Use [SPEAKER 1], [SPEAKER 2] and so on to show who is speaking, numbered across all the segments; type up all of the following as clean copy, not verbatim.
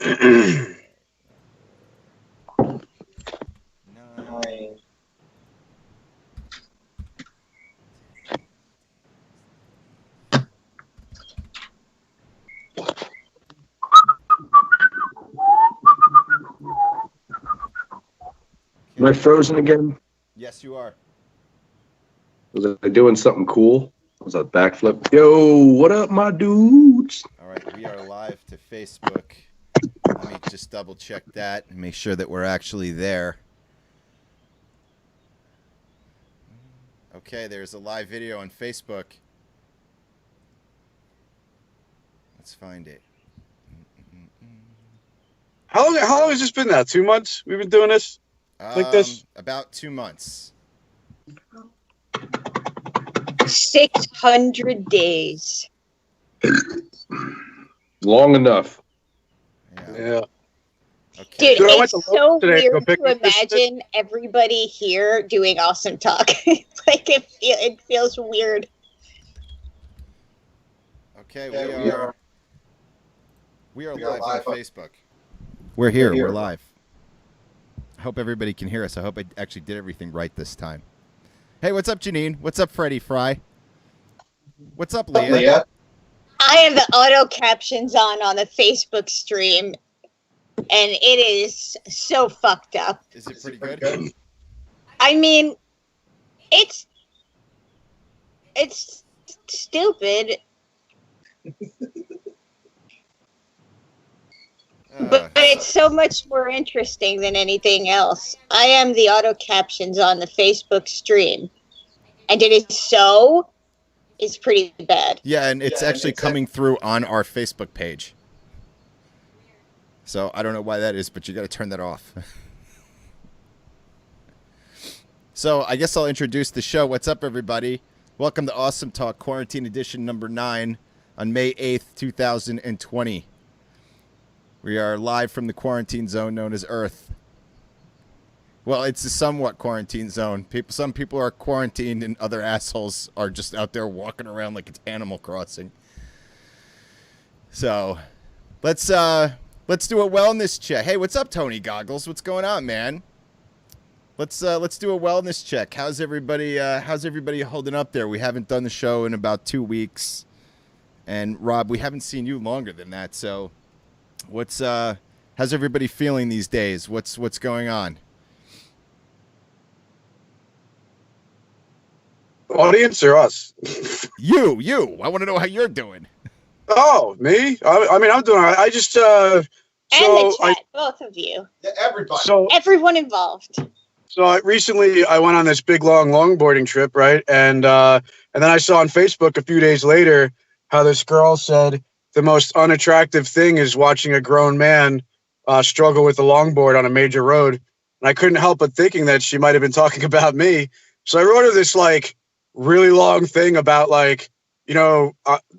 [SPEAKER 1] Nine.
[SPEAKER 2] Am I frozen again?
[SPEAKER 3] Yes, you are.
[SPEAKER 2] Was I doing something cool? Was that backflip? Yo, what up, my dudes?
[SPEAKER 3] All right, we are live to Facebook. Let me just double check that and make sure that we're actually there. Okay, there's a live video on Facebook. Let's find it.
[SPEAKER 4] How long has this been now? 2 months we've been doing this like this?
[SPEAKER 3] About 2 months.
[SPEAKER 5] 600 days.
[SPEAKER 2] Long enough.
[SPEAKER 4] Yeah.
[SPEAKER 3] Okay.
[SPEAKER 5] Dude,
[SPEAKER 4] Dude, I went
[SPEAKER 5] it's
[SPEAKER 4] to
[SPEAKER 5] so
[SPEAKER 4] work today to go
[SPEAKER 5] weird
[SPEAKER 4] pick
[SPEAKER 5] to
[SPEAKER 4] up this
[SPEAKER 5] imagine everybody here doing awesome talk. Like it feels weird.
[SPEAKER 3] Okay, we are live on Facebook. We're here. We're live. I hope everybody can hear us. I hope I actually did everything right this time. Hey, what's up, Janine? What's up, Freddie Fry? What's up, Leah?
[SPEAKER 5] I have the auto captions on the Facebook stream, and it is so fucked up.
[SPEAKER 3] Is it pretty good?
[SPEAKER 5] I mean, it's stupid, but it's so much more interesting than anything else. I am the auto captions on the Facebook stream, and it's pretty bad.
[SPEAKER 3] Yeah, and it's actually coming through on our Facebook page. So I don't know why that is, but you got to turn that off. So I guess I'll introduce the show. What's up, everybody? Welcome to Awesome Talk Quarantine Edition number 9 on May 8th, 2020. We are live from the quarantine zone known as Earth. Well, it's a somewhat quarantine zone. Some people are quarantined, and other assholes are just out there walking around like it's Animal Crossing. So, let's do a wellness check. Hey, what's up, Tony Goggles? What's going on, man? Let's do a wellness check. How's everybody holding up there? We haven't done the show in about 2 weeks, and Rob, we haven't seen you longer than that. So, how's everybody feeling these days? What's going on?
[SPEAKER 4] Audience or us?
[SPEAKER 3] You. I want to know how you're doing.
[SPEAKER 4] Oh, me? I mean, I'm doing all right. I just
[SPEAKER 5] And the chat, both of you.
[SPEAKER 1] Yeah, everybody.
[SPEAKER 4] so
[SPEAKER 5] Everyone involved.
[SPEAKER 4] recently I went on this big longboarding trip, right? And then I saw on Facebook a few days later how this girl said the most unattractive thing is watching a grown man struggle with a longboard on a major road. And I couldn't help but thinking that she might have been talking about me. So I wrote her this like really long thing about like, you know,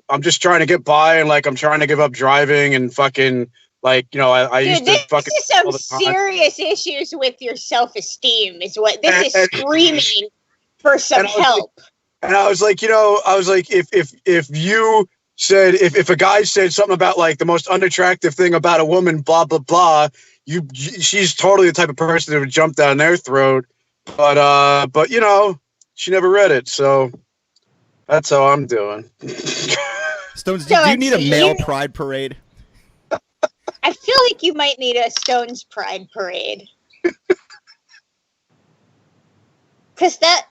[SPEAKER 4] I'm just trying to get by and like I'm trying to give up driving and fucking like, you know, I
[SPEAKER 5] Dude,
[SPEAKER 4] used to fucking
[SPEAKER 5] this is some serious issues with your self-esteem is what this is screaming for some help.
[SPEAKER 4] And I was like, you know, if you said if a guy said something about like the most unattractive thing about a woman, blah blah blah, she's totally the type of person that would jump down their throat. But you know, she never read it, so that's how I'm doing.
[SPEAKER 3] Stones, do you need a male pride parade?
[SPEAKER 5] I feel like you might need a Stones Pride parade. Because that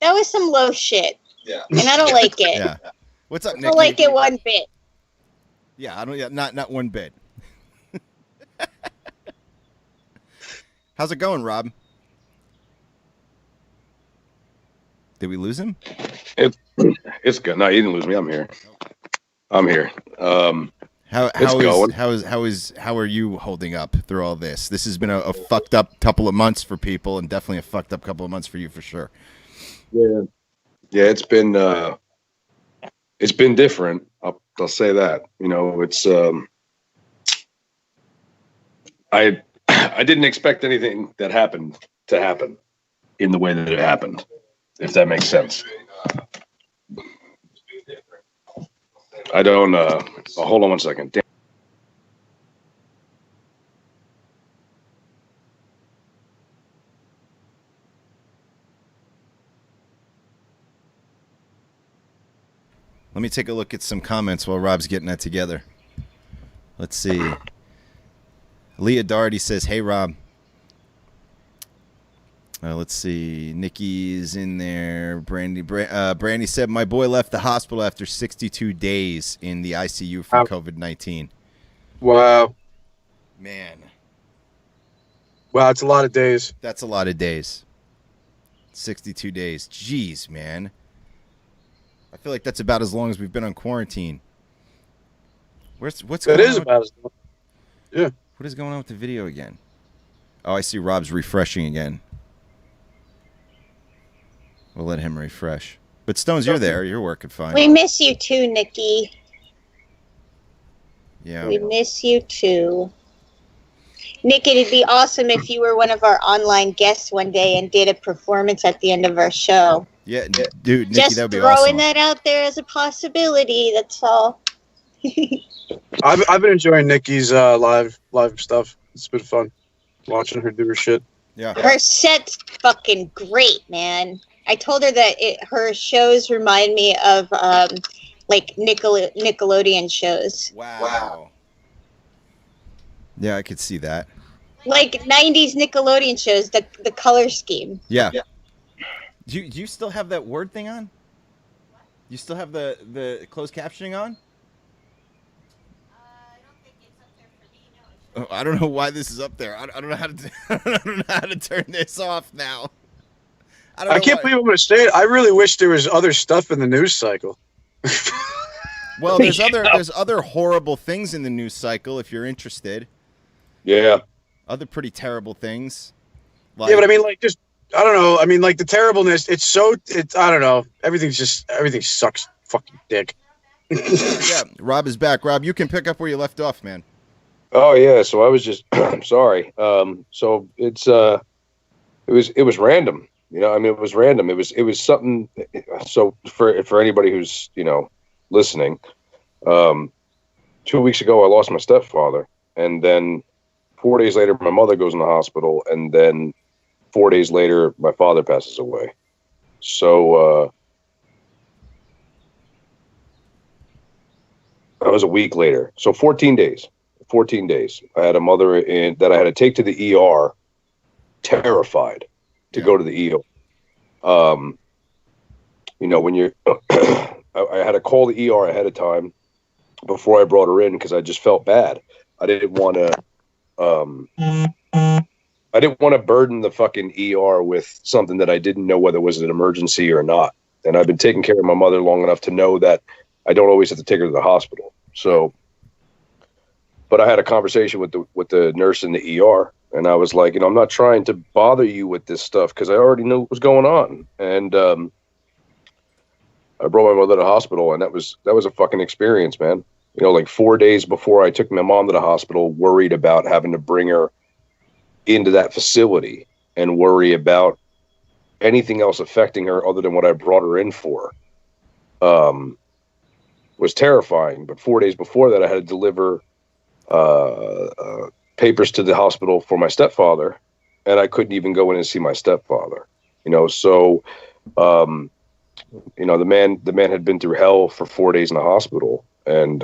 [SPEAKER 5] was some low shit.
[SPEAKER 1] Yeah.
[SPEAKER 5] And I don't like it.
[SPEAKER 3] Yeah. What's up, Nick?
[SPEAKER 5] I don't like it one bit.
[SPEAKER 3] Yeah, I don't. Yeah, not one bit. How's it going, Rob? Did we lose him?
[SPEAKER 2] It's good. No, you didn't lose me. I'm here.
[SPEAKER 3] How are you holding up through all this? This has been a fucked up couple of months for people, and definitely a fucked up couple of months for you for sure.
[SPEAKER 2] Yeah, it's been different. I'll say that. You know, it's I didn't expect anything that happened to happen in the way that it happened, if that makes sense. I don't. Hold on one second.
[SPEAKER 3] Let me take a look at some comments while Rob's getting that together. Let's see. Leah Doherty says, "Hey, Rob." Let's see. Nikki's in there. Brandy said, "My boy left the hospital after 62 days in the ICU for COVID-19.
[SPEAKER 4] Wow.
[SPEAKER 3] Man,
[SPEAKER 4] Wow, it's a lot of days.
[SPEAKER 3] that's a lot of days. 62 days. Jeez, man. I feel like that's about as long as we've been on quarantine. What's
[SPEAKER 4] That
[SPEAKER 3] going
[SPEAKER 4] is
[SPEAKER 3] on?
[SPEAKER 4] about as long. Yeah.
[SPEAKER 3] What is going on with the video again? Oh, I see Rob's refreshing again. We'll let him refresh. But Stones, you're there. You're working fine.
[SPEAKER 5] We miss you too, Nikki.
[SPEAKER 3] Yeah.
[SPEAKER 5] We miss you too. Nikki, it'd be awesome if you were one of our online guests one day and did a performance at the end of our show.
[SPEAKER 3] Yeah, dude, Nikki,
[SPEAKER 5] Just
[SPEAKER 3] that would be
[SPEAKER 5] throwing
[SPEAKER 3] awesome.
[SPEAKER 5] that out there as a possibility. That's all.
[SPEAKER 4] I've been enjoying Nikki's live stuff. It's been fun watching her do her shit.
[SPEAKER 3] Yeah.
[SPEAKER 5] Her set's fucking great, man. I told her that her shows remind me of like Nickelodeon shows.
[SPEAKER 3] Wow. Yeah, I could see that.
[SPEAKER 5] Like 90s Nickelodeon shows, the color scheme.
[SPEAKER 3] Yeah. Do you still have that word thing on? You still have the closed captioning on? Oh, I don't know why this is up there. I don't know how to. I don't know how to turn this off now.
[SPEAKER 4] I can't believe I'm going to say it. I really wish there was other stuff in the news cycle.
[SPEAKER 3] Well, there's other horrible things in the news cycle if you're interested.
[SPEAKER 2] Yeah.
[SPEAKER 3] Other pretty terrible things.
[SPEAKER 4] Yeah, but I mean, like, just I don't know. I mean, like the terribleness. It's I don't know. Everything sucks. Fucking dick.
[SPEAKER 3] Yeah, Rob is back. Rob, you can pick up where you left off, man.
[SPEAKER 2] Oh yeah. So I was just sorry. So it was random. You know, I mean, it was random. It was something. So for anybody who's listening, 2 weeks ago I lost my stepfather, and then 4 days later my mother goes in the hospital, and then 4 days later my father passes away. So that was a week later. So 14 days. 14 days. I had a mother that I had to take to the ER, terrified to go to the ER. When you're, I had to call the ER ahead of time before I brought her in because I just felt bad. I didn't want to burden the fucking ER with something that I didn't know whether it was an emergency or not. And I've been taking care of my mother long enough to know that I don't always have to take her to the hospital. So, but I had a conversation with the nurse in the ER, and I was like, I'm not trying to bother you with this stuff because I already knew what was going on. And I brought my mother to the hospital, and that was a fucking experience, man. Like 4 days before I took my mom to the hospital, worried about having to bring her into that facility and worry about anything else affecting her other than what I brought her in for, was terrifying. But 4 days before that, I had to deliver papers to the hospital for my stepfather, and I couldn't even go in and see my stepfather. So the man had been through hell for 4 days in the hospital, and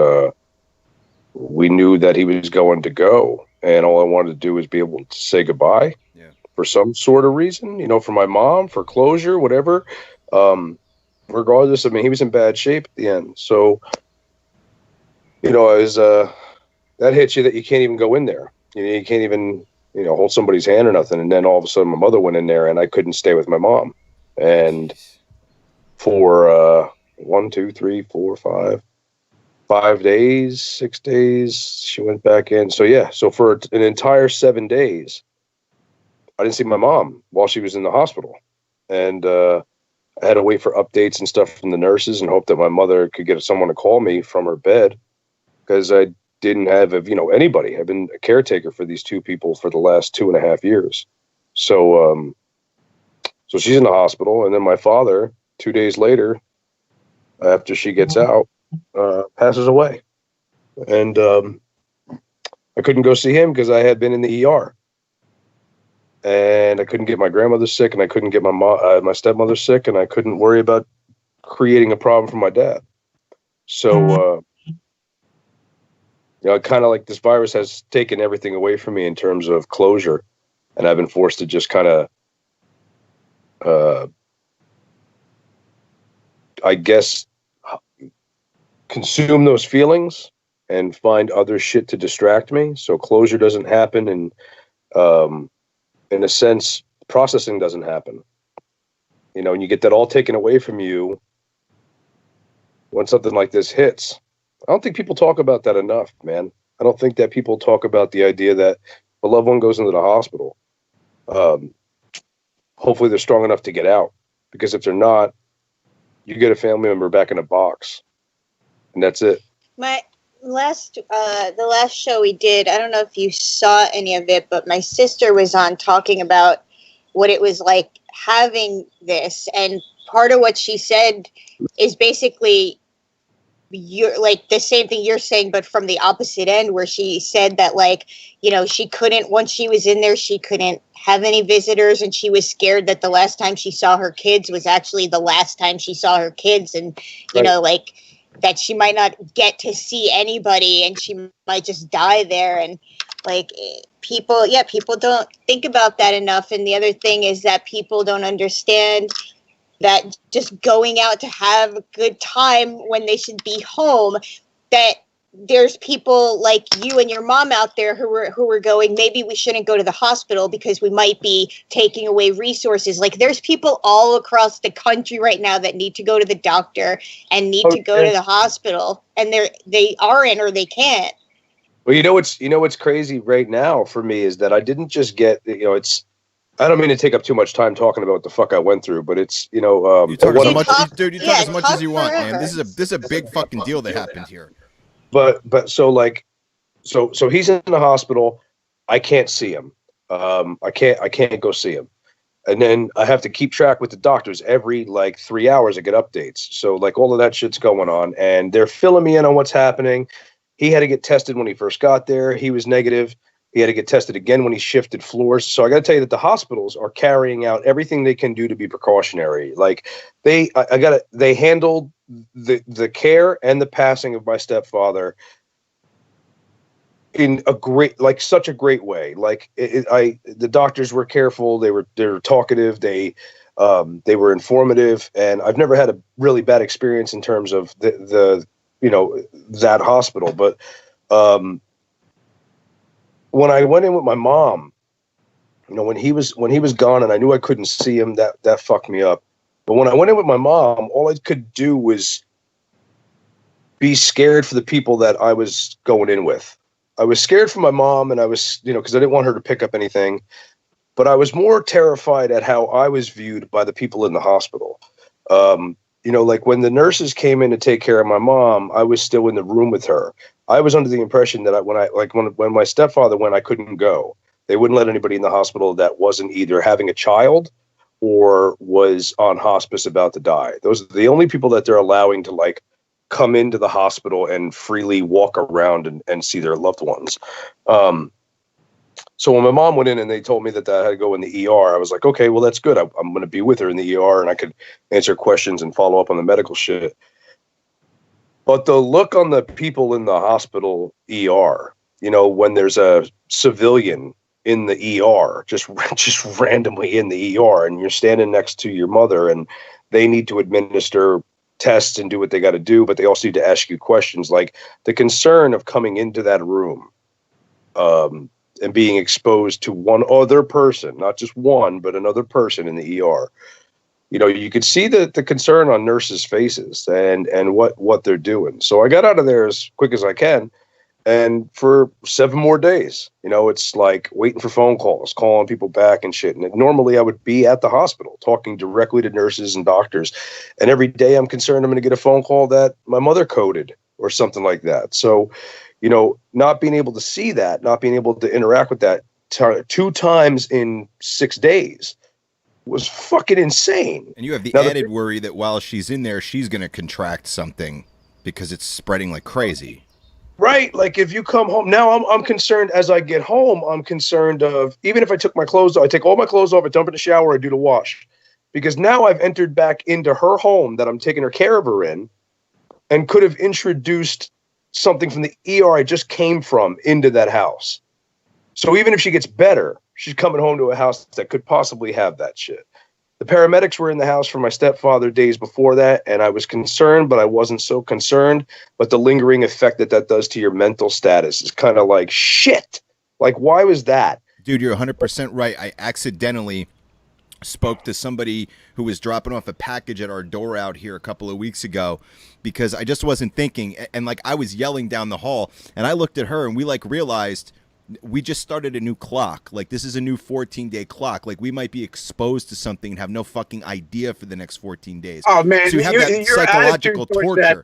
[SPEAKER 2] we knew that he was going to go, and all I wanted to do was be able to say goodbye.
[SPEAKER 3] Yeah. For
[SPEAKER 2] some sort of reason, for my mom, for closure, whatever. Regardless, I mean, he was in bad shape at the end. So, I was, that hits you that you can't even go in there. You can't even, hold somebody's hand or nothing. And then all of a sudden my mother went in there and I couldn't stay with my mom. And for 1, 2, 3, 4, 5 days, 6 days, she went back in. So yeah, so for an entire 7 days, I didn't see my mom while she was in the hospital. And I had to wait for updates and stuff from the nurses and hope that my mother could get someone to call me from her bed, because I didn't have anybody. I've been a caretaker for these two people for the last 2.5 years. So so she's in the hospital, and then my father, 2 days later, after she gets out, passes away. And I couldn't go see him because I had been in the ER. And I couldn't get my grandmother sick, and I couldn't get my stepmother sick, and I couldn't worry about creating a problem for my dad. So, kind of like this virus has taken everything away from me in terms of closure, and I've been forced to just kind of, I guess, consume those feelings and find other shit to distract me. So closure doesn't happen, and in a sense, processing doesn't happen. And you get that all taken away from you when something like this hits. I don't think people talk about that enough, man. I don't think that people talk about the idea that a loved one goes into the hospital. Hopefully they're strong enough to get out, because if they're not, you get a family member back in a box, and that's it.
[SPEAKER 5] The last show we did, I don't know if you saw any of it, but my sister was on talking about what it was like having this, and part of what she said is basically you're like the same thing you're saying, but from the opposite end, where she said that, like, she couldn't, once she was in there, she couldn't have any visitors, and she was scared that the last time she saw her kids was actually the last time she saw her kids, and like that she might not get to see anybody, and she might just die there. And like people don't think about that enough. And the other thing is that people don't understand that just going out to have a good time when they should be home, that there's people like you and your mom out there who were going, maybe we shouldn't go to the hospital because we might be taking away resources. Like, there's people all across the country right now that need to go to the doctor and need to go to the hospital, and they aren't, or they can't.
[SPEAKER 2] Well, what's crazy right now for me is that I didn't just get, I don't mean to take up too much time talking about what the fuck I went through, but it's,
[SPEAKER 3] you talk as much, dude. You talk
[SPEAKER 5] yeah,
[SPEAKER 3] as much as you want, man. This is a big fucking deal that happened here.
[SPEAKER 2] But so he's in the hospital. I can't see him. I can't go see him. And then I have to keep track with the doctors every 3 hours. I get updates. So all of that shit's going on, and they're filling me in on what's happening. He had to get tested when he first got there. He was negative. He had to get tested again when he shifted floors. So I got to tell you that the hospitals are carrying out everything they can do to be precautionary. They handled the care and the passing of my stepfather in a great, such a great way. The doctors were careful. They were talkative. They were informative, and I've never had a really bad experience in terms of that hospital. But when I went in with my mom, when he was gone and I knew I couldn't see him, that fucked me up. But when I went in with my mom, all I could do was be scared for the people that I was going in with. I was scared for my mom, and I was, because I didn't want her to pick up anything. But I was more terrified at how I was viewed by the people in the hospital. When the nurses came in to take care of my mom, I was still in the room with her. I was under the impression that when my stepfather went, I couldn't go. They wouldn't let anybody in the hospital that wasn't either having a child or was on hospice about to die. Those are the only people that they're allowing to come into the hospital and freely walk around and see their loved ones. So when my mom went in and they told me that I had to go in the ER, I was like, okay, well, that's good. I'm going to be with her in the ER, and I could answer questions and follow up on the medical shit. But the look on the people in the hospital ER, when there's a civilian in the ER, just randomly in the ER, and you're standing next to your mother, and they need to administer tests and do what they got to do, but they also need to ask you questions. The concern of coming into that room, and being exposed to one other person, not just one, but another person in the ER. You could see the concern on nurses' faces and what they're doing. So I got out of there as quick as I can. And for 7 more days, it's like waiting for phone calls, calling people back and shit. And normally I would be at the hospital talking directly to nurses and doctors. And every day I'm concerned I'm going to get a phone call that my mother coded or something like that. So, not being able to see that, not being able to interact with that 2 times in 6 days was fucking insane.
[SPEAKER 3] And you have the added worry that while she's in there, she's going to contract something because it's spreading like crazy.
[SPEAKER 2] Right. If you come home now, I'm concerned as I get home. I'm concerned of, even if I took my clothes off, I take all my clothes off, I dump in the shower, I do the wash, because now I've entered back into her home that I'm taking care of her in. and could have introduced something from the ER I just came from into that house. So even if she gets better, she's coming home to a house that could possibly have that shit. The paramedics were in the house for my stepfather days before that, and I was concerned, but I wasn't so concerned. But the lingering effect that does to your mental status is kind of like, shit. Like, why was that?
[SPEAKER 3] Dude, you're 100% right. I accidentally spoke to somebody who was dropping off a package at our door out here a couple of weeks ago because I just wasn't thinking. And like, I was yelling down the hall, and I looked at her, and we like realized we just started a new clock. Like, this is a new 14-day clock. Like, we might be exposed to something and have no fucking idea for the next 14 days.
[SPEAKER 4] Oh man,
[SPEAKER 3] so you have that psychological torture.
[SPEAKER 4] That,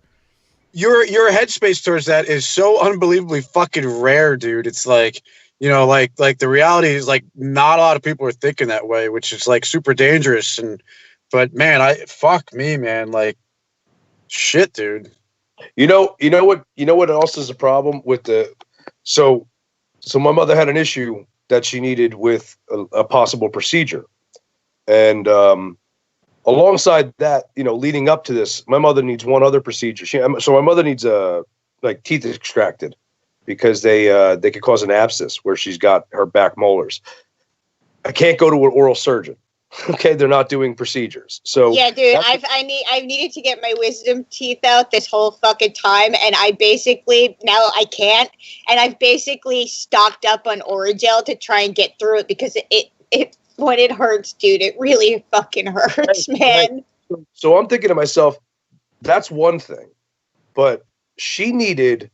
[SPEAKER 4] your headspace towards that is so unbelievably fucking rare, dude. It's like, you know, like the reality is like not a lot of people are thinking that way, which is like super dangerous. But man, fuck me, man. Like, shit, dude.
[SPEAKER 2] You know what else is a problem with So my mother had an issue that she needed with a possible procedure. And alongside that, you know, leading up to this, my mother needs one other procedure. So my mother needs like teeth extracted because they could cause an abscess where she's got her back molars. I can't go to an oral surgeon. Okay, they're not doing procedures. So
[SPEAKER 5] yeah, dude, I've needed to get my wisdom teeth out this whole fucking time, and I basically now I can't, and I've basically stocked up on Orajel to try and get through it because it when it hurts, dude, it really fucking hurts, man.
[SPEAKER 2] So I'm thinking to myself, that's one thing, but she needed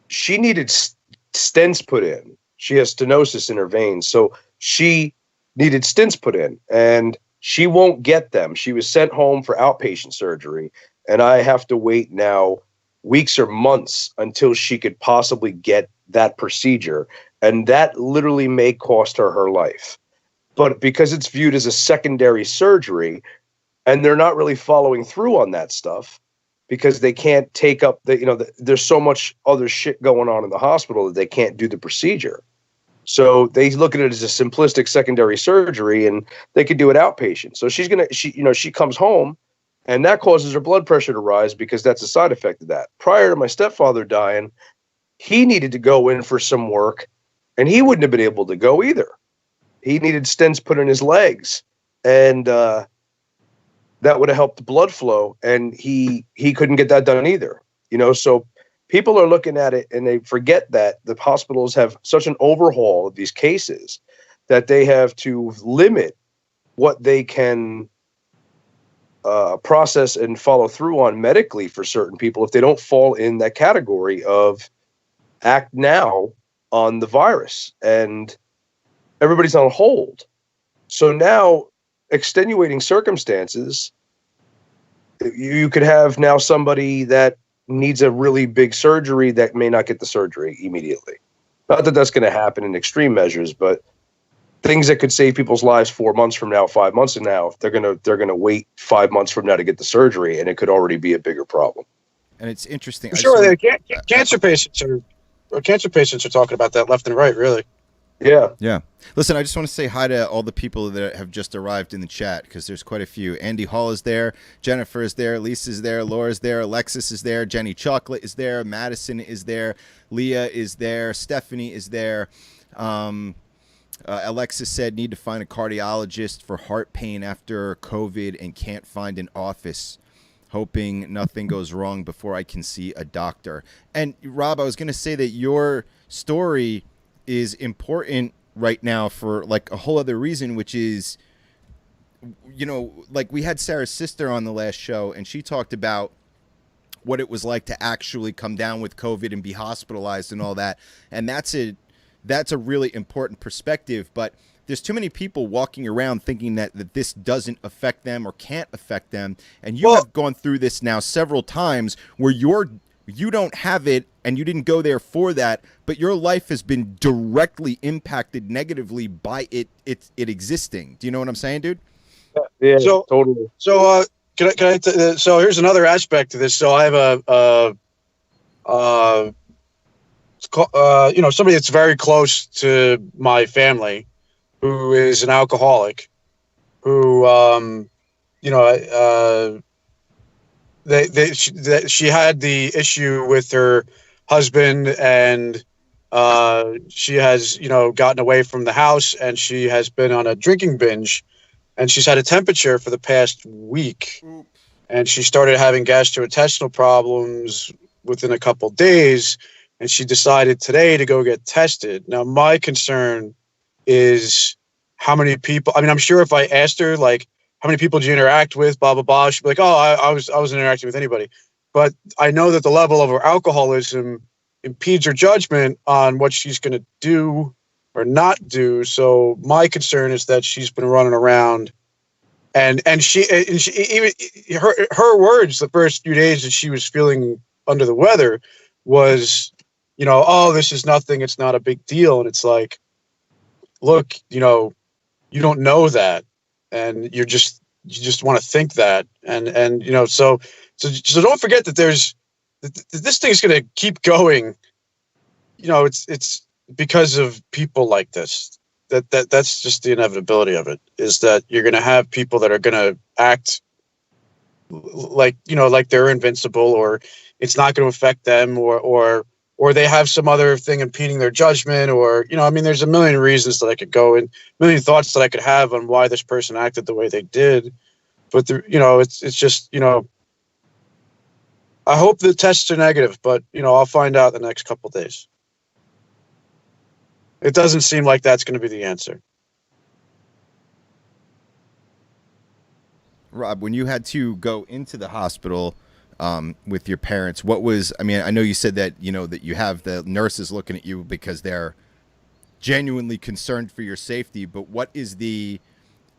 [SPEAKER 2] stents put in. She has stenosis in her veins, so she needed stents put in, and she won't get them. She was sent home for outpatient surgery, and I have to wait now weeks or months until she could possibly get that procedure, and that literally may cost her life. But because it's viewed as a secondary surgery, and they're not really following through on that stuff because they can't take up there's so much other shit going on in the hospital that they can't do the procedure. So they look at it as a simplistic secondary surgery, and they could do it outpatient. So she comes home, and that causes her blood pressure to rise because that's a side effect of that. Prior to my stepfather dying, he needed to go in for some work, and he wouldn't have been able to go either. He needed stents put in his legs, and that would have helped the blood flow, and he couldn't get that done either. You know, so people are looking at it and they forget that the hospitals have such an overhaul of these cases that they have to limit what they can process and follow through on medically for certain people if they don't fall in that category of act now on the virus, and everybody's on hold. So now, extenuating circumstances, you could have now somebody that needs a really big surgery that may not get the surgery immediately. Not that that's going to happen in extreme measures, but things that could save people's lives 4 months from now, 5 months from now, they're going to wait 5 months from now to get the surgery, and it could already be a bigger problem.
[SPEAKER 3] And it's interesting.
[SPEAKER 4] Sure, cancer patients are talking about that left and right, really.
[SPEAKER 2] Yeah.
[SPEAKER 3] Yeah. Listen, I just want to say hi to all the people that have just arrived in the chat because there's quite a few. Andy Hall is there. Jennifer is there. Lisa's there. Laura's there. Alexis is there. Jenny Chocolate is there. Madison is there. Leah is there. Stephanie is there. Alexis said, need to find a cardiologist for heart pain after COVID and can't find an office. Hoping nothing goes wrong before I can see a doctor. And Rob, I was going to say that your story is important right now for like a whole other reason, which is, you know, like we had Sarah's sister on the last show, and she talked about what it was like to actually come down with COVID and be hospitalized and all that. And that's a really important perspective, but there's too many people walking around thinking that this doesn't affect them or can't affect them. And you have gone through this now several times where you don't have it and you didn't go there for that, but your life has been directly impacted negatively by it existing. Do you know what I'm saying, dude?
[SPEAKER 2] Yeah, totally.
[SPEAKER 4] So, so here's another aspect to this. So I have somebody that's very close to my family who is an alcoholic, who, she had the issue with her husband, and she has, gotten away from the house, and she has been on a drinking binge, and she's had a temperature for the past week, and she started having gastrointestinal problems within a couple days, and she decided today to go get tested. Now, my concern is how many people. I mean, I'm sure if I asked her, like, how many people do you interact with, blah, blah, blah, she'd be like, oh, I wasn't interacting with anybody. But I know that the level of her alcoholism impedes her judgment on what she's going to do or not do. So my concern is that she's been running around, and she even her words the first few days that she was feeling under the weather was, oh, this is nothing. It's not a big deal. And it's like, look, you don't know that. And you just want to think that. And so don't forget that this thing is going to keep going. It's because of people like this. That's just the inevitability of it, is that you're going to have people that are going to act like they're invincible, or it's not going to affect them, or they have some other thing impeding their judgment, or there's a million reasons that I could go and a million thoughts that I could have on why this person acted the way they did. But it's just I hope the tests are negative, but I'll find out the next couple of days. It doesn't seem like that's going to be the answer.
[SPEAKER 3] Rob, when you had to go into the hospital with your parents, what was, I know you said that, that you have the nurses looking at you because they're genuinely concerned for your safety, but what does the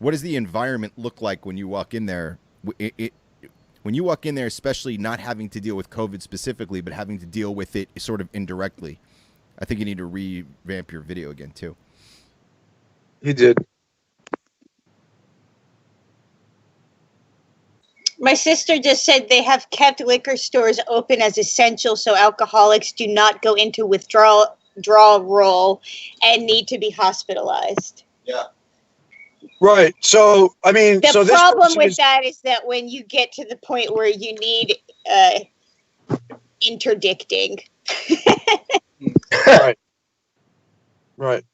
[SPEAKER 3] environment look like when you walk in there? When you walk in there, especially not having to deal with COVID specifically, but having to deal with it sort of indirectly. I think you need to revamp your video again too.
[SPEAKER 4] He did.
[SPEAKER 5] My sister just said they have kept liquor stores open as essential so alcoholics do not go into withdrawal role and need to be hospitalized.
[SPEAKER 1] Yeah.
[SPEAKER 4] Right. So,
[SPEAKER 5] the problem with that is that when you get to the point where you need interdicting.
[SPEAKER 4] Right.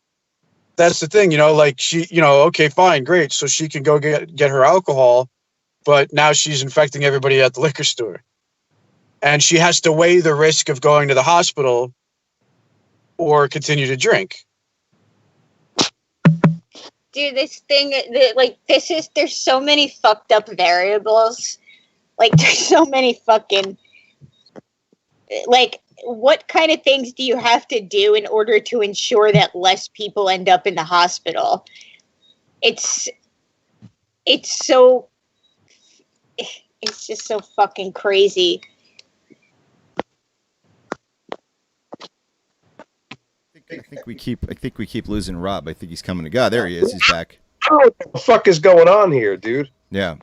[SPEAKER 4] That's the thing, like she, okay, fine, great. So she can go get her alcohol, but now she's infecting everybody at the liquor store. And she has to weigh the risk of going to the hospital or continue to drink.
[SPEAKER 5] Dude, this thing, there's so many fucked up variables. Like, there's so many fucking, what kind of things do you have to do in order to ensure that less people end up in the hospital? It's just so fucking crazy.
[SPEAKER 3] I think we keep losing Rob. I think he's coming to God. There he is. He's back.
[SPEAKER 2] Oh, what the fuck is going on here, dude?
[SPEAKER 3] Yeah.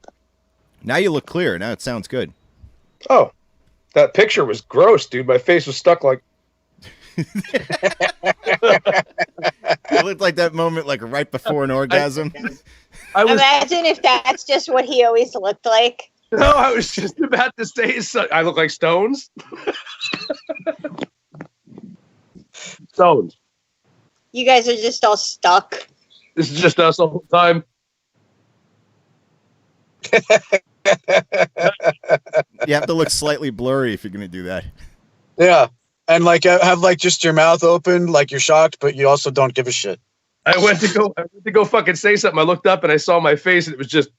[SPEAKER 3] Now you look clear. Now it sounds good.
[SPEAKER 2] Oh, that picture was gross, dude. My face was stuck like.
[SPEAKER 3] It looked like that moment, like right before an orgasm.
[SPEAKER 5] Imagine if that's just what he always looked like.
[SPEAKER 2] No, I was just about to say I look like Stones. Stones.
[SPEAKER 5] You guys are just all stuck.
[SPEAKER 2] This is just us the whole time.
[SPEAKER 3] You have to look slightly blurry if you're going to do that.
[SPEAKER 4] Yeah. And have just your mouth open, like you're shocked, but you also don't give a shit.
[SPEAKER 2] I went to go fucking say something. I looked up and I saw my face and it was just.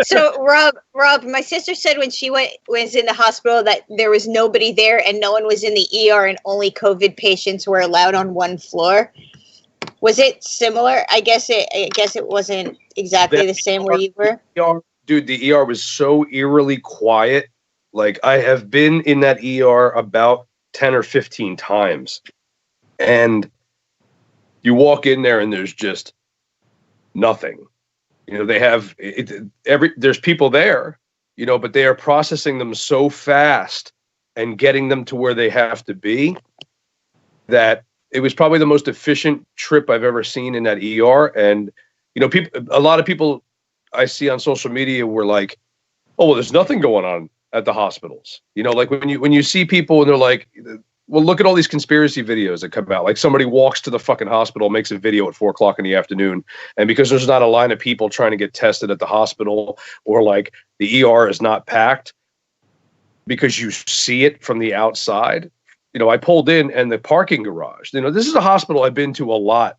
[SPEAKER 5] So Rob, my sister said when she was in the hospital that there was nobody there and no one was in the ER and only COVID patients were allowed on one floor. Was it similar? I guess it wasn't exactly the same where you were.
[SPEAKER 2] Dude, the ER was so eerily quiet. Like, I have been in that ER about 10 or 15 times. And you walk in there and there's just nothing. They have there's people there, but they are processing them so fast and getting them to where they have to be that it was probably the most efficient trip I've ever seen in that ER. And, a lot of people I see on social media were like, oh, well, there's nothing going on at the hospitals. You know, like when you see people and they're like, well, look at all these conspiracy videos that come out. Like somebody walks to the fucking hospital, makes a video at 4:00 in the afternoon. And because there's not a line of people trying to get tested at the hospital, or like the ER is not packed because you see it from the outside. You know, I pulled in and the parking garage, you know, this is a hospital I've been to a lot.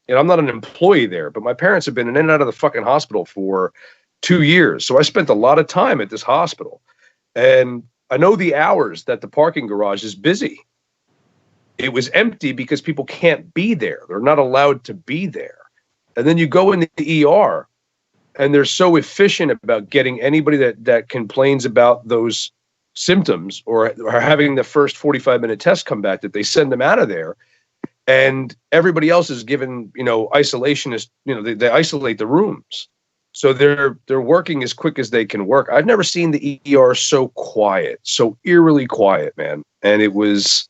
[SPEAKER 2] And I'm not an employee there, but my parents have been in and out of the fucking hospital for 2 years. So I spent a lot of time at this hospital. And I know the hours that the parking garage is busy. It was empty because people can't be there. They're not allowed to be there. And then you go in the ER and they're so efficient about getting anybody that complains about those symptoms or having the first 45-minute test come back that they send them out of there. And everybody else is given, you know, isolationist, you know, they isolate the rooms. So they're working as quick as they can work. I've never seen the ER so quiet, so eerily quiet, man. And it was,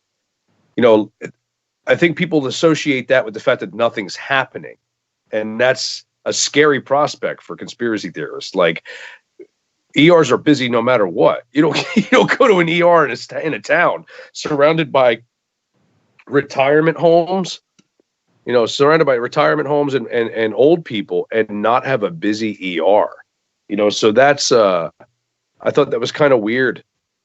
[SPEAKER 2] you know, I think people associate that with the fact that nothing's happening. And that's a scary prospect for conspiracy theorists. Like, ERs are busy no matter what. You don't go to an ER in a town surrounded by retirement homes, you know, surrounded by retirement homes and old people and not have a busy ER, you know. So that's I thought that was kind of weird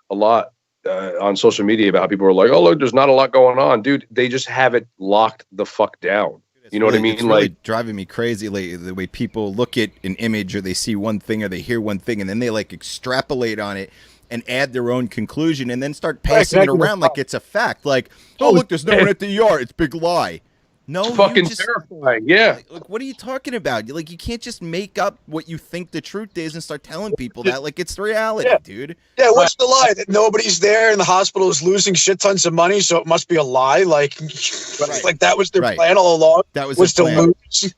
[SPEAKER 2] a lot on social media about how people were like, oh, look, there's not a lot going on. Dude, they just have it locked the fuck down. You know what I mean?
[SPEAKER 3] It's really driving me crazy lately, the way people look at an image or they see one thing or they hear one thing and then they like extrapolate on it and add their own conclusion and then start passing it around like it's a fact. Like, oh, look, there's no one at the ER. It's a big lie. No,
[SPEAKER 2] it's fucking terrifying. Yeah.
[SPEAKER 3] Like, what are you talking about? Like, you can't just make up what you think the truth is and start telling people that like it's the reality, dude.
[SPEAKER 4] Yeah, what's the lie? That nobody's there and the hospital is losing shit tons of money, so it must be a lie? Like, like that was their plan all along?
[SPEAKER 3] That was
[SPEAKER 4] to lose?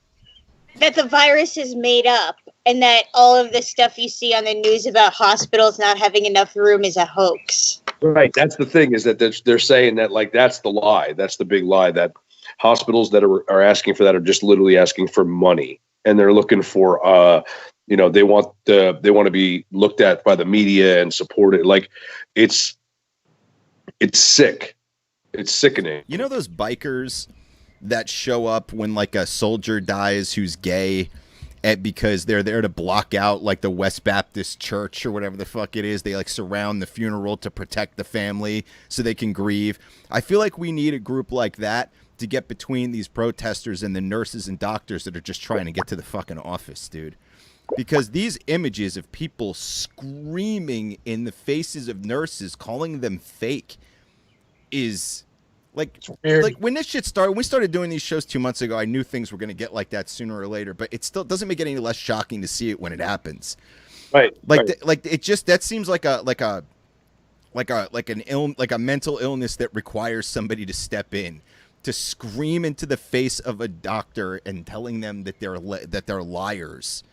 [SPEAKER 5] That the virus is made up and that all of the stuff you see on the news about hospitals not having enough room is a hoax.
[SPEAKER 2] Right. That's the thing, is that they're saying that, like, that's the lie. That's the big lie, that hospitals that are asking for that are just literally asking for money, and they're looking for you know, they want to be looked at by the media and supported. Like, it's sick. It's sickening.
[SPEAKER 3] You know those bikers that show up when like a soldier dies who's gay, because they're there to block out like the West Baptist Church or whatever the fuck it is. They like surround the funeral to protect the family so they can grieve. I feel like we need a group like that to get between these protesters and the nurses and doctors that are just trying to get to the fucking office, dude. Because these images of people screaming in the faces of nurses, calling them fake, is like when this shit started, when we started doing these shows 2 months ago, I knew things were going to get like that sooner or later, but it still doesn't make it any less shocking to see it when it happens.
[SPEAKER 2] Right.
[SPEAKER 3] Like, like it just, that seems like a mental illness that requires somebody to step in, to scream into the face of a doctor and telling them that they're liars.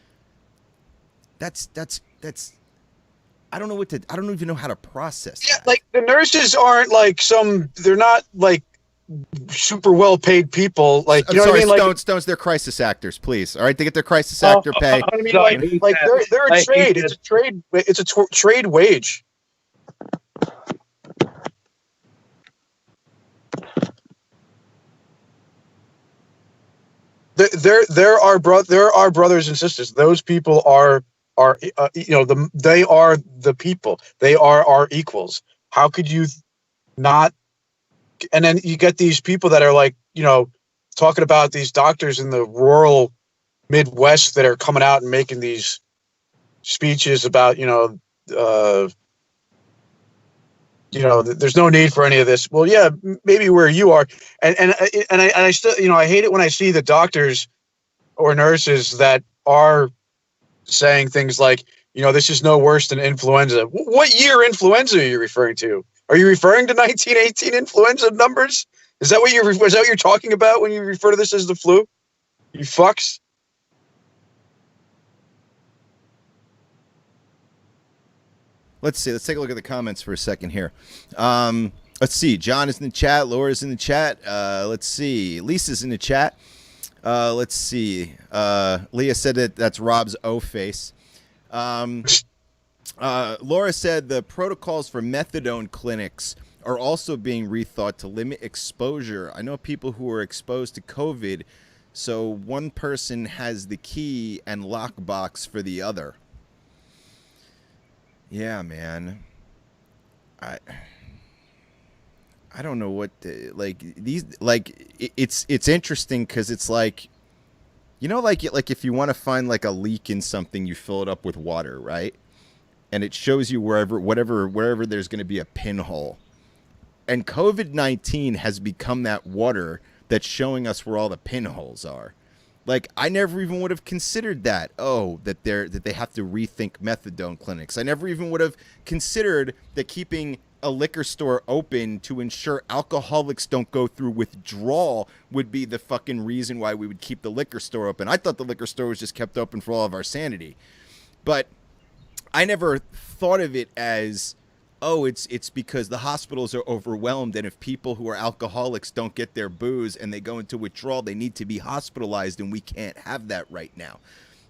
[SPEAKER 3] That's I don't even know how to process that.
[SPEAKER 4] Like, the nurses aren't like they're not like super well paid people. Like, you know what I mean? Like,
[SPEAKER 3] Stones, they're crisis actors, please. All right, they get their crisis actor pay.
[SPEAKER 4] I mean, like they're a trade. It's a trade. It's a trade wage. There are brothers and sisters. Those people are you know, they are the people. They are our equals. How could you not? And then you get these people that are like, you know, talking about these doctors in the rural Midwest that are coming out and making these speeches about, you know, there's no need for any of this. Well, yeah, maybe where you are, and I still, you know, I hate it when I see the doctors or nurses that are saying things like, you know, this is no worse than influenza. What year influenza are you referring to? Are you referring to 1918 influenza numbers? Is that what you're talking about when you refer to this as the flu? You fucks.
[SPEAKER 3] Let's see. Let's take a look at the comments for a second here. Let's see. John is in the chat. Laura's in the chat. Let's see. Lisa's in the chat. Let's see. Leah said that's Rob's O face. Laura said the protocols for methadone clinics are also being rethought to limit exposure. I know people who are exposed to COVID, so one person has the key and lockbox for the other. Yeah, man. I don't know what it's interesting because it's like, you know, like if you want to find like a leak in something, you fill it up with water, right? And it shows you wherever there's going to be a pinhole. And COVID-19 has become that water that's showing us where all the pinholes are. Like, I never even would have considered that. That they have to rethink methadone clinics. I never even would have considered that keeping a liquor store open to ensure alcoholics don't go through withdrawal would be the fucking reason why we would keep the liquor store open. I thought the liquor store was just kept open for all of our sanity. But I never thought of it as, it's because the hospitals are overwhelmed, and if people who are alcoholics don't get their booze and they go into withdrawal, they need to be hospitalized, and we can't have that right now.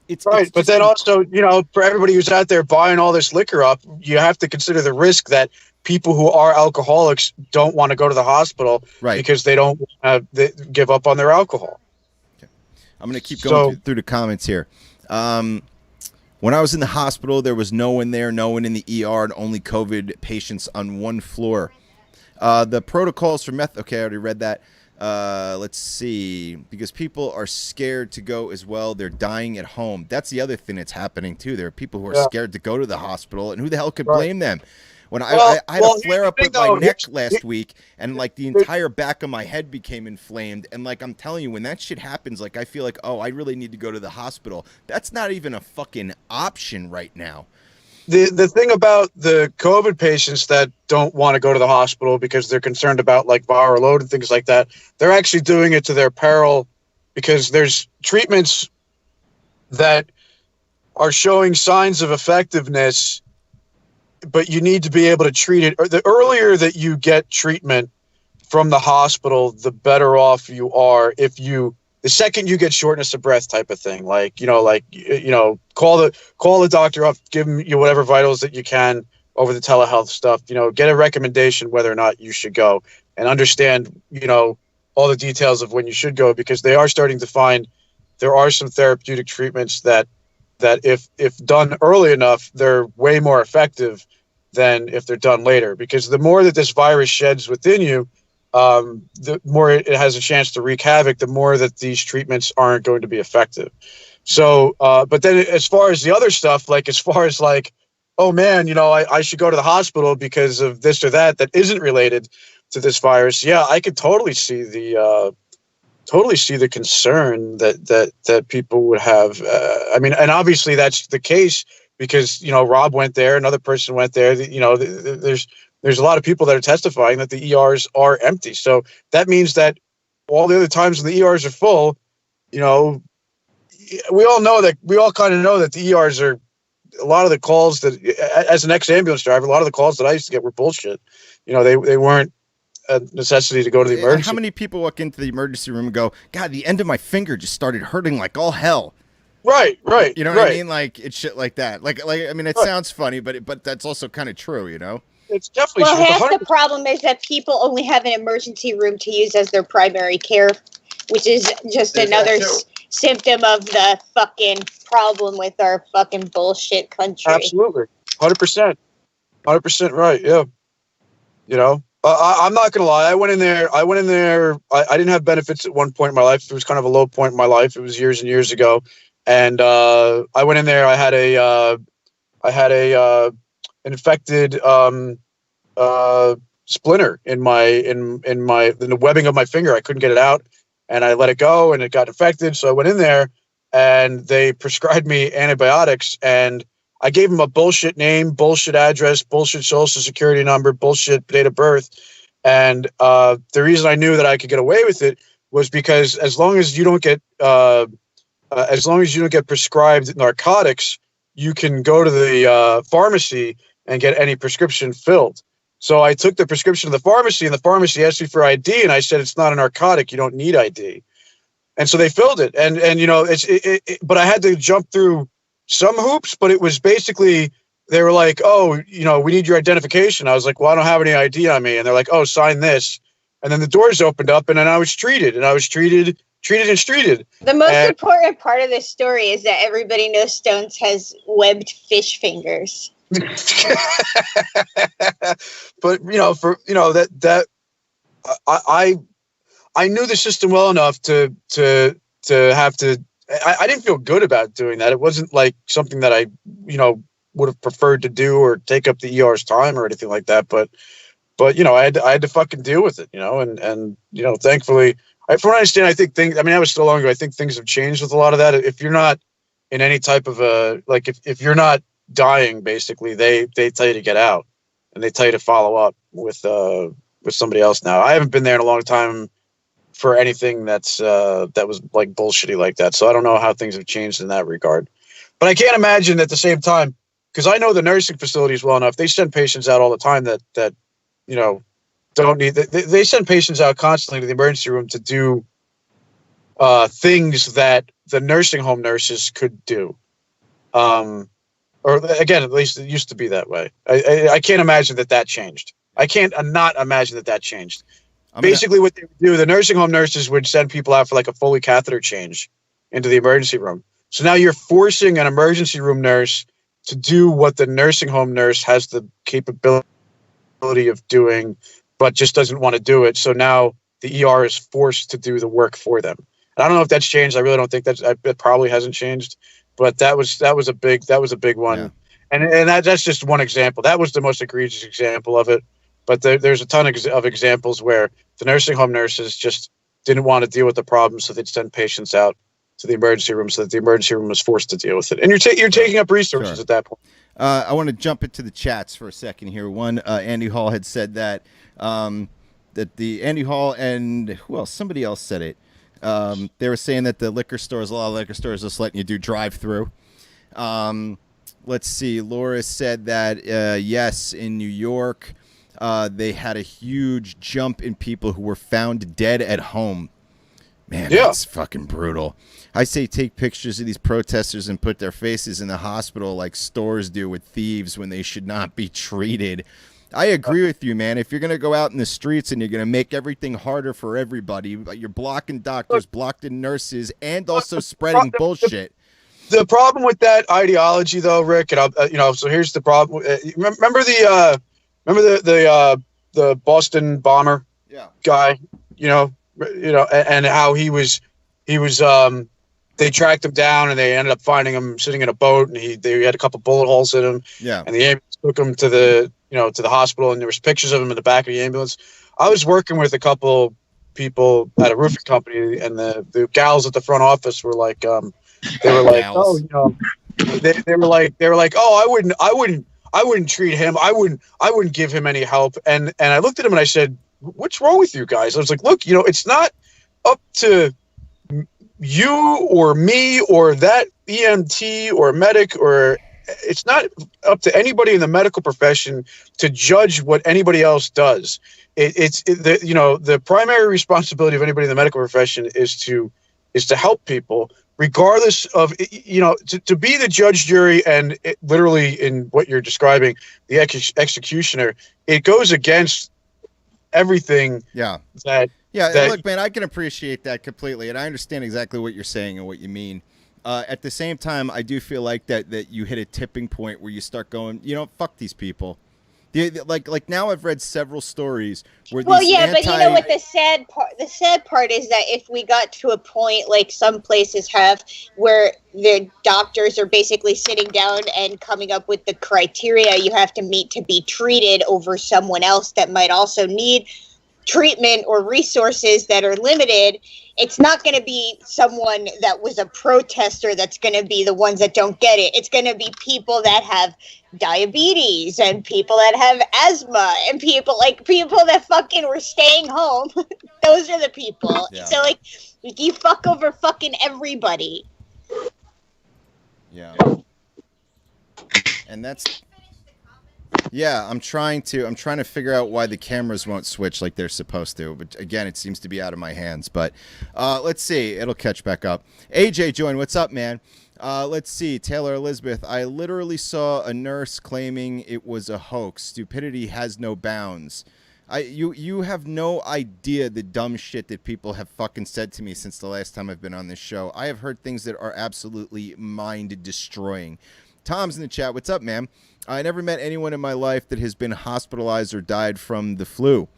[SPEAKER 3] It's
[SPEAKER 4] but then also, you know, for everybody who's out there buying all this liquor up, you have to consider the risk that people who are alcoholics don't want to go to the hospital, right? Because they don't they give up on their alcohol.
[SPEAKER 3] Okay. I'm going to keep going through the comments here. When I was in the hospital, there was no one there, no one in the ER, and only COVID patients on one floor. The protocols for okay, I already read that. Let's see. Because people are scared to go as well. They're dying at home. That's the other thing that's happening, too. There are people who are scared to go to the hospital, and who the hell could blame them? When I had a flare-up with my neck last week, and, like, the entire back of my head became inflamed, and, like, I'm telling you, when that shit happens, like, I feel like, I really need to go to the hospital. That's not even a fucking option right now.
[SPEAKER 4] The thing about the COVID patients that don't want to go to the hospital because they're concerned about, like, viral load and things like that, they're actually doing it to their peril, because there's treatments that are showing signs of effectiveness, but you need to be able to treat it. Or the earlier that you get treatment from the hospital, the better off you are. The second you get shortness of breath type of thing, call the doctor up, give them whatever vitals that you can over the telehealth stuff, get a recommendation whether or not you should go, and understand, all the details of when you should go, because they are starting to find there are some therapeutic treatments that if done early enough, they're way more effective than if they're done later. Because the more that this virus sheds within you, the more it has a chance to wreak havoc, the more that these treatments aren't going to be effective. So, but then as far as the other stuff, oh man, I should go to the hospital because of this or that isn't related to this virus. Yeah, I could totally see the concern that people would have. And obviously that's the case because, Rob went there, another person went there. There's a lot of people that are testifying that the ERs are empty. So that means that all the other times when the ERs are full, we all kind of know that the ERs are, a lot of the calls that, as an ex-ambulance driver, a lot of the calls that I used to get were bullshit. They weren't a necessity to go to the emergency.
[SPEAKER 3] How many people walk into the emergency room and go, God, the end of my finger just started hurting like all hell.
[SPEAKER 4] Right.
[SPEAKER 3] You know what I mean? Like, it's shit like that. It sounds funny, but that's also kind of true,
[SPEAKER 4] It's definitely
[SPEAKER 5] true.
[SPEAKER 4] Well,
[SPEAKER 5] half the problem is that people only have an emergency room to use as their primary care, which is just another symptom of the fucking problem with our fucking bullshit country.
[SPEAKER 4] Absolutely. 100%. 100% right. Yeah. I'm not going to lie. I went in there. I didn't have benefits at one point in my life. It was kind of a low point in my life. It was years and years ago. And I went in there. I had an infected splinter in the webbing of my finger. I couldn't get it out, and I let it go, and it got infected. So I went in there, and they prescribed me antibiotics, and I gave them a bullshit name, bullshit address, bullshit social security number, bullshit date of birth. And the reason I knew that I could get away with it was because as long as you don't get prescribed narcotics, you can go to the pharmacy and get any prescription filled. So I took the prescription to the pharmacy, and the pharmacy asked me for ID, and I said, it's not a narcotic. You don't need ID. And so they filled it. And but I had to jump through some hoops, but it was basically they were like, "Oh, we need your identification." I was like, "Well, I don't have any ID on me." And they're like, "Oh, sign this." And then the doors opened up, and then I was treated, and treated.
[SPEAKER 5] The most important part of this story is that everybody knows Stones has webbed fish fingers.
[SPEAKER 4] But I knew the system well enough to have to. I didn't feel good about doing that. It wasn't like something that I would have preferred to do or take up the ER's time or anything like that. But I had to fucking deal with it, and thankfully. From what I understand, I think things. I mean, that was so long ago. I think things have changed with a lot of that. If you're not in any type of if you're not dying, basically, they tell you to get out, and they tell you to follow up with somebody else. Now, I haven't been there in a long time for anything that was like bullshitty like that. So I don't know how things have changed in that regard. But I can't imagine at the same time, because I know the nursing facilities well enough. They send patients out all the time that don't need. They send patients out constantly to the emergency room to do things that the nursing home nurses could do. Or again, at least it used to be that way. I can't imagine that changed. I can't not imagine that changed. Basically, what they would do, the nursing home nurses would send people out for like a Foley catheter change into the emergency room. So now you're forcing an emergency room nurse to do what the nursing home nurse has the capability of doing, but just doesn't want to do it. So now the ER is forced to do the work for them. And I don't know if that's changed. I really don't think it probably hasn't changed, but that was a big one. Yeah. And that's just one example. That was the most egregious example of it. But there's a ton of examples where the nursing home nurses just didn't want to deal with the problem, so they'd send patients out to the emergency room so that the emergency room was forced to deal with it. And you're taking up resources at that point.
[SPEAKER 3] I want to jump into the chats for a second here. One, Andy Hall had said that the Andy Hall and who else? Somebody else said it. They were saying that a lot of liquor stores just letting you do drive-through. Let's see. Laura said that, yes, in New York, they had a huge jump in people who were found dead at home. Man, that's fucking brutal. I say take pictures of these protesters and put their faces in the hospital like stores do with thieves when they should not be treated. I agree with you, man. If you're going to go out in the streets and you're going to make everything harder for everybody, but you're blocking doctors, blocking nurses, and also spreading bullshit.
[SPEAKER 4] The problem with that ideology, though, Rick, and so here's the problem. Remember the Boston bomber guy, and how he was they tracked him down and they ended up finding him sitting in a boat, and they had a couple bullet holes in him. Yeah. And the ambulance took him to the hospital, and there was pictures of him in the back of the ambulance. I was working with a couple people at a roofing company, and the gals at the front office were like, they were like, oh, they were like, oh, I wouldn't treat him. I wouldn't give him any help. And I looked at him and I said, what's wrong with you guys? I was like, look, it's not up to you or me or that EMT or medic, or it's not up to anybody in the medical profession to judge what anybody else does. The primary responsibility of anybody in the medical profession is to help people, regardless of, to be the judge, jury, and literally in what you're describing, the executioner. It goes against everything. Yeah.
[SPEAKER 3] Look, man, I can appreciate that completely, and I understand exactly what you're saying and what you mean. At the same time, I do feel like that you hit a tipping point where you start going, fuck these people. Like now I've read several stories where
[SPEAKER 5] but you know what the sad part is that if we got to a point like some places have where the doctors are basically sitting down and coming up with the criteria you have to meet to be treated over someone else that might also need treatment or resources that are limited, it's not going to be someone that was a protester that's going to be the ones that don't get it. It's going to be people that have diabetes and people that have asthma and people that fucking were staying home. Those are the people. Yeah. So you fuck over fucking everybody.
[SPEAKER 3] Yeah. And that's Yeah, I'm trying to figure out why the cameras won't switch like they're supposed to. But again, it seems to be out of my hands. But let's see. It'll catch back up. AJ joined. What's up, man? Let's see. Taylor Elizabeth. I literally saw a nurse claiming it was a hoax. Stupidity has no bounds. You have no idea the dumb shit that people have fucking said to me since the last time I've been on this show. I have heard things that are absolutely mind destroying. Tom's in the chat. What's up, man? I never met anyone in my life that has been hospitalized or died from the flu.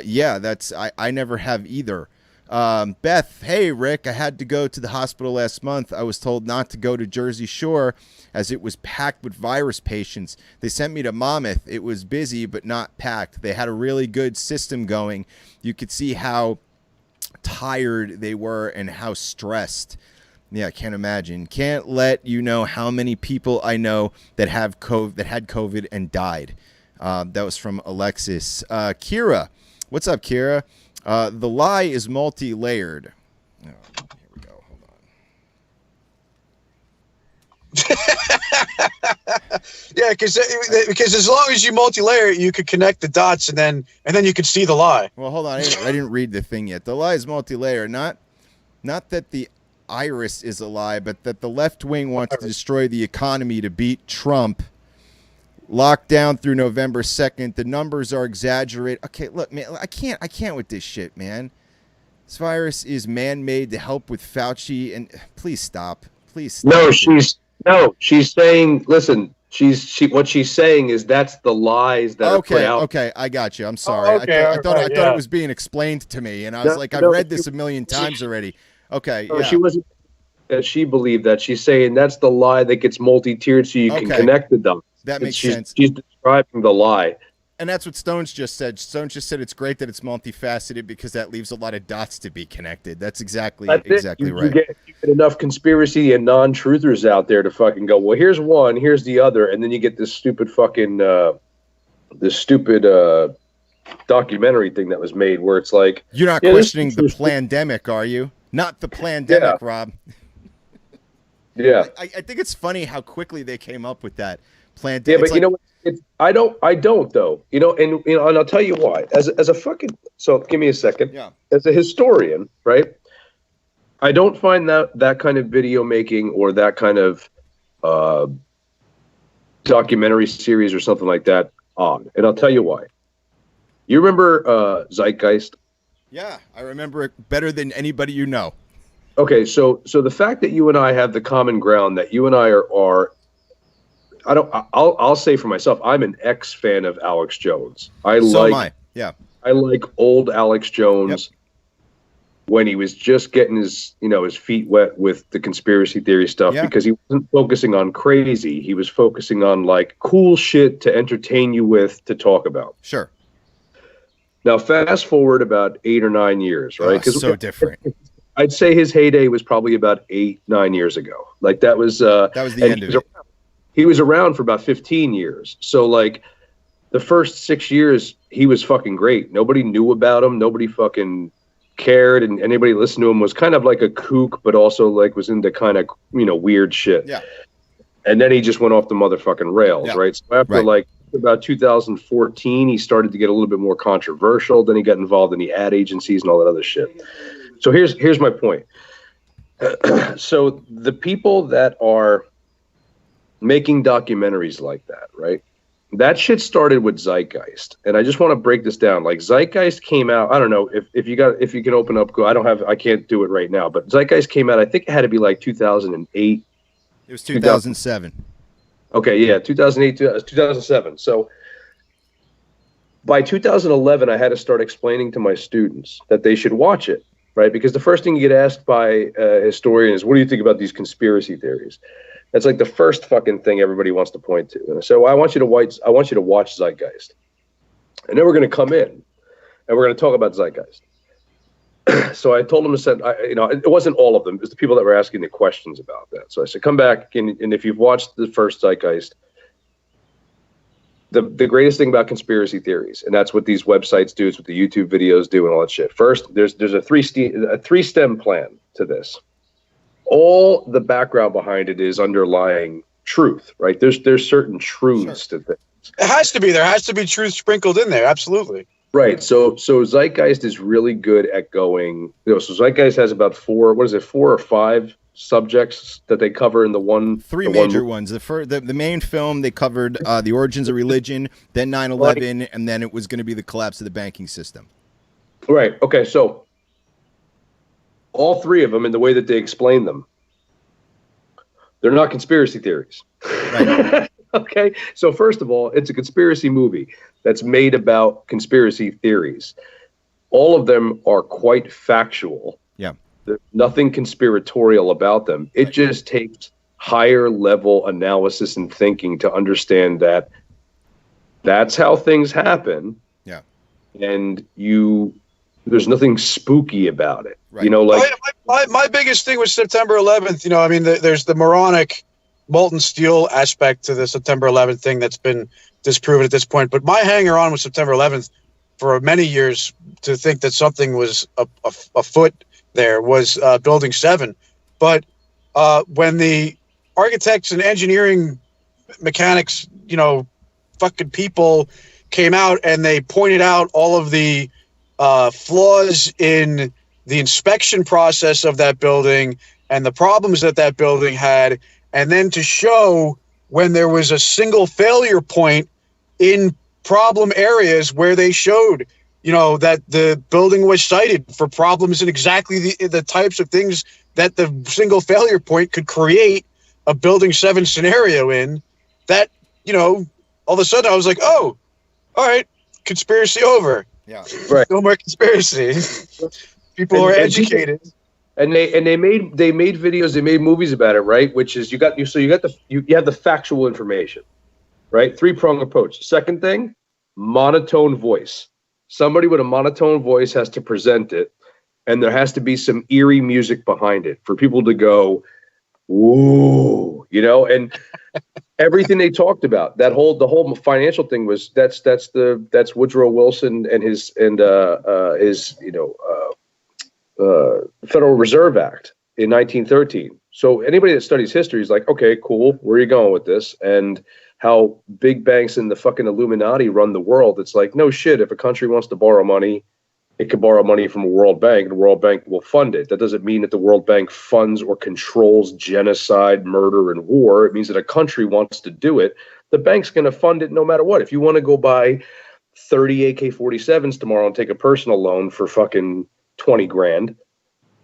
[SPEAKER 3] Yeah, I never have either. Beth, hey, Rick, I had to go to the hospital last month. I was told not to go to Jersey Shore as it was packed with virus patients. They sent me to Monmouth. It was busy, but not packed. They had a really good system going. You could see how tired they were and how stressed. Yeah, I can't imagine. Can't let you know how many people I know that have COVID, that had COVID and died. That was from Alexis. Kira, what's up, Kira? The lie is multi-layered. Oh, here we go. Hold on.
[SPEAKER 4] Yeah, because as long as you multi-layer it, you could connect the dots, and then you could see the lie.
[SPEAKER 3] Well, hold on. I didn't read the thing yet. The lie is multi-layered. Not that the iris is a lie, but that the left wing wants to destroy the economy to beat Trump. Lockdown through November 2nd. The numbers are exaggerated. Okay, look, man, I can't with this shit, man. This virus is man-made to help with Fauci, and please stop. Please stop.
[SPEAKER 2] She's saying, listen, what she's saying is that's the lies that are put out.
[SPEAKER 3] Okay, I got you. I'm sorry. I thought it was being explained to me, and I was I've read this a million times already. Okay,
[SPEAKER 2] yeah. She wasn't. She believed that. She's saying that's the lie that gets multi-tiered, so you can connect the dots.
[SPEAKER 3] That makes sense.
[SPEAKER 2] She's describing the lie.
[SPEAKER 3] And that's what Stones just said. Stones just said it's great that it's multifaceted because that leaves a lot of dots to be connected. That's exactly right.
[SPEAKER 2] You get enough conspiracy and non-truthers out there to fucking go, well, here's one, here's the other, and then you get this stupid fucking documentary thing that was made where it's like,
[SPEAKER 3] you're not questioning the plandemic, are you? Not the plandemic, Rob.
[SPEAKER 2] Yeah.
[SPEAKER 3] I think it's funny how quickly they came up with that.
[SPEAKER 2] Yeah, but you know what? I don't though. You know, and I'll tell you why. As a fucking, so give me a second.
[SPEAKER 3] Yeah.
[SPEAKER 2] As a historian, right? I don't find that kind of video making or that kind of documentary series or something like that odd. And I'll tell you why. You remember Zeitgeist? Yeah,
[SPEAKER 3] I remember it better than anybody you know.
[SPEAKER 2] Okay, so the fact that you and I have the common ground that you and I are I'll say for myself, I'm an ex-fan of Alex Jones. I like old Alex Jones when he was just getting his feet wet with the conspiracy theory stuff because he wasn't focusing on crazy. He was focusing on like cool shit to entertain you with, to talk about.
[SPEAKER 3] Sure.
[SPEAKER 2] Now, fast forward about 8 or 9 years, right?
[SPEAKER 3] Because so different.
[SPEAKER 2] I'd say his heyday was probably about 8-9 years ago. Like that was
[SPEAKER 3] the end of it.
[SPEAKER 2] He was around for about 15 years. So like the first 6 years, he was fucking great. Nobody knew about him. Nobody fucking cared. And anybody listened to him was kind of like a kook, but also like was into kind of, weird shit.
[SPEAKER 3] Yeah.
[SPEAKER 2] And then he just went off the motherfucking rails, right? So after like about 2014, he started to get a little bit more controversial. Then he got involved in the ad agencies and all that other shit. So here's my point. So the people that are making documentaries like that, right? That shit started with Zeitgeist. And I just want to break this down. Like Zeitgeist came out, I don't know if you can open up, I can't do it right now, but Zeitgeist came out, I think it had to be like 2008.
[SPEAKER 3] It was 2007.
[SPEAKER 2] Okay, yeah, 2008, 2007. So by 2011, I had to start explaining to my students that they should watch it, right? Because the first thing you get asked by a historian is, what do you think about these conspiracy theories? That's like the first fucking thing everybody wants to point to. And so I want you to watch Zeitgeist. And then we're going to come in and we're going to talk about Zeitgeist. So I told them to send, it wasn't all of them. It was the people that were asking the questions about that. So I said, come back. And if you've watched the first Zeitgeist, the greatest thing about conspiracy theories, and that's what these websites do, it's what the YouTube videos do and all that shit. First, there's a three-stem plan to this. All the background behind it is underlying truth, right? There's certain truths to things.
[SPEAKER 4] It has to be. There has to be truth sprinkled in there. Absolutely.
[SPEAKER 2] Right. So Zeitgeist is really good at going. So Zeitgeist has about four or five subjects that they cover in the one.
[SPEAKER 3] Three major ones. The main film, they covered the origins of religion, then 9/11, and then it was going to be the collapse of the banking system.
[SPEAKER 2] Right. Okay. So all three of them, in the way that they explain them, they're not conspiracy theories.
[SPEAKER 3] Right.
[SPEAKER 2] Okay. So first of all, it's a conspiracy movie that's made about conspiracy theories. All of them are quite factual.
[SPEAKER 3] Yeah.
[SPEAKER 2] There's nothing conspiratorial about them. It just takes higher level analysis and thinking to understand that that's how things happen.
[SPEAKER 3] Yeah.
[SPEAKER 2] And there's nothing spooky about it.
[SPEAKER 3] Right.
[SPEAKER 2] You know, like
[SPEAKER 4] my biggest thing was September 11th. You know, I mean, there's the moronic molten steel aspect to the September 11th thing that's been disproven at this point. But my hanger on with September 11th for many years to think that something was afoot there was Building 7. But when the architects and engineering mechanics, you know, fucking people came out and they pointed out all of the flaws in the inspection process of that building and the problems that that building had, and then to show when there was a single failure point in problem areas where they showed, you know, that the building was cited for problems in exactly the types of things that the single failure point could create a Building 7 scenario in, that, you know, all of a sudden I was like, oh, all right, conspiracy over.
[SPEAKER 3] Yeah.
[SPEAKER 2] Right.
[SPEAKER 4] No more conspiracy. People are educated.
[SPEAKER 2] And they made videos, they made movies about it, right? Which is you have the factual information, right? 3-pronged approach. Second thing, monotone voice. Somebody with a monotone voice has to present it, and there has to be some eerie music behind it for people to go, "Ooh," you know. And everything they talked about, the whole financial thing was that's Woodrow Wilson and his Federal Reserve Act in 1913. So anybody that studies history is like, okay, cool, where are you going with this? And how big banks and the fucking Illuminati run the world. It's like, no shit, if a country wants to borrow money, it could borrow money from a World Bank, and the World Bank will fund it. That doesn't mean that the World Bank funds or controls genocide, murder, and war. It means that a country wants to do it. The bank's going to fund it no matter what. If you want to go buy 30 AK-47s tomorrow and take a personal loan for fucking 20 grand,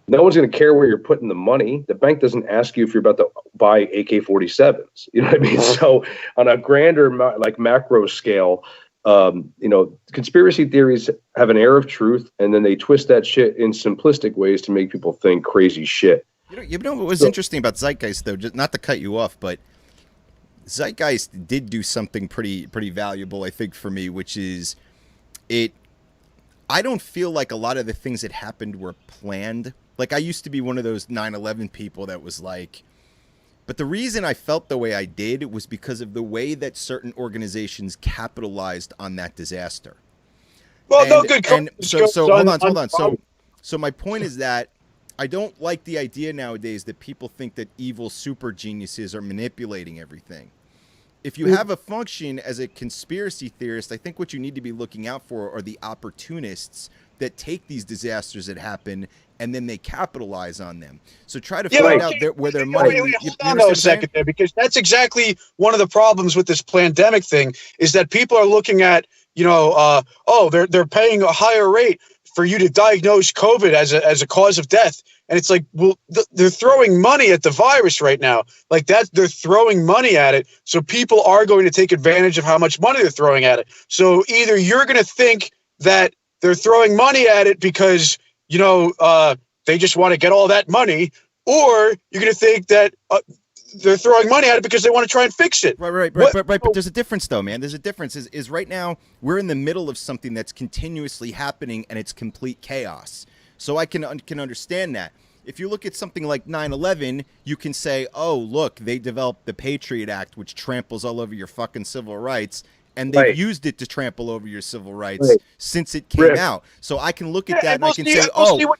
[SPEAKER 2] no one's going to care where you're putting the money. The bank doesn't ask you if you're about to buy AK-47s. You know what I mean? So on a grander, like macro scale, you know, conspiracy theories have an air of truth, and then they twist that shit in simplistic ways to make people think crazy shit.
[SPEAKER 3] You know what was interesting about Zeitgeist, though, just not to cut you off, but Zeitgeist did do something pretty valuable, I think, for me, which is I don't feel like a lot of the things that happened were planned. Like, I used to be one of those 9/11 people that was like, but the reason I felt the way I did was because of the way that certain organizations capitalized on that disaster.
[SPEAKER 4] Well, no good.
[SPEAKER 3] So hold on. So my point is that I don't like the idea nowadays that people think that evil super geniuses are manipulating everything. If you have a function as a conspiracy theorist, I think what you need to be looking out for are the opportunists that take these disasters that happen and then they capitalize on them. So try to find out where their money.
[SPEAKER 4] Hold on a second there, because that's exactly one of the problems with this pandemic thing is that people are looking at, you know, they're paying a higher rate for you to diagnose COVID as a cause of death. And it's like, well, they're throwing money at the virus right now. Like that, they're throwing money at it. So people are going to take advantage of how much money they're throwing at it. So either you're going to think that they're throwing money at it because, you know, they just want to get all that money, or you're going to think that they're throwing money at it because they want to try and fix it.
[SPEAKER 3] Right. But there's a difference, though, man. There's a difference. Is right now we're in the middle of something that's continuously happening, and it's complete chaos. So I can understand that. If you look at something like 9/11, you can say, oh, look, they developed the Patriot Act, which tramples all over your fucking civil rights. And they've used it to trample over your civil rights since it came out. So I can look at that and I can say,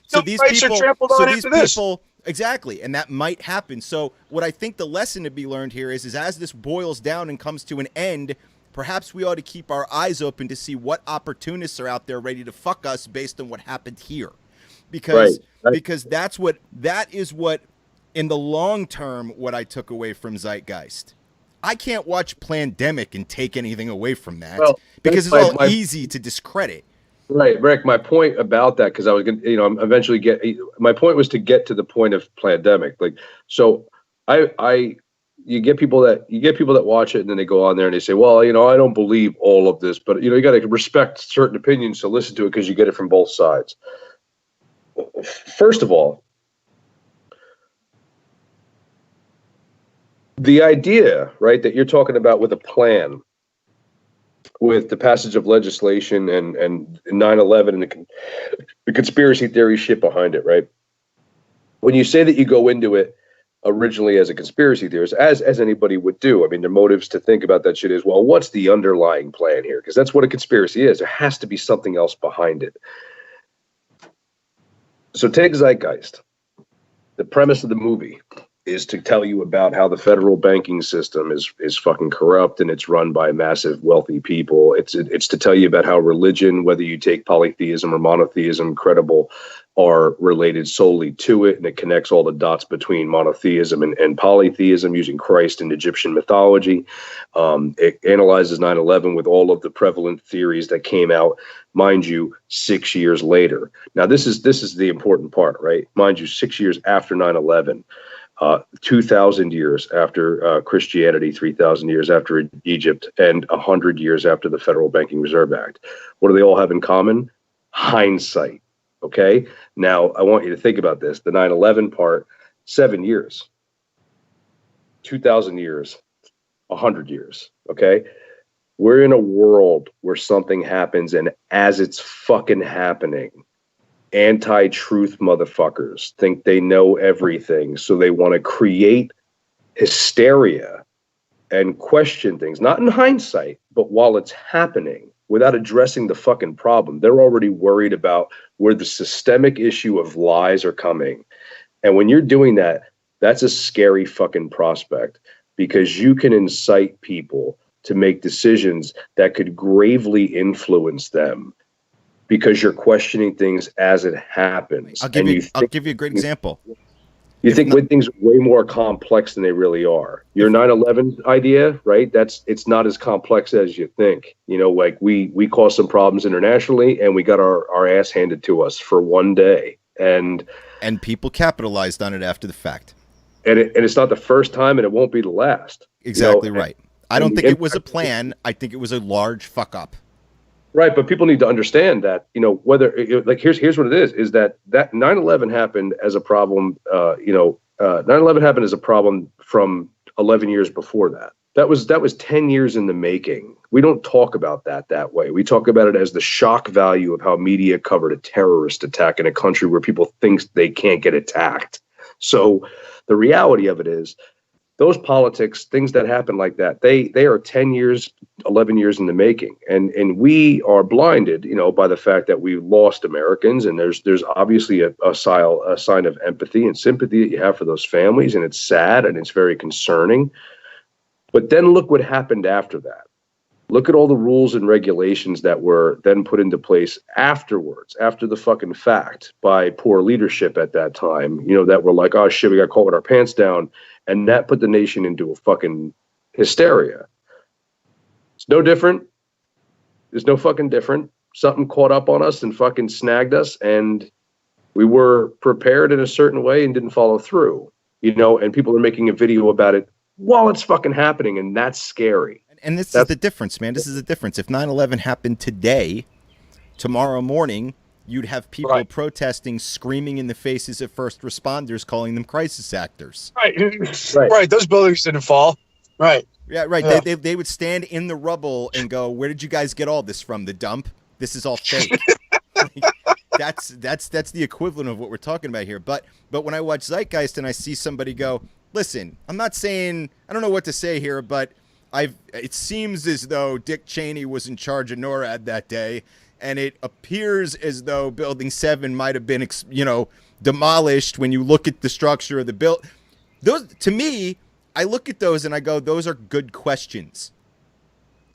[SPEAKER 3] so these people, exactly, and that might happen. So what I think the lesson to be learned here is as this boils down and comes to an end, perhaps we ought to keep our eyes open to see what opportunists are out there ready to fuck us based on what happened here. Because
[SPEAKER 2] Right.
[SPEAKER 3] because that is what in the long term what I took away from Zeitgeist. I can't watch Plandemic and take anything away from that because it's all easy to discredit.
[SPEAKER 2] Right, Rick. My point about that, because I was going to, I'm eventually my point was to get to the point of Plandemic. Like, so you get people that watch it and then they go on there and they say, well, I don't believe all of this, but you got to respect certain opinions to listen to it because you get it from both sides. First of all, the idea, right, that you're talking about with a plan, with the passage of legislation and 9/11 and the conspiracy theory shit behind it, right? When you say that you go into it originally as a conspiracy theorist, as anybody would do, I mean, their motives to think about that shit is, well, what's the underlying plan here? Because that's what a conspiracy is. There has to be something else behind it. So take Zeitgeist. The premise of the movie is to tell you about how the federal banking system is fucking corrupt and it's run by massive wealthy people. It's to tell you about how religion, whether you take polytheism or monotheism, credible, are related solely to it, and it connects all the dots between monotheism and polytheism using Christ and Egyptian mythology. It analyzes 9/11 with all of the prevalent theories that came out, mind you, 6 years later. Now, this is the important part, right? Mind you, 6 years after 9/11. 2,000 years after Christianity, 3,000 years after Egypt, and 100 years after the Federal Banking Reserve Act. What do they all have in common? Hindsight. Okay? Now, I want you to think about this. The 9/11 part, 7 years, 2,000 years, 100 years. Okay? We're in a world where something happens, and as it's fucking happening, anti-truth motherfuckers think they know everything, so they want to create hysteria and question things, not in hindsight, but while it's happening, without addressing the fucking problem. They're already worried about where the systemic issue of lies are coming. And when you're doing that, that's a scary fucking prospect, because you can incite people to make decisions that could gravely influence them, because you're questioning things as it happens.
[SPEAKER 3] I'll give you a great example.
[SPEAKER 2] You think things are way more complex than they really are. Your 9/11 idea, right? It's not as complex as you think. Like we caused some problems internationally, and we got our ass handed to us for one day, and
[SPEAKER 3] people capitalized on it after the fact.
[SPEAKER 2] And it's not the first time, and it won't be the last.
[SPEAKER 3] Exactly right. I don't think it was a plan. I think it was a large fuck up.
[SPEAKER 2] Right, but people need to understand that, whether here's what it is that 9/11 happened as a problem. 9/11 happened as a problem from 11 years before that. That was 10 years in the making. We don't talk about that way. We talk about it as the shock value of how media covered a terrorist attack in a country where people think they can't get attacked. So the reality of it is, those politics, things that happen like that, they are 10 years, 11 years in the making. And we are blinded, by the fact that we lost Americans. And there's obviously a sign of empathy and sympathy that you have for those families. And it's sad and it's very concerning. But then look what happened after that. Look at all the rules and regulations that were then put into place afterwards, after the fucking fact, by poor leadership at that time, that were like, oh shit, we got caught with our pants down. And that put the nation into a fucking hysteria. It's no different. There's no fucking different. Something caught up on us and fucking snagged us, and we were prepared in a certain way and didn't follow through, and people are making a video about it while it's fucking happening, and that's scary.
[SPEAKER 3] And this is the difference, man. This is the difference. If 9/11 happened today, tomorrow morning, you'd have people protesting, screaming in the faces of first responders, calling them crisis actors.
[SPEAKER 4] Right. Those buildings didn't fall. Right.
[SPEAKER 3] Yeah, right. Yeah. They would stand in the rubble and go, "Where did you guys get all this from? The dump? This is all fake." That's the equivalent of what we're talking about here. But when I watch Zeitgeist and I see somebody go, "Listen, I'm not saying, I don't know what to say here, but it seems as though Dick Cheney was in charge of NORAD that day. And it appears as though Building 7 might have been, demolished when you look at the structure of the build." Those, to me, I look at those and I go, those are good questions.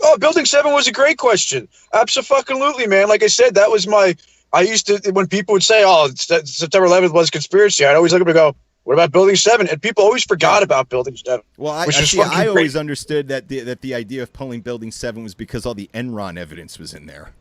[SPEAKER 4] Oh, Building 7 was a great question. Absolutely, man. Like I said, that was I used to, when people would say, oh, September 11th was conspiracy, I'd always look at them and go, what about Building 7? And people always forgot about Building 7.
[SPEAKER 3] Well, I always understood that the idea of pulling Building 7 was because all the Enron evidence was in there.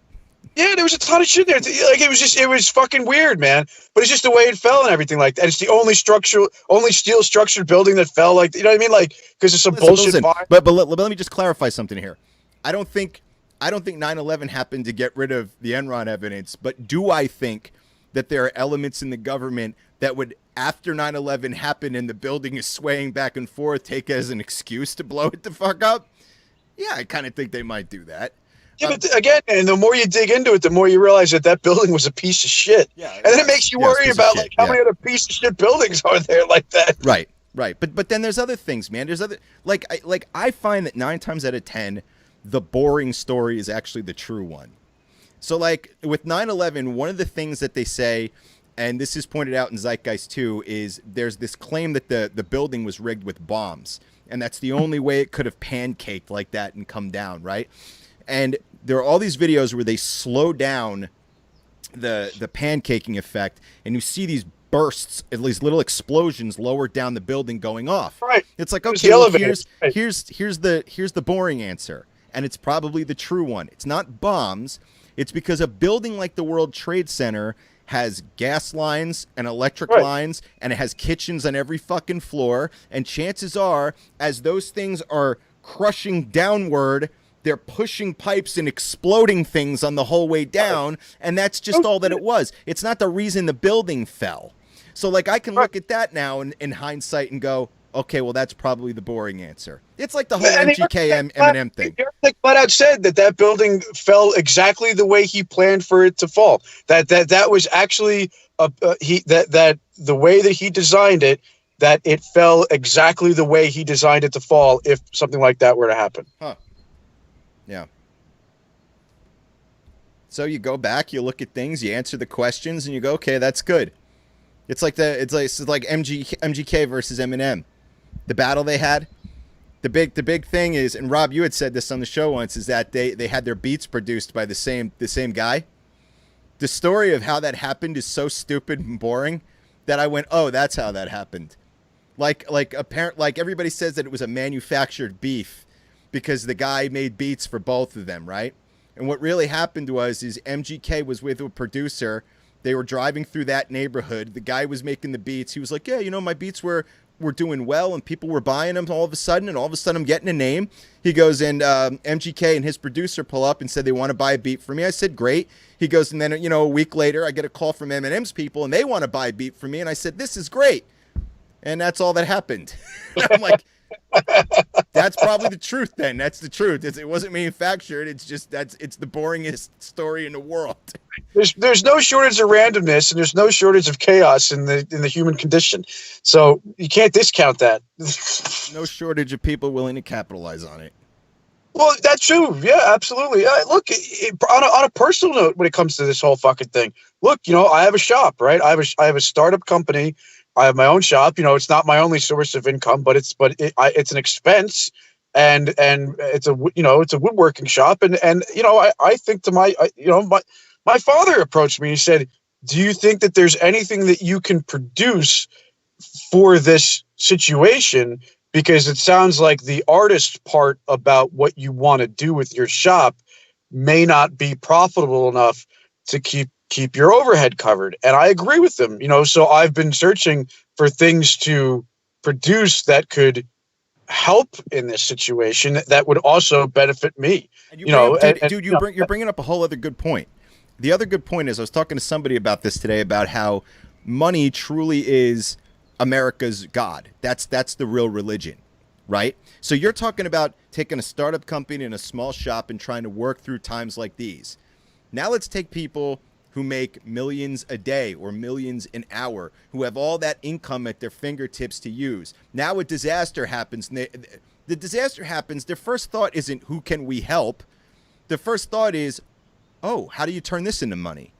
[SPEAKER 4] Yeah, there was a ton of shit there. Like it was fucking weird, man. But it's just the way it fell and everything like that. It's the only steel structured building that fell. Like, you know what I mean? Like, because it's some bullshit.
[SPEAKER 3] But let me just clarify something here. I don't think 9/11 happened to get rid of the Enron evidence. But do I think that there are elements in the government that would, after 9/11 happened and the building is swaying back and forth, take as an excuse to blow it the fuck up? Yeah, I kind of think they might do that.
[SPEAKER 4] Yeah, but again, and the more you dig into it, the more you realize that building was a piece of shit. Yeah, and then it makes you worry about like how many other piece of shit buildings are there like that.
[SPEAKER 3] Right. But then there's other things, man. There's other I find that 9 times out of 10, the boring story is actually the true one. So like with 9/11, one of the things that they say, and this is pointed out in Zeitgeist too, is there's this claim that the building was rigged with bombs, and that's the only way it could have pancaked like that and come down, right? And there are all these videos where they slow down the pancaking effect, and you see these bursts, at least little explosions lower down the building going off.
[SPEAKER 4] Right.
[SPEAKER 3] It's like, okay, well, here's the boring answer, and it's probably the true one. It's not bombs. It's because a building like the World Trade Center has gas lines and electric lines, and it has kitchens on every fucking floor, and chances are, as those things are crushing downward, they're pushing pipes and exploding things on the whole way down, and that's just all that it was. It's not the reason the building fell. So, like, I can look at that now in hindsight and go, okay, well, that's probably the boring answer. It's like the whole MGK Eminem thing.
[SPEAKER 4] Like flat out said that building fell exactly the way he planned for it to fall. That was actually that the way that he designed it, that it fell exactly the way he designed it to fall if something like that were to happen.
[SPEAKER 3] Huh. Yeah. So you go back, you look at things, you answer the questions, and you go, okay, that's good. It's like MGK versus Eminem, the battle they had. The big thing is, and Rob, you had said this on the show once, is that they had their beats produced by the same guy. The story of how that happened is so stupid and boring that I went, oh, that's how that happened. Like everybody says that it was a manufactured beef, because the guy made beats for both of them, right? And what really happened is MGK was with a producer. They were driving through that neighborhood. The guy was making the beats. He was like, yeah, my beats were doing well, and people were buying them all of a sudden, I'm getting a name. He goes, and MGK and his producer pull up and said they want to buy a beat for me. I said, great. He goes, and then, a week later, I get a call from Eminem's people, and they want to buy a beat for me. And I said, this is great. And that's all that happened. I'm like, that's probably the truth then. That's the truth. It wasn't manufactured. It's just it's the boringest story in the world.
[SPEAKER 4] There's no shortage of randomness, and there's no shortage of chaos in the human condition. So you can't discount that.
[SPEAKER 3] No shortage of people willing to capitalize on it.
[SPEAKER 4] Well, that's true. Yeah, absolutely. Look, on a personal note, when it comes to this whole fucking thing, look, I have a shop, right? I have a startup company. I have my own shop. It's not my only source of income, but it's an expense, and it's a woodworking shop, and I think to my father approached me. He said, "Do you think that there's anything that you can produce for this situation? Because it sounds like the artist part about what you want to do with your shop may not be profitable enough to keep your overhead covered." And I agree with them, so I've been searching for things to produce that could help in this situation that would also benefit me.
[SPEAKER 3] And you're bringing up a whole other good point. The other good point is, I was talking to somebody about this today, about how money truly is America's God. That's the real religion, right? So you're talking about taking a startup company in a small shop and trying to work through times like these. Now let's take people who make millions a day or millions an hour, who have all that income at their fingertips to use. Now a disaster happens. The disaster happens. Their first thought isn't, who can we help? The first thought is, oh, how do you turn this into money?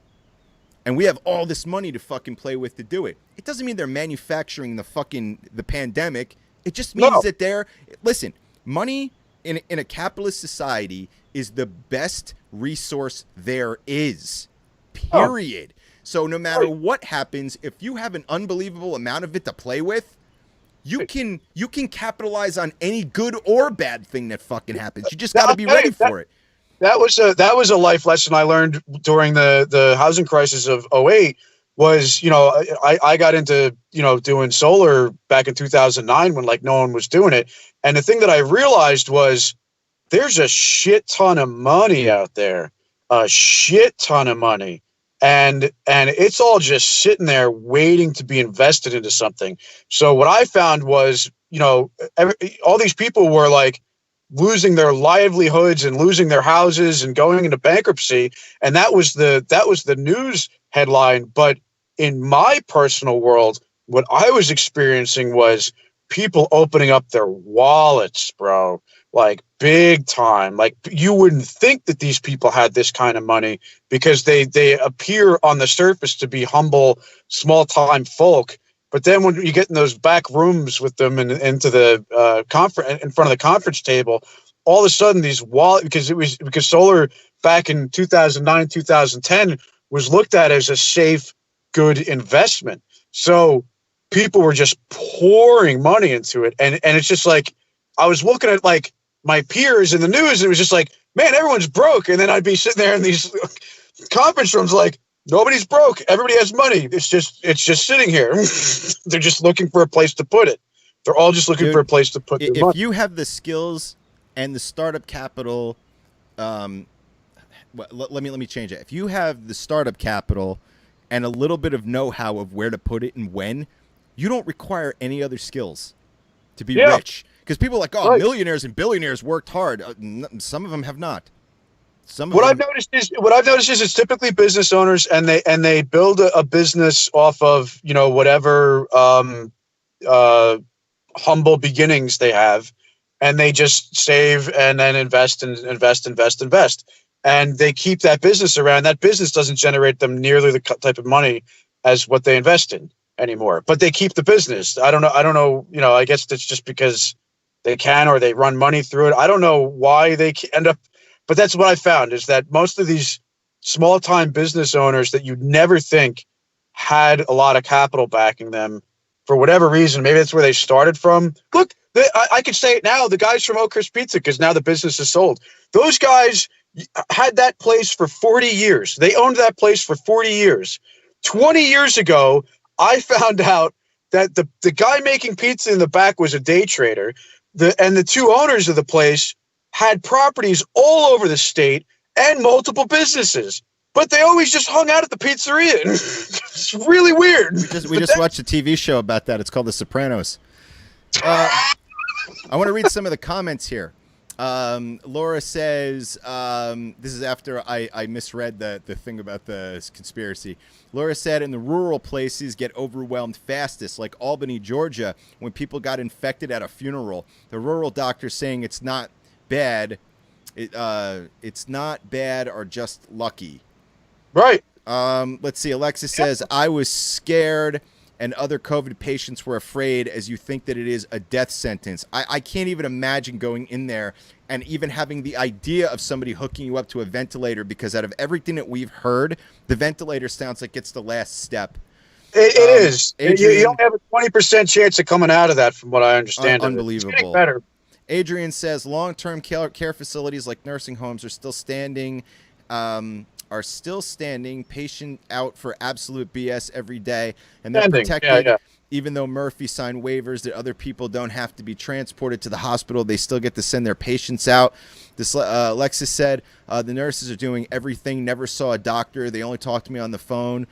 [SPEAKER 3] And we have all this money to fucking play with to do it. It doesn't mean they're manufacturing the pandemic. It just means that listen, money in a capitalist society is the best resource there is. Period. So no matter what happens, if you have an unbelievable amount of it to play with, you can capitalize on any good or bad thing that fucking happens. You just got to be ready for it.
[SPEAKER 4] That was a life lesson I learned during the housing crisis of '08. Was, I got into, doing solar back in 2009 when like no one was doing it. And the thing that I realized was there's a shit ton of money out there, a shit ton of money. And it's all just sitting there waiting to be invested into something. So what I found was, all these people were like losing their livelihoods and losing their houses and going into bankruptcy. And that was the news headline. But in my personal world, what I was experiencing was people opening up their wallets, bro, like big time. Like you wouldn't think that these people had this kind of money because they appear on the surface to be humble, small time folk. But then when you get in those back rooms with them and into the conference in front of the conference table, all of a sudden these wallets, because solar back in 2009, 2010 was looked at as a safe, good investment. So people were just pouring money into it. And it's just like, I was looking at like my peers in the news and it was just like, man, everyone's broke. And then I'd be sitting there in these conference rooms like, nobody's broke. Everybody has money. It's just sitting here. They're just looking for a place to put it. They're all just looking for a place to put their money.
[SPEAKER 3] If you have the skills and the startup capital, let me change it. If you have the startup capital and a little bit of know-how of where to put it and when, you don't require any other skills to be rich. Because people are like, millionaires and billionaires worked hard. Some of them have not.
[SPEAKER 4] What I've noticed is it's typically business owners and they build a business off of, whatever humble beginnings they have, and they just save and then invest. And they keep that business around. That business doesn't generate them nearly the type of money as what they invest in anymore. But they keep the business. I don't know. I guess that's just because they can, or they run money through it. I don't know why they end up. But that's what I found, is that most of these small time business owners that you'd never think had a lot of capital backing them for whatever reason. Maybe that's where they started from. Look, I could say it now. The guys from Oak Chris Pizza, because now the business is sold. Those guys had that place for 40 years. They owned that place for 40 years. 20 years ago, I found out that the guy making pizza in the back was a day trader. And the two owners of the place had properties all over the state and multiple businesses, but they always just hung out at the pizzeria. It's really weird.
[SPEAKER 3] We just watched a TV show about that. It's called The Sopranos. I want to read some of the comments here. Laura says, this is after I misread the thing about the conspiracy. Laura said, in the rural places get overwhelmed fastest, like Albany, Georgia, when people got infected at a funeral. The rural doctor saying it's not bad. It's not bad or just lucky.
[SPEAKER 4] Right.
[SPEAKER 3] Let's see. Alexis says, I was scared and other COVID patients were afraid, as you think that it is a death sentence. I can't even imagine going in there and even having the idea of somebody hooking you up to a ventilator, because out of everything that we've heard, the ventilator sounds like it's the last step.
[SPEAKER 4] It is. Adrian, you don't have a 20% chance of coming out of that, from what I understand.
[SPEAKER 3] Unbelievable.
[SPEAKER 4] It's getting better.
[SPEAKER 3] Adrian says long-term care facilities like nursing homes are still standing. Patient out for absolute BS every day, and they're protected. Even though Murphy signed waivers that other people don't have to be transported to the hospital, they still get to send their patients out. This Alexis said, the nurses are doing everything. Never saw a doctor. They only talked to me on the phone.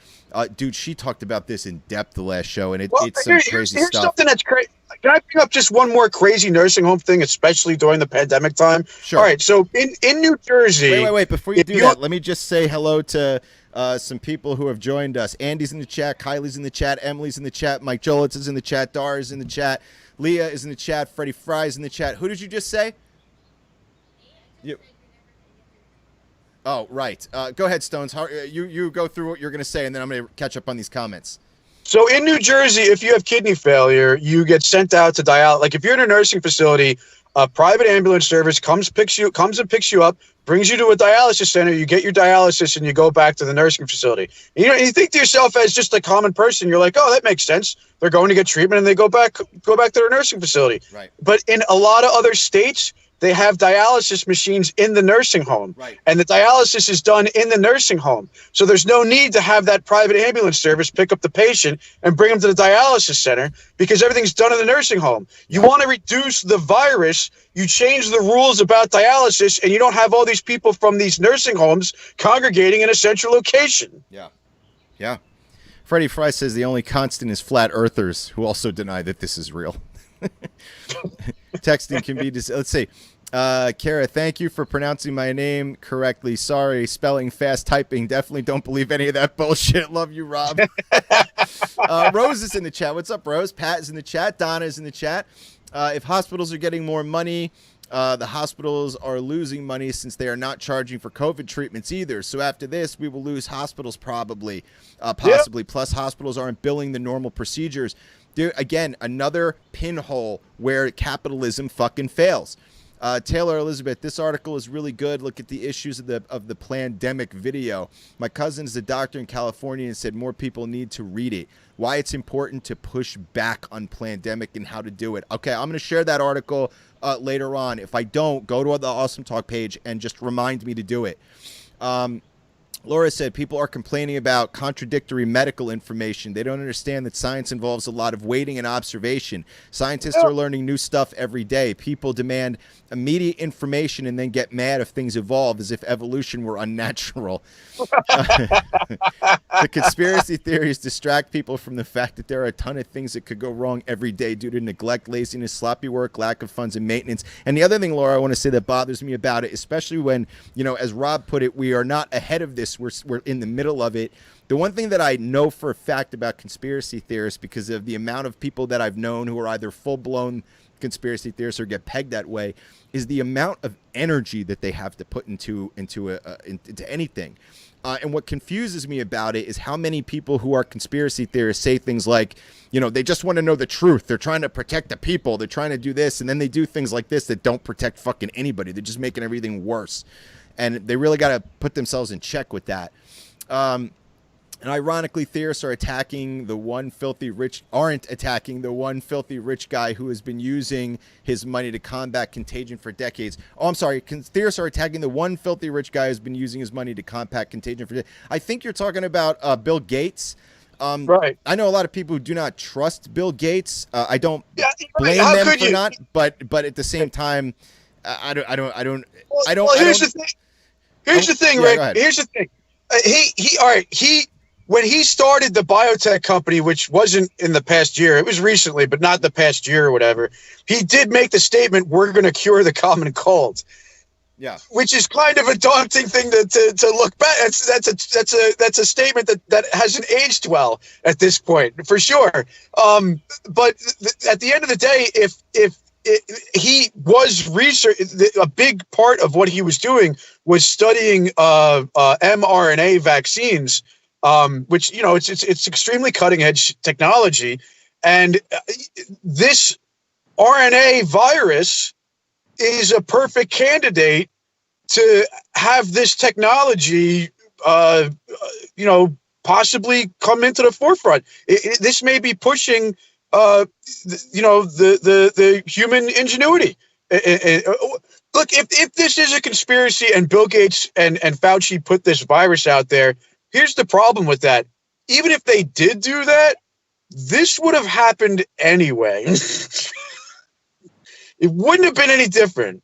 [SPEAKER 3] Dude, she talked about this in depth the last show, and it's some crazy
[SPEAKER 4] here's
[SPEAKER 3] stuff.
[SPEAKER 4] Something that's crazy. Can I bring up just one more crazy nursing home thing, especially during the pandemic time?
[SPEAKER 3] Sure.
[SPEAKER 4] All right, so in New Jersey...
[SPEAKER 3] Wait. Before you do that, let me just say hello to some people who have joined us. Andy's in the chat, Kylie's in the chat, Emily's in the chat, Mike Jolitz is in the chat, Dar is in the chat, Leah is in the chat, Freddie Fry's in the chat. Who did you just say? Oh, right. Go ahead, Stones. You go through what you're going to say, and then I'm going to catch up on these comments.
[SPEAKER 4] So in New Jersey, if you have kidney failure, you get sent out to dialysis. Like if you're in a nursing facility, a private ambulance service comes and picks you up, brings you to a dialysis center, you get your dialysis, and you go back to the nursing facility. And, you think to yourself as just a common person, you're like, oh, that makes sense. They're going to get treatment and they go back to their nursing facility.
[SPEAKER 3] Right.
[SPEAKER 4] But in a lot of other states, they have dialysis machines in the nursing home.
[SPEAKER 3] Right.
[SPEAKER 4] And the dialysis is done in the nursing home. So there's no need to have that private ambulance service pick up the patient and bring them to the dialysis center because everything's done in the nursing home. You want to reduce the virus, you change the rules about dialysis, and you don't have all these people from these nursing homes congregating in a central location.
[SPEAKER 3] Yeah. Yeah. Freddie Fry says the only constant is flat earthers who also deny that this is real. Texting can be let's see. Kara, thank you for pronouncing my name correctly. Sorry, spelling, fast typing. Definitely don't believe any of that bullshit. Love you, Rob. Rose is in the chat. What's up, Rose? Pat is in the chat. Donna is in the chat. If hospitals are getting more money, the hospitals are losing money since they are not charging for COVID treatments either. So after this, we will lose hospitals possibly. Plus, hospitals aren't billing the normal procedures. Dude, again, another pinhole where capitalism fucking fails. Taylor Elizabeth, this article is really good. Look at the issues of the pandemic video. My cousin is a doctor in California and said more people need to read it. Why it's important to push back on pandemic and how to do it. Okay, I'm going to share that article later on. If I don't, go to the Awesome Talk page and just remind me to do it. Laura said people are complaining about contradictory medical information. They don't understand that science involves a lot of waiting and observation. Scientists are learning new stuff every day. People demand immediate information and then get mad if things evolve as if evolution were unnatural. The conspiracy theories distract people from the fact that there are a ton of things that could go wrong every day due to neglect, laziness, sloppy work, lack of funds and maintenance. And the other thing, Laura, I want to say that bothers me about it, especially when, as Rob put it, we are not ahead of this. We're in the middle of it. The one thing that I know for a fact about conspiracy theorists, because of the amount of people that I've known who are either full-blown conspiracy theorists or get pegged that way, is the amount of energy that they have to put into anything. And what confuses me about it is how many people who are conspiracy theorists say things like, they just want to know the truth. They're trying to protect the people. They're trying to do this. And then they do things like this that don't protect fucking anybody. They're just making everything worse. And they really got to put themselves in check with that. And ironically, theorists aren't attacking the one filthy rich guy who has been using his money to combat contagion for decades. Oh, I'm sorry. Theorists are attacking the one filthy rich guy who's been using his money to combat contagion for decades. I think you're talking about Bill Gates.
[SPEAKER 4] Right.
[SPEAKER 3] I know a lot of people who do not trust Bill Gates. I don't blame
[SPEAKER 4] How
[SPEAKER 3] them
[SPEAKER 4] could
[SPEAKER 3] for
[SPEAKER 4] you?
[SPEAKER 3] not, but at the same time, I don't.
[SPEAKER 4] Here's the thing,
[SPEAKER 3] Yeah, go
[SPEAKER 4] Rick.
[SPEAKER 3] ahead.
[SPEAKER 4] Here's the thing. When he started the biotech company, which wasn't in the past year, it was recently, but not the past year or whatever. He did make the statement, "We're going to cure the common cold."
[SPEAKER 3] Yeah.
[SPEAKER 4] Which is kind of a daunting thing to look back. That's a statement that hasn't aged well at this point, for sure. But at the end of the day, if he was research, a big part of what he was doing was studying mRNA vaccines, which it's extremely cutting edge technology, and this RNA virus is a perfect candidate to have this technology, possibly come into the forefront. This may be pushing, the human ingenuity. Look, if this is a conspiracy and Bill Gates and Fauci put this virus out there, here's the problem with that. Even if they did do that, this would have happened anyway. It wouldn't have been any different.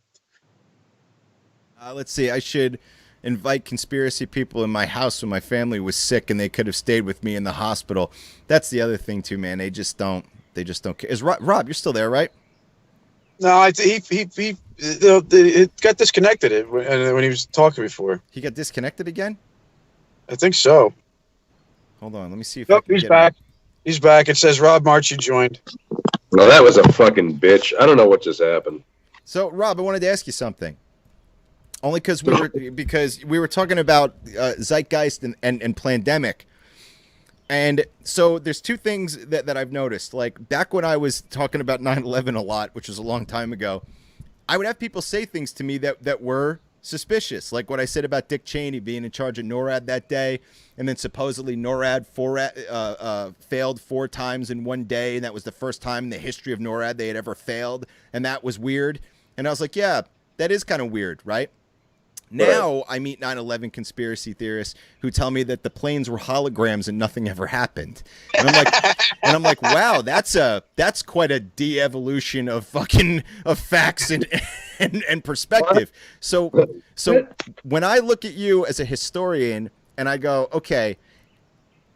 [SPEAKER 3] Let's see. I should invite conspiracy people in my house when my family was sick and they could have stayed with me in the hospital. That's the other thing too, man. They just don't care. Is Rob, you're still there, right?
[SPEAKER 4] No, it got disconnected when he was talking before.
[SPEAKER 3] He got disconnected again?
[SPEAKER 4] I think so.
[SPEAKER 3] Hold on. Let me see if
[SPEAKER 4] Nope,
[SPEAKER 3] I can
[SPEAKER 4] he's
[SPEAKER 3] get
[SPEAKER 4] back.
[SPEAKER 3] him.
[SPEAKER 4] He's back. It says Rob Marchi joined.
[SPEAKER 2] No, that was a fucking bitch. I don't know what just happened.
[SPEAKER 3] So, Rob, I wanted to ask you something. Only because we were talking about zeitgeist and pandemic. And so there's two things that I've noticed. Like back when I was talking about 9/11 a lot, which was a long time ago, I would have people say things to me that were suspicious, like what I said about Dick Cheney being in charge of NORAD that day, and then supposedly NORAD failed 4 times in one day, and that was the first time in the history of NORAD they had ever failed, and that was weird. And I was like, yeah, that is kind of weird, right? Now I meet 9/11 conspiracy theorists who tell me that the planes were holograms and nothing ever happened. And I'm like, wow, that's quite a de-evolution of facts and perspective. So when I look at you as a historian and I go, okay,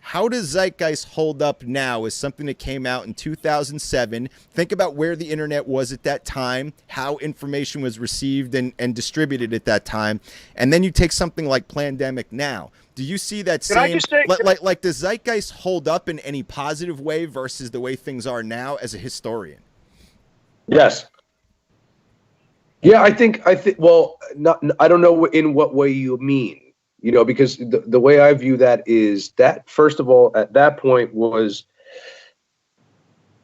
[SPEAKER 3] how does Zeitgeist hold up now as something that came out in 2007? Think about where the internet was at that time, how information was received and distributed at that time. And then you take something like Plandemic now. Do you see that same, like does Zeitgeist hold up in any positive way versus the way things are now as a historian?
[SPEAKER 2] Yes. Yeah, I think, well, I don't know in what way you mean. You know, because the way I view that is that, first of all, at that point was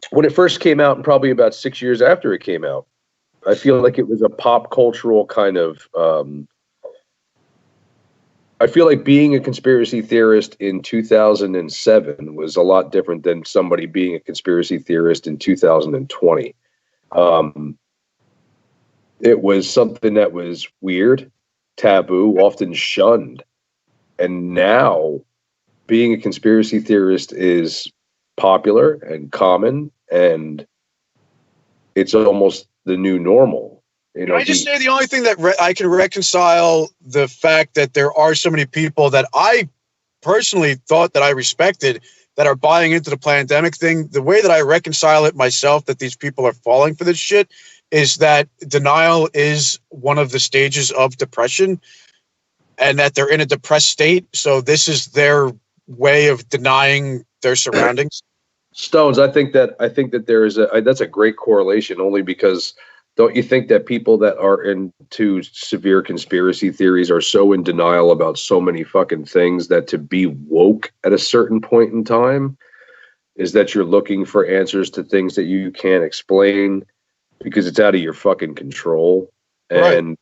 [SPEAKER 2] when it first came out, and probably about 6 years after it came out, I feel like it was a pop cultural kind of, I feel like being a conspiracy theorist in 2007 was a lot different than somebody being a conspiracy theorist in 2020. It was something that was weird, taboo, often shunned. And now being a conspiracy theorist is popular and common, and it's almost the new normal. You know,
[SPEAKER 4] Can I just say the only thing that I can reconcile the fact that there are so many people that I personally thought that I respected that are buying into the pandemic thing, the way that I reconcile it myself, that these people are falling for this shit, is that denial is one of the stages of depression, and that they're in a depressed state. So this is their way of denying their surroundings.
[SPEAKER 2] Stones, I think that there is that's a great correlation, only because don't you think that people that are into severe conspiracy theories are so in denial about so many fucking things that to be woke at a certain point in time is that you're looking for answers to things that you can't explain because it's out of your fucking control. And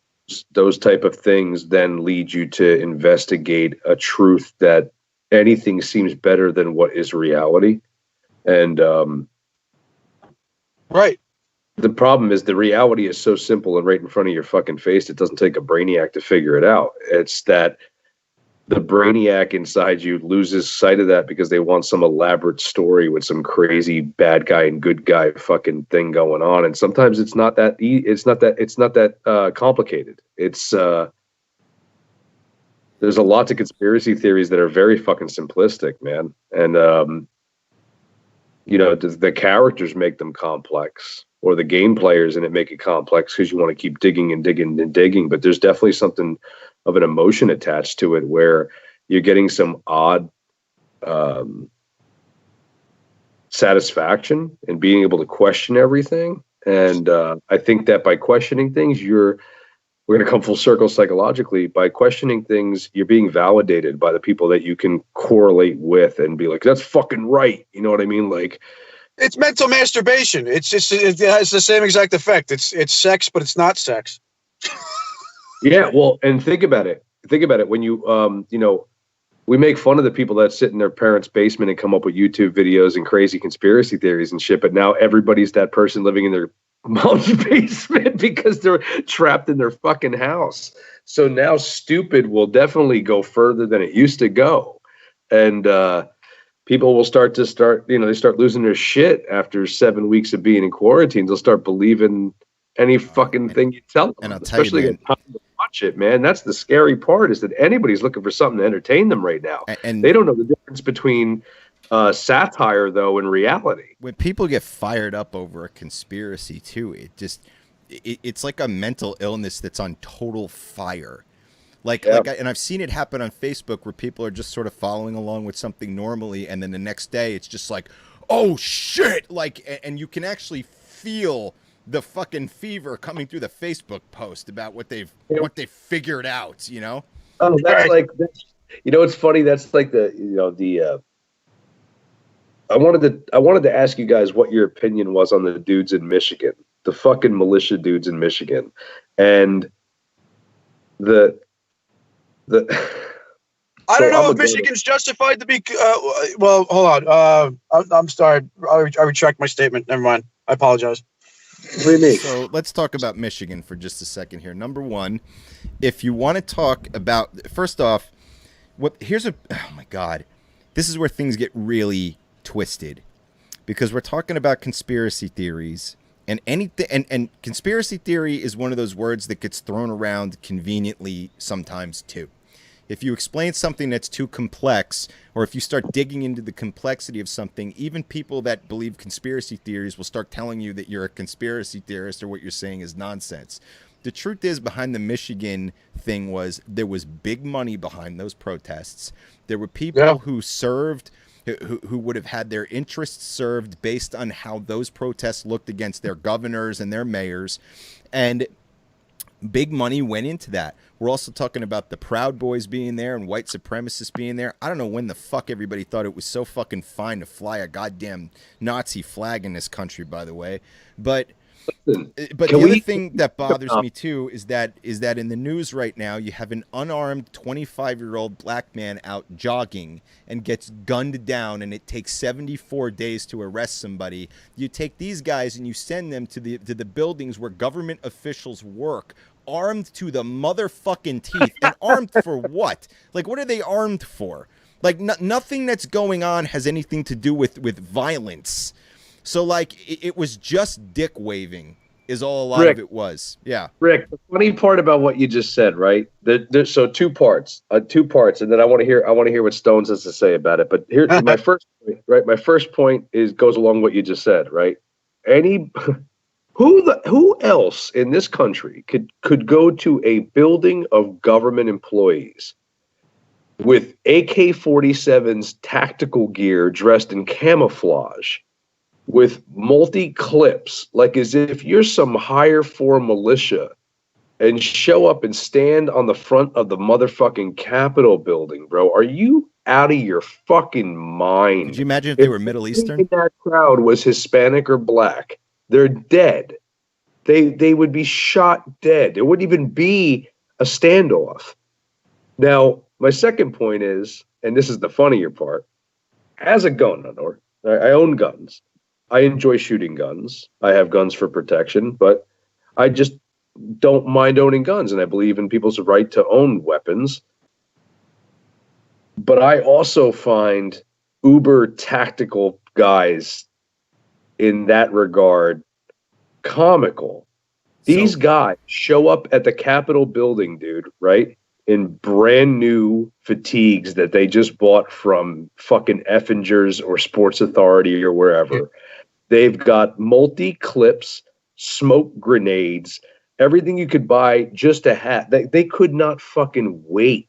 [SPEAKER 2] those type of things then lead you to investigate a truth that anything seems better than what is reality. And the problem is the reality is so simple and right in front of your fucking face, it doesn't take a brainiac to figure it out. It's that the brainiac inside you loses sight of that because they want some elaborate story with some crazy bad guy and good guy fucking thing going on. And sometimes it's not that complicated. It's there's a lot to conspiracy theories that are very fucking simplistic, man. And you know, the characters make them complex, or the game players in it make it complex because you want to keep digging and digging and digging. But there's definitely something of an emotion attached to it where you're getting some odd satisfaction in being able to question everything. And I think that by questioning things, we're going to come full circle psychologically. By questioning things, you're being validated by the people that you can correlate with and be like, that's fucking right. You know what I mean? Like,
[SPEAKER 4] it's mental masturbation. It's just, it has the same exact effect. It's sex, but it's not sex.
[SPEAKER 2] Yeah, well, and think about it. When you, you know, we make fun of the people that sit in their parents' basement and come up with YouTube videos and crazy conspiracy theories and shit. But now everybody's that person living in their mom's basement because they're trapped in their fucking house. So now stupid will definitely go further than it used to go. And people will start, you know, they start losing their shit after 7 weeks of being in quarantine. They'll start believing any fucking thing you tell them.
[SPEAKER 3] And I'll tell
[SPEAKER 2] especially
[SPEAKER 3] you,
[SPEAKER 2] in time to watch it, man. That's the scary part, is that anybody's looking for something to entertain them right now.
[SPEAKER 3] And
[SPEAKER 2] they don't know the difference between satire, though, and reality.
[SPEAKER 3] When people get fired up over a conspiracy too, it's like a mental illness that's on total fire. And I've seen it happen on Facebook where people are just sort of following along with something normally, and then the next day it's just like, oh shit, like, and you can actually feel the fucking fever coming through the Facebook post about what they've figured out, you know?
[SPEAKER 2] Oh, you know, it's funny. That's like I wanted to ask you guys what your opinion was on the dudes in Michigan. the fucking militia dudes in Michigan, and the
[SPEAKER 4] I don't
[SPEAKER 2] So
[SPEAKER 4] know
[SPEAKER 2] I'm
[SPEAKER 4] if
[SPEAKER 2] a
[SPEAKER 4] Michigan's justified to be. Well, hold on. I'm sorry. I retract my statement. Never mind. I apologize.
[SPEAKER 2] what do you mean?
[SPEAKER 3] So let's talk about Michigan for just a second here. Number one, if you want to talk about, first off, oh my God, this is where things get really twisted, because we're talking about conspiracy theories, and anything, and conspiracy theory is one of those words that gets thrown around conveniently sometimes too. If you explain something that's too complex, or if you start digging into the complexity of something, even people that believe conspiracy theories will start telling you that you're a conspiracy theorist or what you're saying is nonsense. The truth is, behind the Michigan thing was there was big money behind those protests. There were people who served, who would have had their interests served based on how those protests looked against their governors and their mayors. And big money went into that. We're also talking about the Proud Boys being there and white supremacists being there. I don't know when the fuck everybody thought it was so fucking fine to fly a goddamn Nazi flag in this country, by the way. But the other thing that bothers me too is that in the news right now, you have an unarmed 25-year-old black man out jogging and gets gunned down, and it takes 74 days to arrest somebody. You take these guys and you send them to the buildings where government officials work, armed to the motherfucking teeth. And armed for what? Like, what are they armed for? Like, nothing that's going on has anything to do with violence. So, like, it was just dick waving is all a lot of it was. Yeah.
[SPEAKER 2] Rick, the funny part about what you just said, right? So two parts, and then I want to hear what Stones has to say about it. But here, my first point, right? My first point goes along what you just said, right? Who else in this country could go to a building of government employees with AK-47's tactical gear, dressed in camouflage, with multi-clips, like as if you're some higher form militia, and show up and stand on the front of the motherfucking Capitol building, bro? Are you out of your fucking mind?
[SPEAKER 3] Could you imagine if they were Middle Eastern?
[SPEAKER 2] If that crowd was Hispanic or black, they're dead. They would be shot dead. There wouldn't even be a standoff. Now, my second point is, and this is the funnier part, as a gun owner, I own guns. I enjoy shooting guns. I have guns for protection, but I just don't mind owning guns, and I believe in people's right to own weapons. But I also find uber tactical guys in that regard comical. These guys show up at the Capitol building, dude, right? In brand new fatigues that they just bought from fucking Effingers or Sports Authority or wherever. They've got multi-clips, smoke grenades, everything you could buy just a hat. They could not fucking wait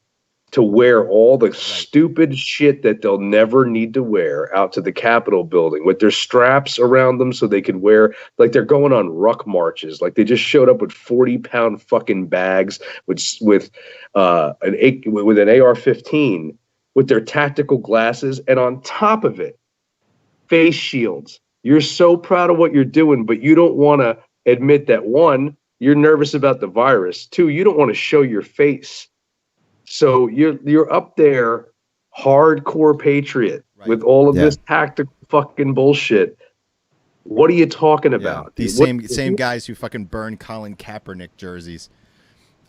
[SPEAKER 2] to wear all the stupid shit that they'll never need to wear out to the Capitol building with their straps around them so they could wear, like they're going on ruck marches. Like they just showed up with 40-pound fucking bags with an AR-15 with their tactical glasses, and on top of it, face shields. You're so proud of what you're doing, but you don't want to admit that, one, you're nervous about the virus. Two, you don't want to show your face. So you're up there, hardcore patriot, with all of this tactical fucking bullshit. What are you talking about?
[SPEAKER 3] Yeah. These same guys who fucking burn Colin Kaepernick jerseys.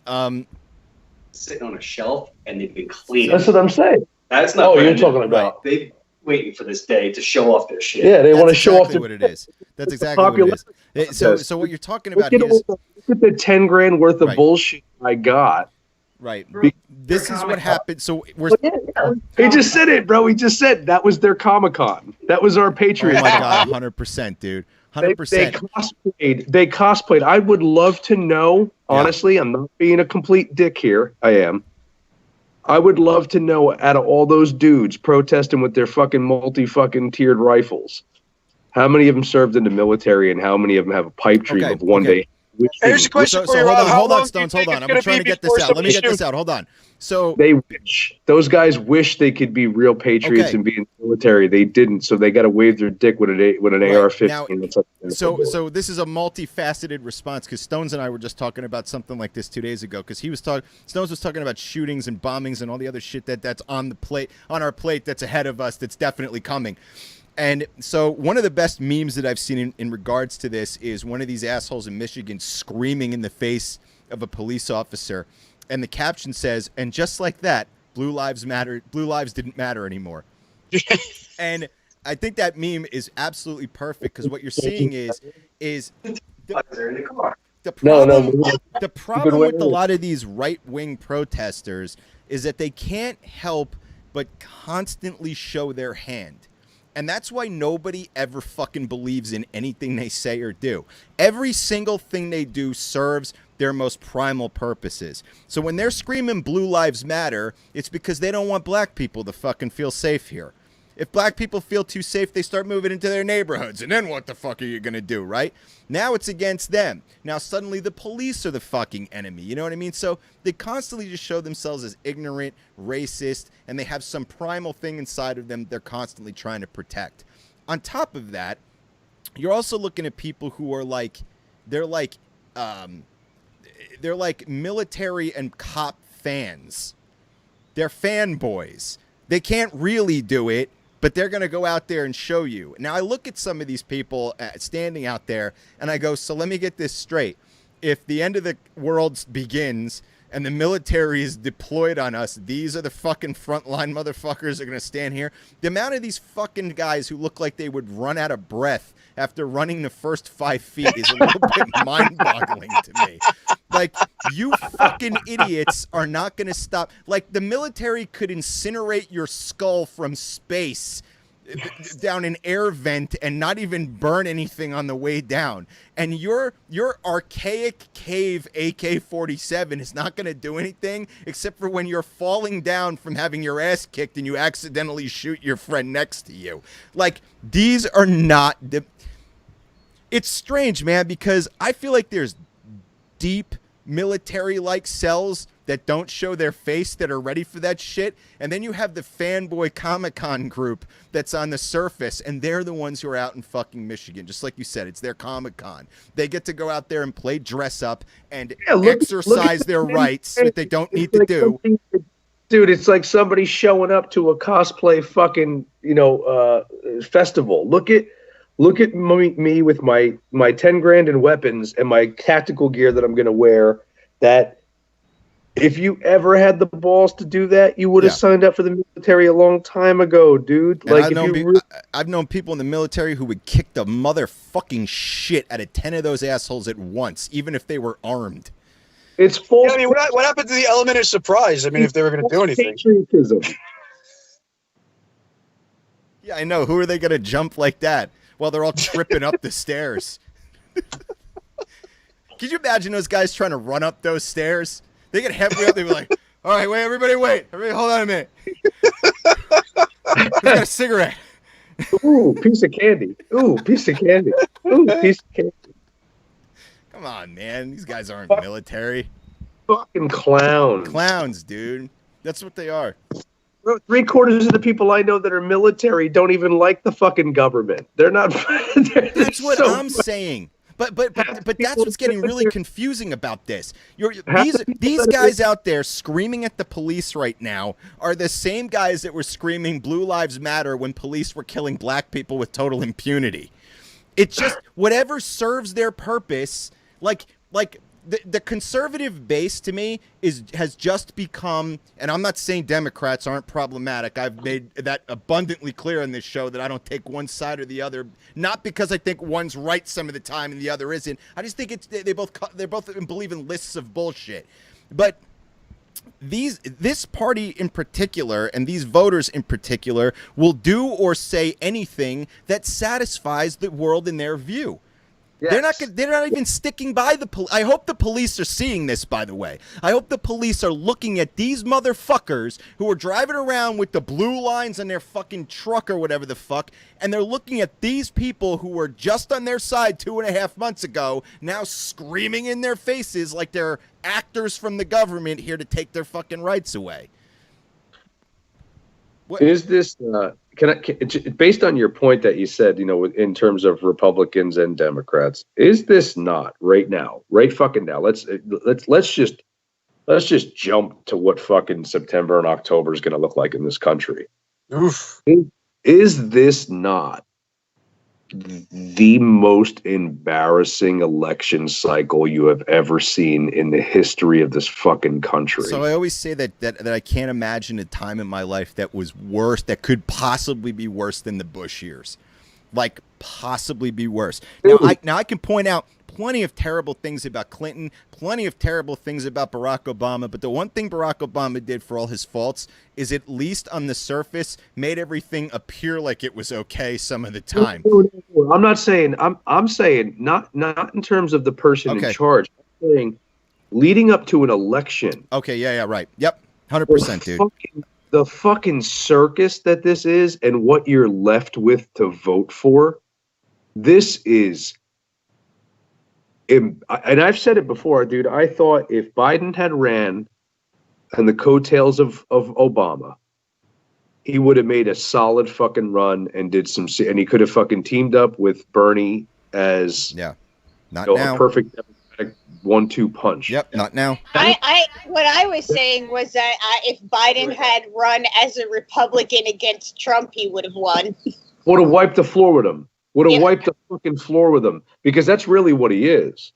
[SPEAKER 6] Sitting on a shelf and they've been cleaning.
[SPEAKER 2] That's what I'm saying.
[SPEAKER 6] That's not.
[SPEAKER 2] Oh, you're talking about.
[SPEAKER 6] They've waiting for this day to show off their shit.
[SPEAKER 2] Yeah, they want to show off
[SPEAKER 3] what it is. That's exactly what it is. So what you're talking about here is,
[SPEAKER 2] look at the $10,000 worth of bullshit I got.
[SPEAKER 3] Right. This is what happened. So
[SPEAKER 2] he just said it, bro. He just said that was their Comic-Con. That was our Patriot.
[SPEAKER 3] Oh my god, 100%, dude.
[SPEAKER 2] 100%. They cosplayed. I would love to know. Honestly, I'm not being a complete dick here. I am. I would love to know, out of all those dudes protesting with their fucking multi-fucking tiered rifles, how many of them served in the military and how many of them have a pipe dream of one day
[SPEAKER 4] Here's a question
[SPEAKER 3] So
[SPEAKER 4] for you,
[SPEAKER 3] hold
[SPEAKER 4] Rob.
[SPEAKER 3] on,
[SPEAKER 4] How
[SPEAKER 3] hold
[SPEAKER 4] long
[SPEAKER 3] on,
[SPEAKER 4] do you
[SPEAKER 3] Stones,
[SPEAKER 4] think
[SPEAKER 3] hold on.
[SPEAKER 4] it's
[SPEAKER 3] I'm
[SPEAKER 4] gonna
[SPEAKER 3] trying
[SPEAKER 4] be
[SPEAKER 3] to get
[SPEAKER 4] before
[SPEAKER 3] this out. Let me
[SPEAKER 4] somebody
[SPEAKER 3] get this
[SPEAKER 4] shoots?
[SPEAKER 3] out. Hold on. So
[SPEAKER 2] They wish. Those guys wish they could be real patriots
[SPEAKER 3] Okay.
[SPEAKER 2] and be in the military. They didn't, so they got to wave their dick with an
[SPEAKER 3] Right.
[SPEAKER 2] AR-15.
[SPEAKER 3] Now,
[SPEAKER 2] That's like
[SPEAKER 3] so this is a multifaceted response because Stones and I were just talking about something like this 2 days ago because Stones was talking about shootings and bombings and all the other shit that's on our plate that's ahead of us that's definitely coming. And so one of the best memes that I've seen in regards to this is one of these assholes in Michigan screaming in the face of a police officer. And the caption says, "And just like that, blue lives didn't matter anymore." And I think that meme is absolutely perfect because what you're seeing is
[SPEAKER 6] They're in the car.
[SPEAKER 3] the
[SPEAKER 2] No,
[SPEAKER 3] problem,
[SPEAKER 2] no.
[SPEAKER 3] the problem with a
[SPEAKER 2] way.
[SPEAKER 3] lot of these right-wing protesters is that they can't help but constantly show their hand. And that's why nobody ever fucking believes in anything they say or do. Every single thing they do serves their most primal purposes. So when they're screaming Blue Lives Matter, it's because they don't want black people to fucking feel safe here. If black people feel too safe, they start moving into their neighborhoods. And then what the fuck are you going to do, right? Now it's against them. Now suddenly the police are the fucking enemy. You know what I mean? So they constantly just show themselves as ignorant, racist, and they have some primal thing inside of them they're constantly trying to protect. On top of that, you're also looking at people who are like, they're like military and cop fans. They're fanboys. They can't really do it, but they're going to go out there and show you. Now, I look at some of these people standing out there, and I go, so let me get this straight. If the end of the world begins and the military is deployed on us, these are the fucking frontline motherfuckers that are going to stand here. The amount of these fucking guys who look like they would run out of breath after running the first 5 feet is a little bit mind-boggling to me. Like, you fucking idiots are not going to stop. Like, the military could incinerate your skull from space down an air vent and not even burn anything on the way down. And your archaic cave AK-47 is not going to do anything except for when you're falling down from having your ass kicked and you accidentally shoot your friend next to you. Like, these are not the... It's strange, man, because I feel like there's deep military-like cells that don't show their face that are ready for that shit. And then you have the fanboy Comic-Con group that's on the surface, and they're the ones who are out in fucking Michigan. Just like you said, it's their Comic-Con. They get to go out there and play dress up and exercise their rights that they don't need to do.
[SPEAKER 2] Dude, it's like somebody showing up to a cosplay fucking, festival. Look at me with my 10 grand in weapons and my tactical gear that I'm going to wear. That if you ever had the balls to do that, you would have signed up for the military a long time ago, dude.
[SPEAKER 3] And
[SPEAKER 2] Like,
[SPEAKER 3] I've known people in the military who would kick the motherfucking shit out of 10 of those assholes at once, even if they were armed.
[SPEAKER 2] it's full.
[SPEAKER 4] Yeah, I mean, what happened to the element of surprise? I mean, if they were going to do anything.
[SPEAKER 2] Patriotism.
[SPEAKER 3] Yeah, I know. Who are they going to jump like that while they're all tripping up the stairs? Could you imagine those guys trying to run up those stairs? They get heavy up. They be like, all right, wait, everybody wait. Everybody hold on a minute. Who's got a cigarette?
[SPEAKER 2] Ooh, piece of candy. Ooh, piece of candy. Ooh, piece of candy.
[SPEAKER 3] Come on, man. These guys aren't military.
[SPEAKER 2] Fucking clowns.
[SPEAKER 3] Clowns, dude. That's what they are.
[SPEAKER 2] 3/4 of the people I know that are military don't even like the fucking government. They're not.
[SPEAKER 3] That's what I'm saying. But that's what's getting really confusing about this. These guys out there screaming at the police right now are the same guys that were screaming Blue Lives Matter when police were killing black people with total impunity. It's just whatever serves their purpose. Like the conservative base to me has just become, and I'm not saying Democrats aren't problematic. I've made that abundantly clear on this show that I don't take one side or the other, not because I think one's right some of the time and the other isn't. I just think they both believe in lists of bullshit. But this party in particular and these voters in particular will do or say anything that satisfies the world in their view.
[SPEAKER 2] Yes.
[SPEAKER 3] They're not even sticking by the police. I hope the police are seeing this, by the way. I hope the police are looking at these motherfuckers who are driving around with the blue lines on their fucking truck or whatever the fuck, and they're looking at these people who were just on their side 2.5 months ago, now screaming in their faces like they're actors from the government here to take their fucking rights away. What?
[SPEAKER 2] Is this based on your point that you said, in terms of Republicans and Democrats, is this not right now, right fucking now? Let's just jump to what fucking September and October is going to look like in this country.
[SPEAKER 4] Oof.
[SPEAKER 2] Is this not the most embarrassing election cycle you have ever seen in the history of this fucking country?
[SPEAKER 3] So I always say that I can't imagine a time in my life that was worse, that could possibly be worse than the Bush years. Like, possibly be worse. Now I can point out plenty of terrible things about Clinton, plenty of terrible things about Barack Obama, but the one thing Barack Obama did, for all his faults, is at least on the surface made everything appear like it was okay some of the time.
[SPEAKER 2] I'm not saying I'm saying not in terms of the person in charge. I'm saying leading up to an election.
[SPEAKER 3] Okay, yeah, right. Yep. 100%, dude.
[SPEAKER 2] The fucking circus that this is and what you're left with to vote for. This is, and I've said it before, dude. I thought if Biden had ran on the coattails of Obama, he would have made a solid fucking run and and he could have fucking teamed up with Bernie as
[SPEAKER 3] not now.
[SPEAKER 2] A perfect Democratic 1-2 punch.
[SPEAKER 3] Yep, not now.
[SPEAKER 5] What I was saying was that if Biden had run as a Republican against Trump, he would have won.
[SPEAKER 2] Would have wiped the floor with him. Would have wiped the fucking floor with him, because that's really what he is,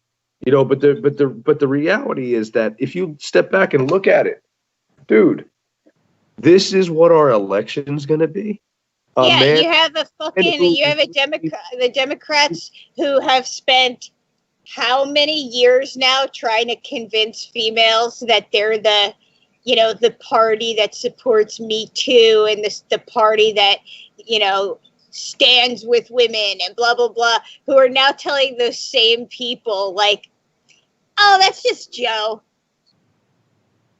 [SPEAKER 2] But the reality is that if you step back and look at it, dude, this is what our election's gonna be.
[SPEAKER 5] You have the Democrats who have spent how many years now trying to convince females that they're the party that supports Me Too and the party that stands with women and blah blah blah, who are now telling those same people like, oh, that's just Joe.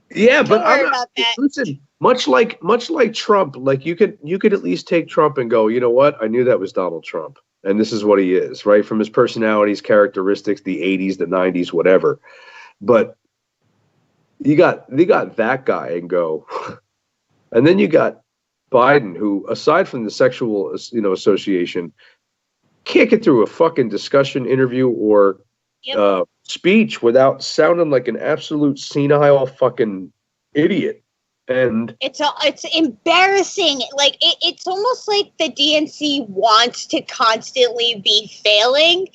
[SPEAKER 2] Yeah,
[SPEAKER 5] Don't worry about that.
[SPEAKER 2] Listen, much like Trump, like you could at least take Trump and go, you know what? I knew that was Donald Trump, and this is what he is, right? From his personalities, characteristics, the 80s, the 90s, whatever. But you got that guy and go, and then you got Biden, who, aside from the sexual, association, can't get through a fucking discussion, interview, or speech without sounding like an absolute senile fucking idiot. And
[SPEAKER 5] it's embarrassing. Like it's almost like the DNC wants to constantly be failing,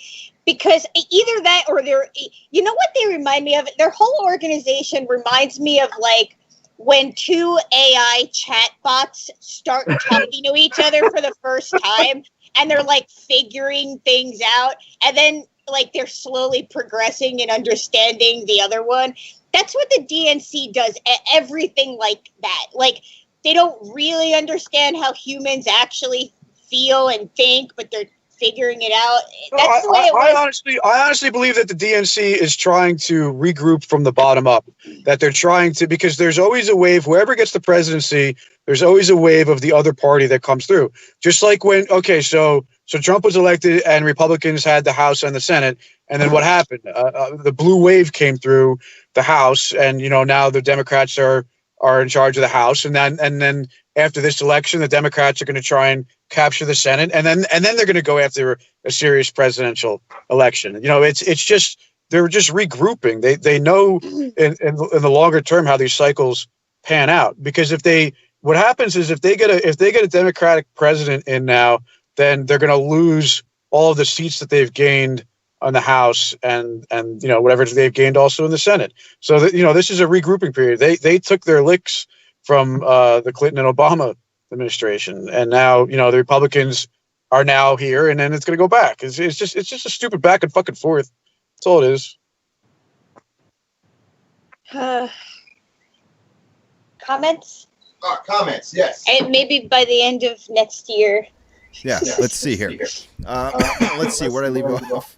[SPEAKER 5] because either that or they're, what they remind me of? Their whole organization reminds me of like when two AI chatbots start talking to each other for the first time, and they're like figuring things out, and then like they're slowly progressing and understanding the other one. That's what the DNC does. Everything like that. Like they don't really understand how humans actually feel and think, but they're figuring it out. That's the way it was.
[SPEAKER 4] I honestly believe that the DNC is trying to regroup from the bottom up. That they're trying to, because there's always a wave, whoever gets the presidency, there's always a wave of the other party that comes through. Just like when, so Trump was elected and Republicans had the House and the Senate, and then what happened? The blue wave came through the House, and now the Democrats are in charge of the House, and then after this election, the Democrats are going to try and capture the Senate, and then they're going to go after a serious presidential election. It's just they're just regrouping. They know in the longer term how these cycles pan out, because what happens is if they get a Democratic president in now, then they're going to lose all of the seats that they've gained on the House and whatever they've gained also in the Senate. So that, this is a regrouping period. They took their licks from the Clinton and Obama administration, and now the Republicans are now here, and then it's going to go back. It's just a stupid back and fucking forth. That's all it is.
[SPEAKER 5] Comments?
[SPEAKER 1] Comments, yes.
[SPEAKER 5] And maybe by the end of next year.
[SPEAKER 3] Yeah, let's see here. Let's see, where did I leave off?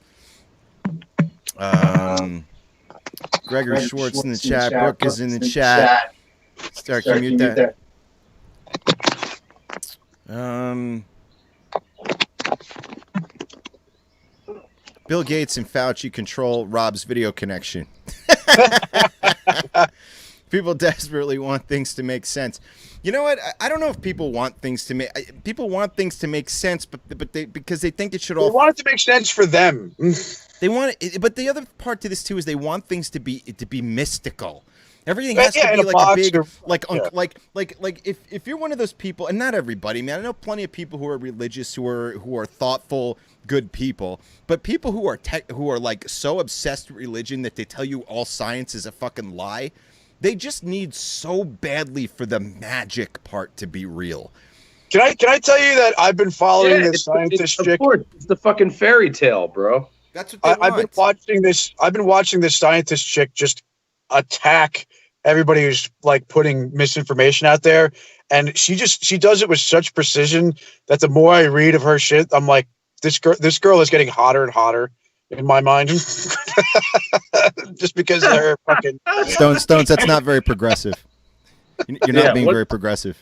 [SPEAKER 3] Gregory Schwartz in the chat. Brooke is in the chat. Start, can you mute that? Bill Gates and Fauci control Rob's video connection. People desperately want things to make sense. You know what? I don't know if people want things to make sense, but because they think it should all.
[SPEAKER 4] They want it to make sense for them.
[SPEAKER 3] They want it, but the other part to this too is they want things to be mystical. Everything has to be like a big, like if you're one of those people, and not everybody, man. I know plenty of people who are religious, who are thoughtful, good people, but people who are like so obsessed with religion that they tell you all science is a fucking lie. They just need so badly for the magic part to be real.
[SPEAKER 4] Can I tell you that I've been following this scientist chick?
[SPEAKER 2] It's the fucking fairy tale, bro.
[SPEAKER 3] That's what they want.
[SPEAKER 4] I've been watching this scientist chick just attack everybody who's like putting misinformation out there, and she does it with such precision that the more I read of her shit, I'm like, this girl is getting hotter and hotter in my mind. Just because they're fucking
[SPEAKER 3] Stones. That's not very progressive. You're not being very progressive.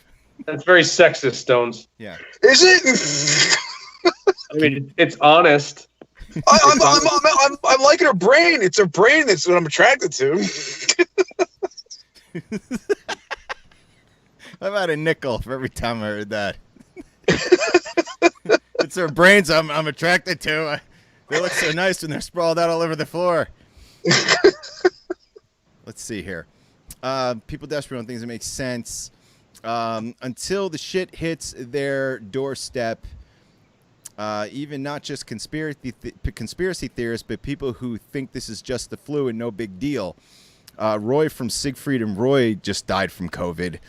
[SPEAKER 2] That's very sexist, Stones.
[SPEAKER 3] Yeah.
[SPEAKER 4] Is it?
[SPEAKER 2] I mean, it's honest.
[SPEAKER 4] I'm liking her brain. It's her brain that's what I'm attracted to.
[SPEAKER 3] I've had a nickel for every time I heard that. It's her brains I'm attracted to. They look so nice when they're sprawled out all over the floor. Let's see here. People desperate on things that make sense. Until the shit hits their doorstep, even not just conspiracy theorists, but people who think this is just the flu and no big deal. Roy from Siegfried and Roy just died from COVID.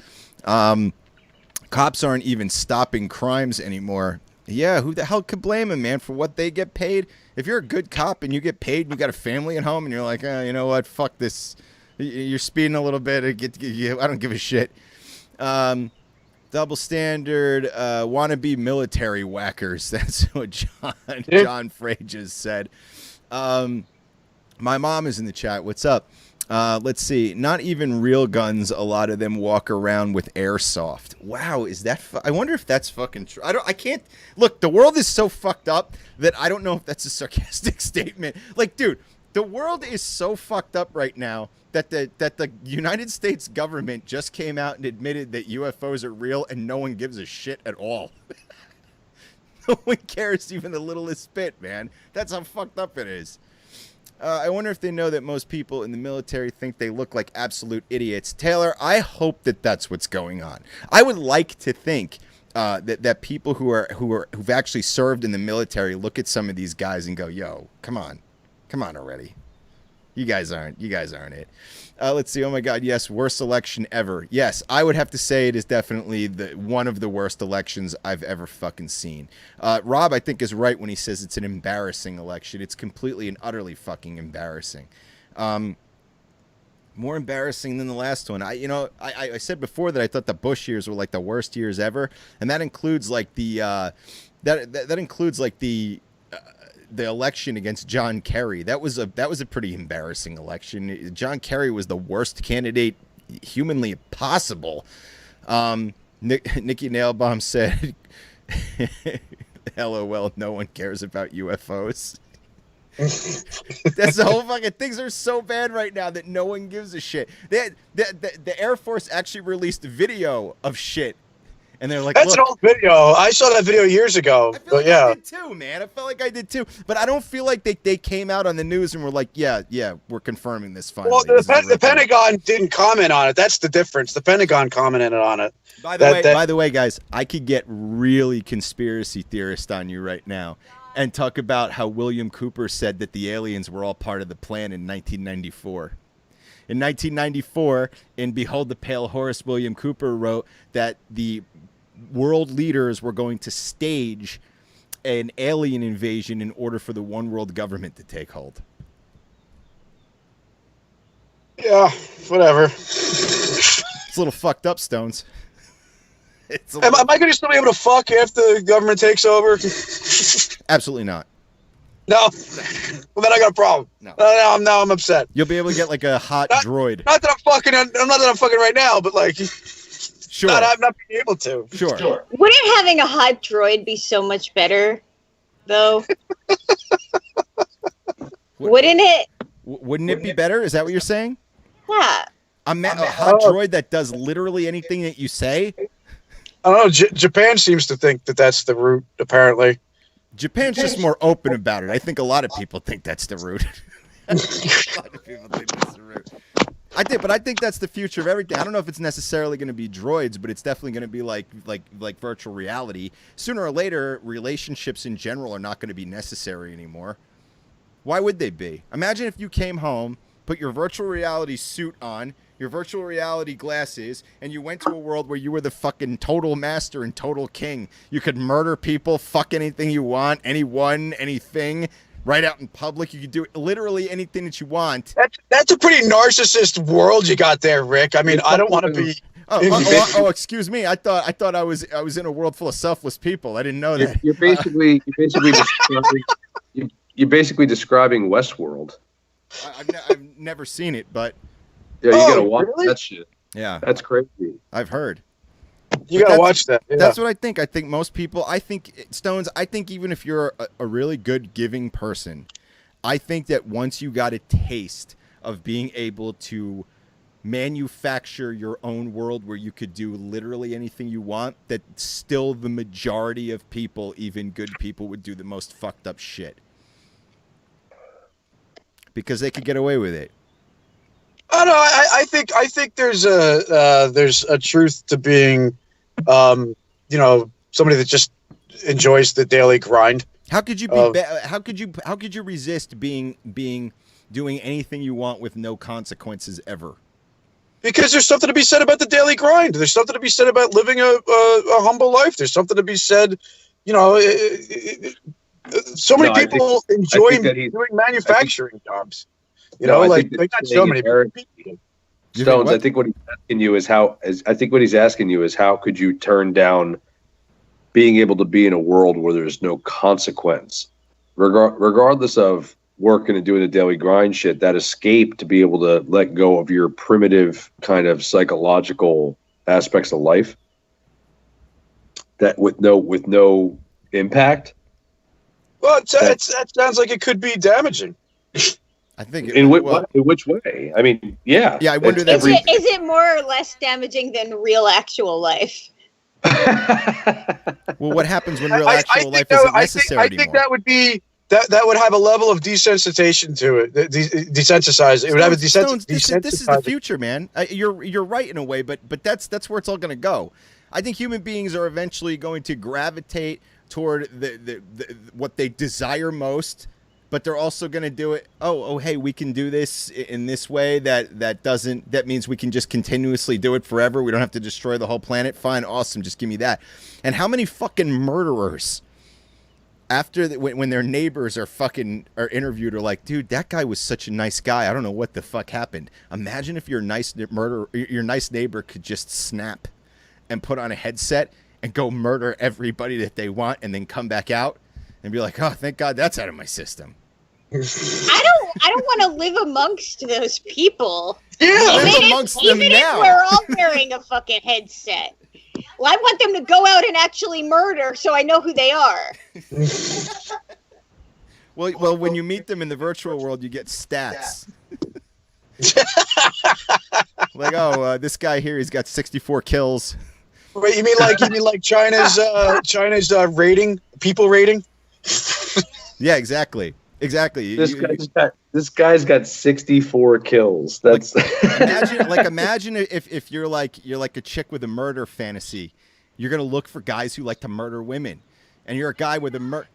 [SPEAKER 3] Cops aren't even stopping crimes anymore. Yeah, who the hell could blame him, man, for what they get paid? If you're a good cop and you get paid and you got a family at home and you're like, you know what, fuck this. You're speeding a little bit. I don't give a shit. Double standard, wannabe military whackers. That's what John Frages said. My mom is in the chat. What's up? Let's see. Not even real guns. A lot of them walk around with airsoft. Wow, is that? I wonder if that's fucking true. I can't. Look, the world is so fucked up that I don't know if that's a sarcastic statement. Like, dude, the world is so fucked up right now that the United States government just came out and admitted that UFOs are real, and no one gives a shit at all. No one cares even the littlest bit, man. That's how fucked up it is. I wonder if they know that most people in the military think they look like absolute idiots. Taylor, I hope that that's what's going on. I would like to think that people who've actually served in the military look at some of these guys and go, "Yo, come on already. You guys aren't it." Let's see. Oh my God, yes, worst election ever. Yes, I would have to say it is definitely one of the worst elections I've ever fucking seen. Rob, I think, is right when he says it's an embarrassing election. It's completely and utterly fucking embarrassing. More embarrassing than the last one. I said before that I thought the Bush years were like the worst years ever, and that includes like the the election against John Kerry. That was a pretty embarrassing election. John Kerry was the worst candidate humanly possible. Nikki Nailbaum said, "LOL, no one cares about UFOs." That's the whole fucking things are so bad right now that no one gives a shit. The Air Force actually released video of shit. And they're like,
[SPEAKER 4] that's an old video. I saw that video years ago.
[SPEAKER 3] I did too, man. I felt like I did too. But I don't feel like they came out on the news and were like, yeah, we're confirming this finally.
[SPEAKER 4] Well, the Pentagon didn't comment on it. That's the difference. The Pentagon commented on it.
[SPEAKER 3] By the way, guys, I could get really conspiracy theorist on you right now and talk about how William Cooper said that the aliens were all part of the plan in 1994. In 1994, in Behold the Pale Horse, William Cooper wrote that the world leaders were going to stage an alien invasion in order for the one world government to take hold.
[SPEAKER 4] Yeah, whatever.
[SPEAKER 3] It's a little fucked up, Stones.
[SPEAKER 4] Am I going to still be able to fuck if the government takes over?
[SPEAKER 3] Absolutely not.
[SPEAKER 4] No. Well, then I got a problem.
[SPEAKER 3] No.
[SPEAKER 4] Now I'm upset.
[SPEAKER 3] You'll be able to get like a hot
[SPEAKER 4] Not-
[SPEAKER 3] droid.
[SPEAKER 4] Not that I'm fucking right now, but like,
[SPEAKER 3] Sure.
[SPEAKER 4] I'm not being able to.
[SPEAKER 3] Sure.
[SPEAKER 5] Wouldn't having a hot droid be so much better, though? Wouldn't it?
[SPEAKER 3] Wouldn't it be better? Is that what you're saying?
[SPEAKER 5] Yeah.
[SPEAKER 3] A hot droid that does literally anything that you say?
[SPEAKER 4] I don't know. Japan seems to think that that's the route, apparently.
[SPEAKER 3] Japan's just more open about it. I think a lot of people think that's the route. A lot of people think that's the route. I think that's the future of everything. I don't know if it's necessarily going to be droids, but it's definitely going to be like virtual reality. Sooner or later, relationships in general are not going to be necessary anymore. Why would they be? Imagine if you came home, put your virtual reality suit on, your virtual reality glasses, and you went to a world where you were the fucking total master and total king. You could murder people, fuck anything you want, anyone, anything, right out in public. You could do literally anything that you want.
[SPEAKER 4] That's a pretty narcissist world you got there, Rick. I mean, I don't want to be.
[SPEAKER 3] Excuse me. I thought I was in a world full of selfless people. I didn't know that.
[SPEAKER 2] You're basically describing Westworld.
[SPEAKER 3] I've never seen it, but
[SPEAKER 2] Yeah, you gotta watch
[SPEAKER 4] really?
[SPEAKER 2] that shit.
[SPEAKER 3] yeah,
[SPEAKER 2] That's crazy.
[SPEAKER 3] I've heard.
[SPEAKER 4] You
[SPEAKER 3] But
[SPEAKER 4] gotta watch that. Yeah.
[SPEAKER 3] That's what I think. I think most people, Stones, I think even if you're a really good giving person, I think that once you got a taste of being able to manufacture your own world where you could do literally anything you want, that still the majority of people, even good people, would do the most fucked up shit. Because they could get away with it.
[SPEAKER 4] I don't know. I think there's a truth to being, somebody that just enjoys the daily grind.
[SPEAKER 3] How could you be? How could you resist doing anything you want with no consequences ever?
[SPEAKER 4] Because there's something to be said about the daily grind. There's something to be said about living a humble life. There's something to be said, so many people enjoy doing manufacturing jobs. Not so many people.
[SPEAKER 2] Stones, I think what he's asking you is how could you turn down being able to be in a world where there's no consequence, regardless of working and doing the daily grind shit, that escape to be able to let go of your primitive kind of psychological aspects of life, that with no impact.
[SPEAKER 4] Well, that sounds like it could be damaging.
[SPEAKER 3] I think
[SPEAKER 2] In which way? I mean, yeah.
[SPEAKER 3] Yeah, I wonder
[SPEAKER 5] Is it more or less damaging than real actual life?
[SPEAKER 3] Well, what happens when real actual life isn't necessary anymore?
[SPEAKER 4] I think that would be that would have a level of desensitization to it. Desensitize it. It would have a
[SPEAKER 3] Stones, this is the
[SPEAKER 4] desensitizing.
[SPEAKER 3] future, man. You're right in a way, but that's where it's all going to go. I think human beings are eventually going to gravitate toward the what they desire most, but they're also going to do it. Oh, hey, we can do this in this way. That means we can just continuously do it forever. We don't have to destroy the whole planet. Fine, awesome. Just give me that. And how many fucking murderers, after when their neighbors are interviewed, are like, dude, that guy was such a nice guy. I don't know what the fuck happened. Imagine if your nice neighbor could just snap and put on a headset and go murder everybody that they want, and then come back out and be like, oh, thank God that's out of my system.
[SPEAKER 5] I don't want to live amongst those people.
[SPEAKER 4] Yeah,
[SPEAKER 3] live amongst them
[SPEAKER 5] even
[SPEAKER 3] now.
[SPEAKER 5] if we're all wearing a fucking headset. Well, I want them to go out and actually murder so I know who they are.
[SPEAKER 3] Well, when you meet them in the virtual world, you get stats. Like, this guy here, he's got 64 kills.
[SPEAKER 4] Wait, you mean like China's rating, people rating?
[SPEAKER 3] Yeah, exactly.
[SPEAKER 2] This guy's got 64 kills. That's
[SPEAKER 3] imagine if you're like a chick with a murder fantasy. You're gonna look for guys who like to murder women, and you're a guy with a murder.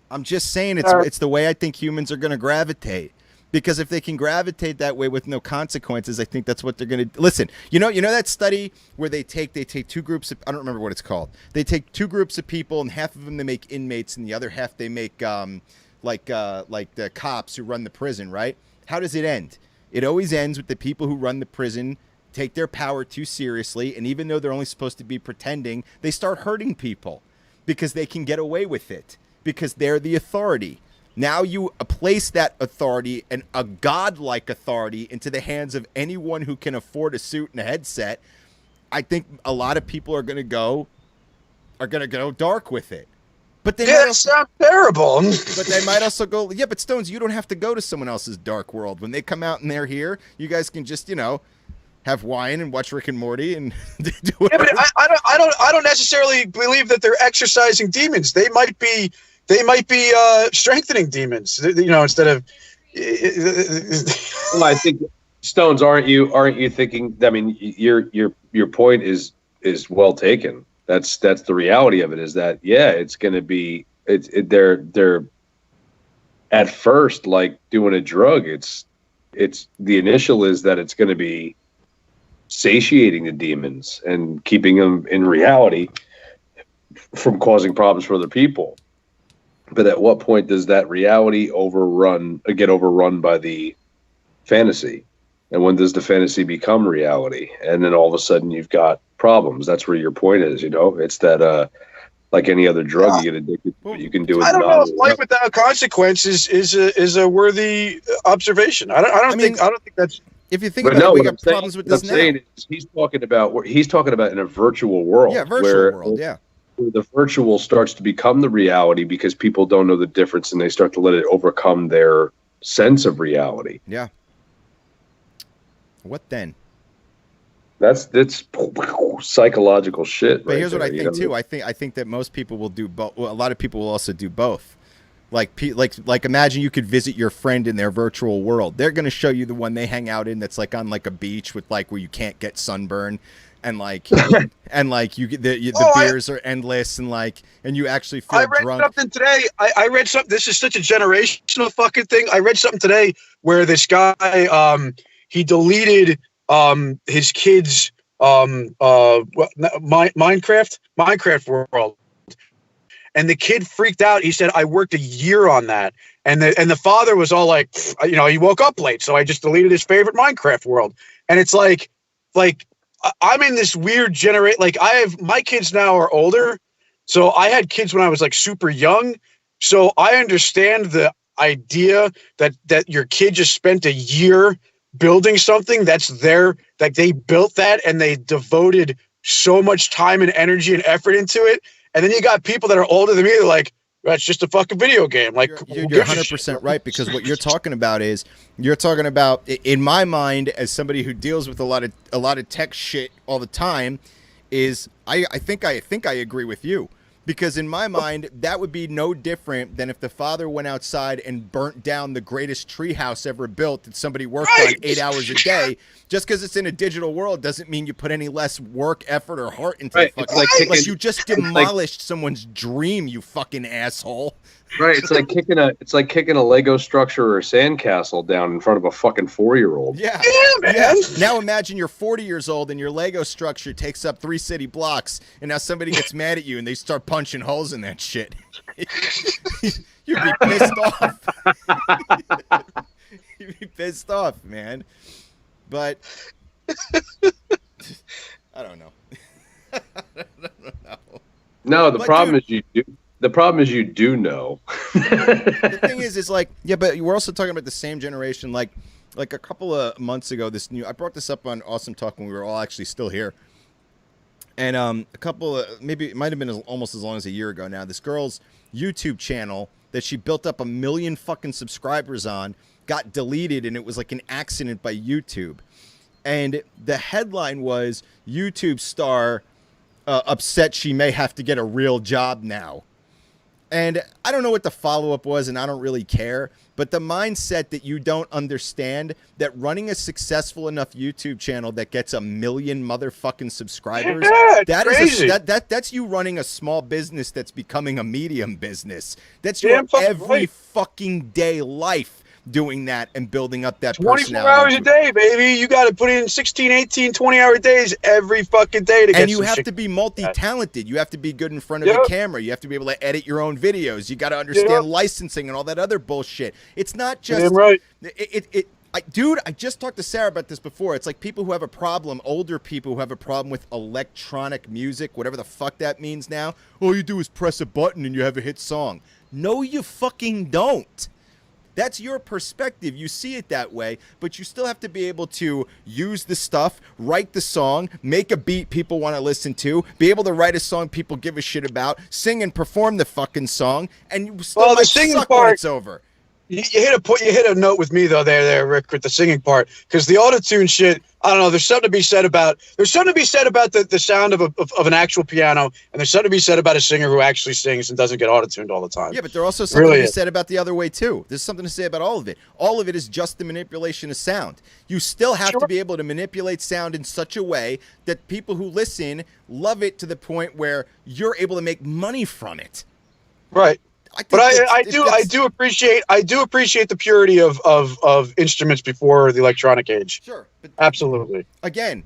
[SPEAKER 3] I'm just saying it's the way I think humans are gonna gravitate. Because if they can gravitate that way with no consequences, I think that's what they're going to listen. You know that study where they take two groups of, I don't remember what it's called. They take two groups of people, and half of them they make inmates, and the other half they make like the cops who run the prison, right? How does it end? It always ends with the people who run the prison take their power too seriously, and even though they're only supposed to be pretending, they start hurting people because they can get away with it. because they're the authority. Now you place that authority and a godlike authority into the hands of anyone who can afford a suit and a headset. I think a lot of people are going to go dark with it. But they
[SPEAKER 4] That sounds terrible.
[SPEAKER 3] But they might also go, yeah, but Stones, you don't have to go to someone else's dark world. When they come out and they're here, you guys can just, have wine and watch Rick and Morty and do whatever.
[SPEAKER 4] Yeah, but I don't necessarily believe that they're exercising demons. They might be strengthening demons. Instead of.
[SPEAKER 2] Well, I think Stones, aren't you thinking? I mean, your point is well taken. That's the reality of it. Is that it's going to be they're at first like doing a drug. It's the initial is that it's going to be satiating the demons and keeping them in reality from causing problems for other people. But at what point does that reality get overrun by the fantasy? And when does the fantasy become reality? And then all of a sudden you've got problems. That's where your point is, It's that like any other drug you get addicted to, but you can do it.
[SPEAKER 4] I don't know if life without consequences is a worthy observation. I don't think that's.
[SPEAKER 3] If you think about it, we got problems with this now.
[SPEAKER 2] He's talking about in a virtual world.
[SPEAKER 3] Yeah, virtual world. Yeah.
[SPEAKER 2] Where the virtual starts to become the reality because people don't know the difference and they start to let it overcome their sense of reality.
[SPEAKER 3] Yeah. What then?
[SPEAKER 2] That's psychological shit.
[SPEAKER 3] But here's what I think too. I think that most people will do both. Well, a lot of people will also do both. Like imagine you could visit your friend in their virtual world. They're going to show you the one they hang out in that's like on like a beach with like where you can't get sunburn and like and like you get the beers are endless and you actually feel drunk.
[SPEAKER 4] I read something today. I read something. This is such a generational fucking thing. I read something today where this guy he deleted his kids Minecraft world. And the kid freaked out. He said, I worked a year on that. And the father was all like, he woke up late, so I just deleted his favorite Minecraft world. And it's like I'm in this weird generation. Like my kids now are older. So I had kids when I was like super young. So I understand the idea that your kid just spent a year building something that's they built that and they devoted so much time and energy and effort into it. And then you got people that are older than me. They're like, that's just a fucking video game. Like
[SPEAKER 3] you're 100% right, because what you're talking about in my mind, as somebody who deals with a lot of tech shit all the time, is I think I agree with you. Because in my mind, that would be no different than if the father went outside and burnt down the greatest treehouse ever built that somebody worked on 8 hours a day. Just because it's in a digital world doesn't mean you put any less work, effort, or heart into it. Like you just demolished someone's dream, you fucking asshole.
[SPEAKER 2] Right, it's like kicking a Lego structure or a sandcastle down in front of a fucking 4-year-old.
[SPEAKER 3] Yeah,
[SPEAKER 4] man.
[SPEAKER 3] Yeah. Now imagine you're 40 years old and your Lego structure takes up 3 city blocks, and now somebody gets mad at you and they start punching holes in that shit. You'd be pissed off. You'd be pissed off, man. But I don't know.
[SPEAKER 2] No, the problem is you do. The problem is you do know.
[SPEAKER 3] The thing is like, yeah, but we're also talking about the same generation. Like a couple of months ago, I brought this up on Awesome Talk when we were all actually still here. And maybe it might have been almost as long as a year ago now, this girl's YouTube channel that she built up 1 million fucking subscribers on got deleted, and it was like an accident by YouTube. And the headline was, YouTube star upset she may have to get a real job now. And I don't know what the follow-up was, and I don't really care. But the mindset that you don't understand that running a successful enough YouTube channel that gets 1 million motherfucking subscribers, that's you running a small business that's becoming a medium business. That's your every fucking day life. Doing that and building up that
[SPEAKER 4] 24 hours a day, baby. You got to put in 16, 18, 20-hour days every fucking day to get.
[SPEAKER 3] And you have to be multi-talented. You have to be good in front of the camera. You have to be able to edit your own videos. You got to understand licensing and all that other bullshit. It's not just
[SPEAKER 4] right.
[SPEAKER 3] Dude, I just talked to Sarah about this before. It's like people who have a problem, older people who have a problem with electronic music, whatever the fuck that means now. All you do is press a button and you have a hit song. No, you fucking don't. That's your perspective. You see it that way, but you still have to be able to use the stuff, write the song, make a beat people want to listen to, be able to write a song people give a shit about, sing and perform the fucking song, and you still might suck when it's over.
[SPEAKER 4] You hit a note with me though there, Rick, with the singing part, because the autotune shit. I don't know. There's something to be said about the sound of an actual piano, and there's something to be said about a singer who actually sings and doesn't get autotuned all the time.
[SPEAKER 3] Yeah, but there's also something to be said about the other way too. There's something to say about all of it. All of it is just the manipulation of sound. You still have to be able to manipulate sound in such a way that people who listen love it to the point where you're able to make money from it.
[SPEAKER 4] Right. But I do appreciate the purity of instruments before the electronic age.
[SPEAKER 3] Sure, but
[SPEAKER 4] absolutely.
[SPEAKER 3] Again,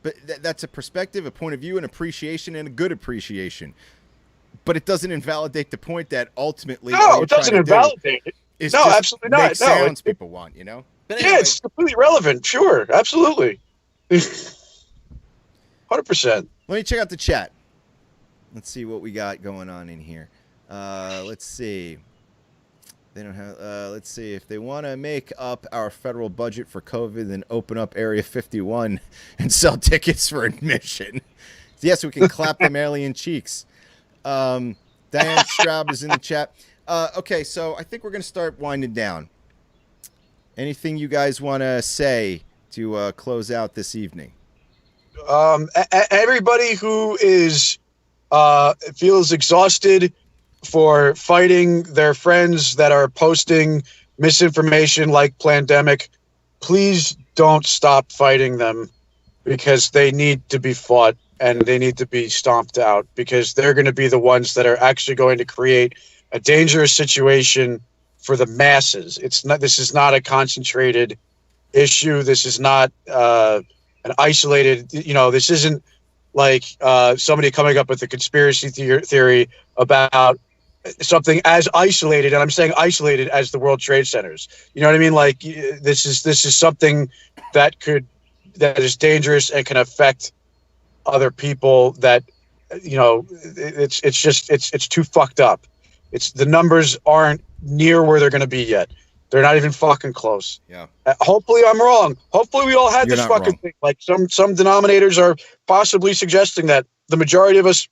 [SPEAKER 3] but that's a perspective, a point of view, an appreciation, and a good appreciation. But it doesn't invalidate the point that ultimately,
[SPEAKER 4] no, it doesn't invalidate it.
[SPEAKER 3] It's
[SPEAKER 4] no,
[SPEAKER 3] just
[SPEAKER 4] absolutely not.
[SPEAKER 3] Make sounds people want, you know.
[SPEAKER 4] But anyway, it's completely relevant. Sure, absolutely, 100%.
[SPEAKER 3] Let me check out the chat. Let's see what we got going on in here. Let's see. They don't have. Let's see if they want to make up our federal budget for COVID, then open up Area 51 and sell tickets for admission. Yes, we can clap them alien cheeks. Diane Straub is in the chat. Okay, so I think we're gonna start winding down. Anything you guys want to say to close out this evening?
[SPEAKER 4] Everybody who is feels exhausted for fighting their friends that are posting misinformation like Plandemic, please don't stop fighting them, because they need to be fought and they need to be stomped out, because they're going to be the ones that are actually going to create a dangerous situation for the masses. This is not a concentrated issue. This is not an isolated, this isn't like somebody coming up with a conspiracy theory about something as isolated, and I'm saying isolated, as the World Trade Centers. You know what I mean? Like, this is something that is dangerous and can affect other people. That, it's too fucked up. The numbers aren't near where they're going to be yet. They're not even fucking close.
[SPEAKER 3] Yeah.
[SPEAKER 4] Hopefully I'm wrong. Hopefully we all had this fucking thing. Like some denominators are possibly suggesting that the majority of us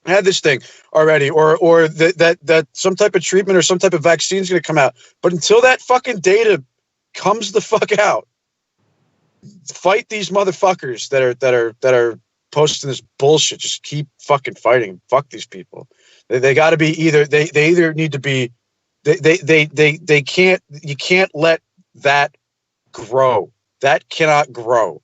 [SPEAKER 4] had this thing already, or that some type of treatment or some type of vaccine is going to come out. But until that fucking data comes the fuck out, fight these motherfuckers that are posting this bullshit. Just keep fucking fighting. Fuck these people. They got to be they either need to be they can't. You can't let that grow. That cannot grow.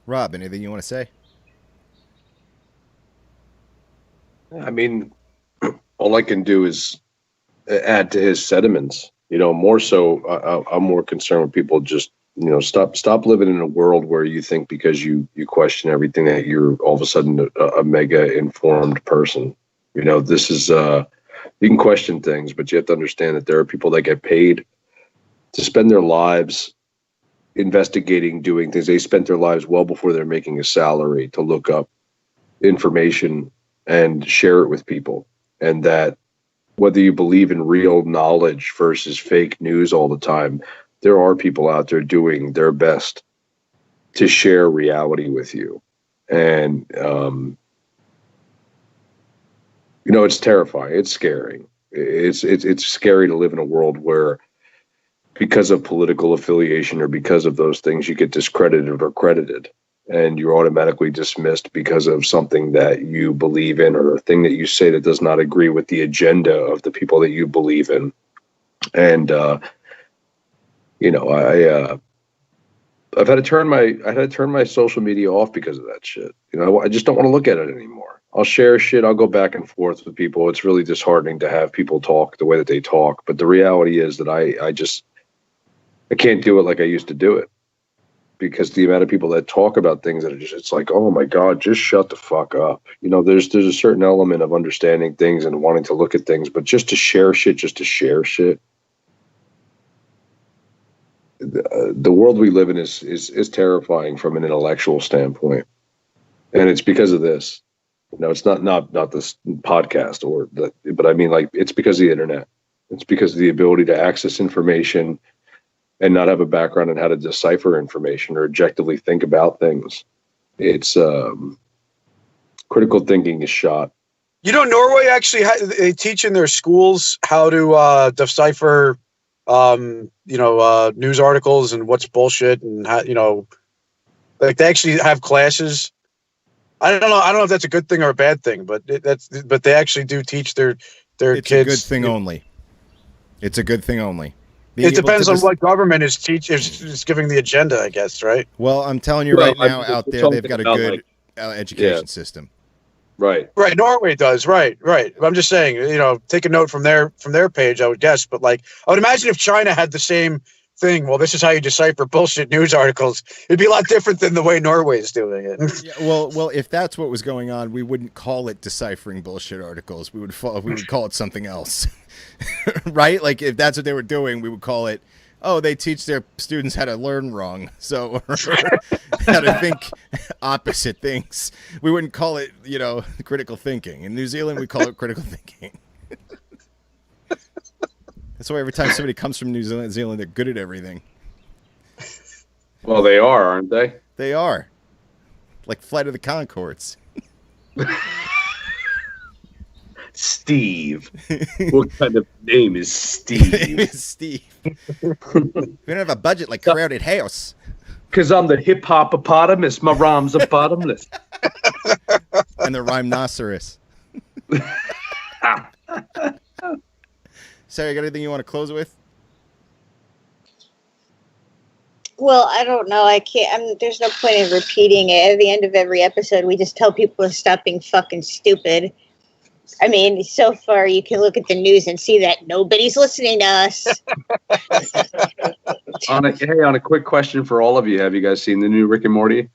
[SPEAKER 3] Rob, anything you want to say?
[SPEAKER 2] I mean, all I can do is add to his sentiments. More so, I'm more concerned with people just, stop living in a world where you think because you question everything that you're all of a sudden a mega informed person. This is, you can question things, but you have to understand that there are people that get paid to spend their lives investigating, doing things. They spent their lives well before they're making a salary to look up information and share it with people. And that whether you believe in real knowledge versus fake news all the time, there are people out there doing their best to share reality with you. And, it's terrifying. It's scary. It's scary to live in a world where, because of political affiliation or because of those things, you get discredited or credited, and you're automatically dismissed because of something that you believe in or a thing that you say that does not agree with the agenda of the people that you believe in. And, I've had to turn my social media off because of that shit. I just don't want to look at it anymore. I'll share shit. I'll go back and forth with people. It's really disheartening to have people talk the way that they talk. But the reality is that I can't do it like I used to do it, because the amount of people that talk about things that are just, it's like, oh my God, just shut the fuck up. There's a certain element of understanding things and wanting to look at things, but just to share shit. The world we live in is terrifying from an intellectual standpoint. And it's because of this. It's not this podcast but I mean, like, it's because of the internet. It's because of the ability to access information and not have a background in how to decipher information or objectively think about things. It's critical thinking is shot.
[SPEAKER 4] Norway actually they teach in their schools how to decipher, news articles and what's bullshit, and how, like they actually have classes. I don't know if that's a good thing or a bad thing, but they actually do teach their
[SPEAKER 3] It's
[SPEAKER 4] kids.
[SPEAKER 3] a good thing only. It's a good thing only.
[SPEAKER 4] It depends on what government is giving the agenda, I guess, right?
[SPEAKER 3] Well, I'm telling you right now, out there, they've got a good education system.
[SPEAKER 2] Right.
[SPEAKER 4] Norway does. Right. I'm just saying, take a note from their page, I would guess. But like, I would imagine if China had the same thing, well, this is how you decipher bullshit news articles, it'd be a lot different than the way Norway is doing it.
[SPEAKER 3] Yeah, well, if that's what was going on, we wouldn't call it deciphering bullshit articles. We would call it something else. Right? Like, if that's what they were doing, we would call it, oh, they teach their students how to learn wrong. So, how to think opposite things. We wouldn't call it, critical thinking. In New Zealand, we call it critical thinking. That's why every time somebody comes from New Zealand, they're good at everything.
[SPEAKER 2] Well, they are, aren't they?
[SPEAKER 3] They are. Like Flight of the Conchords.
[SPEAKER 2] Steve. What kind of name is Steve?
[SPEAKER 3] Steve. We don't have a budget like Crowded House.
[SPEAKER 2] Because I'm the hip-hop-opotamus. My rhymes are bottomless.
[SPEAKER 3] And the rhinoceros. Sarah, you got anything you want to close with?
[SPEAKER 5] Well, I don't know. I can't. There's no point in repeating it. At the end of every episode, we just tell people to stop being fucking stupid. I mean, so far you can look at the news and see that nobody's listening to us.
[SPEAKER 2] On a quick question for all of you: have you guys seen the new Rick and Morty?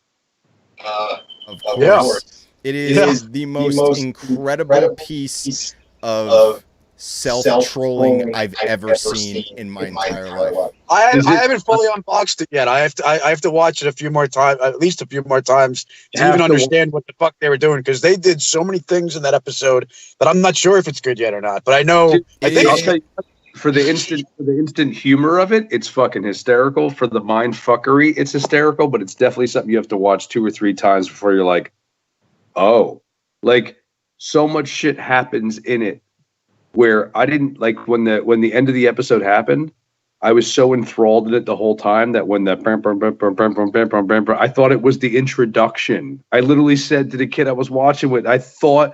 [SPEAKER 3] Of course.
[SPEAKER 4] Yeah.
[SPEAKER 3] It is the most incredible piece of self-trolling I've ever seen in my entire life.
[SPEAKER 4] I haven't fully unboxed it yet. I have to watch it a few more times, at least a few more times, to even understand what the fuck they were doing, because they did so many things in that episode that I'm not sure if it's good yet or not. But I know.
[SPEAKER 2] I'll tell you, for the instant humor of it, it's fucking hysterical. For the mind fuckery, it's hysterical. But it's definitely something you have to watch 2 or 3 times before you're like, oh, like so much shit happens in it. Where I didn't like when the end of the episode happened, I was so enthralled in it the whole time that when the I thought it was the introduction. I literally said to the kid I was watching with, I thought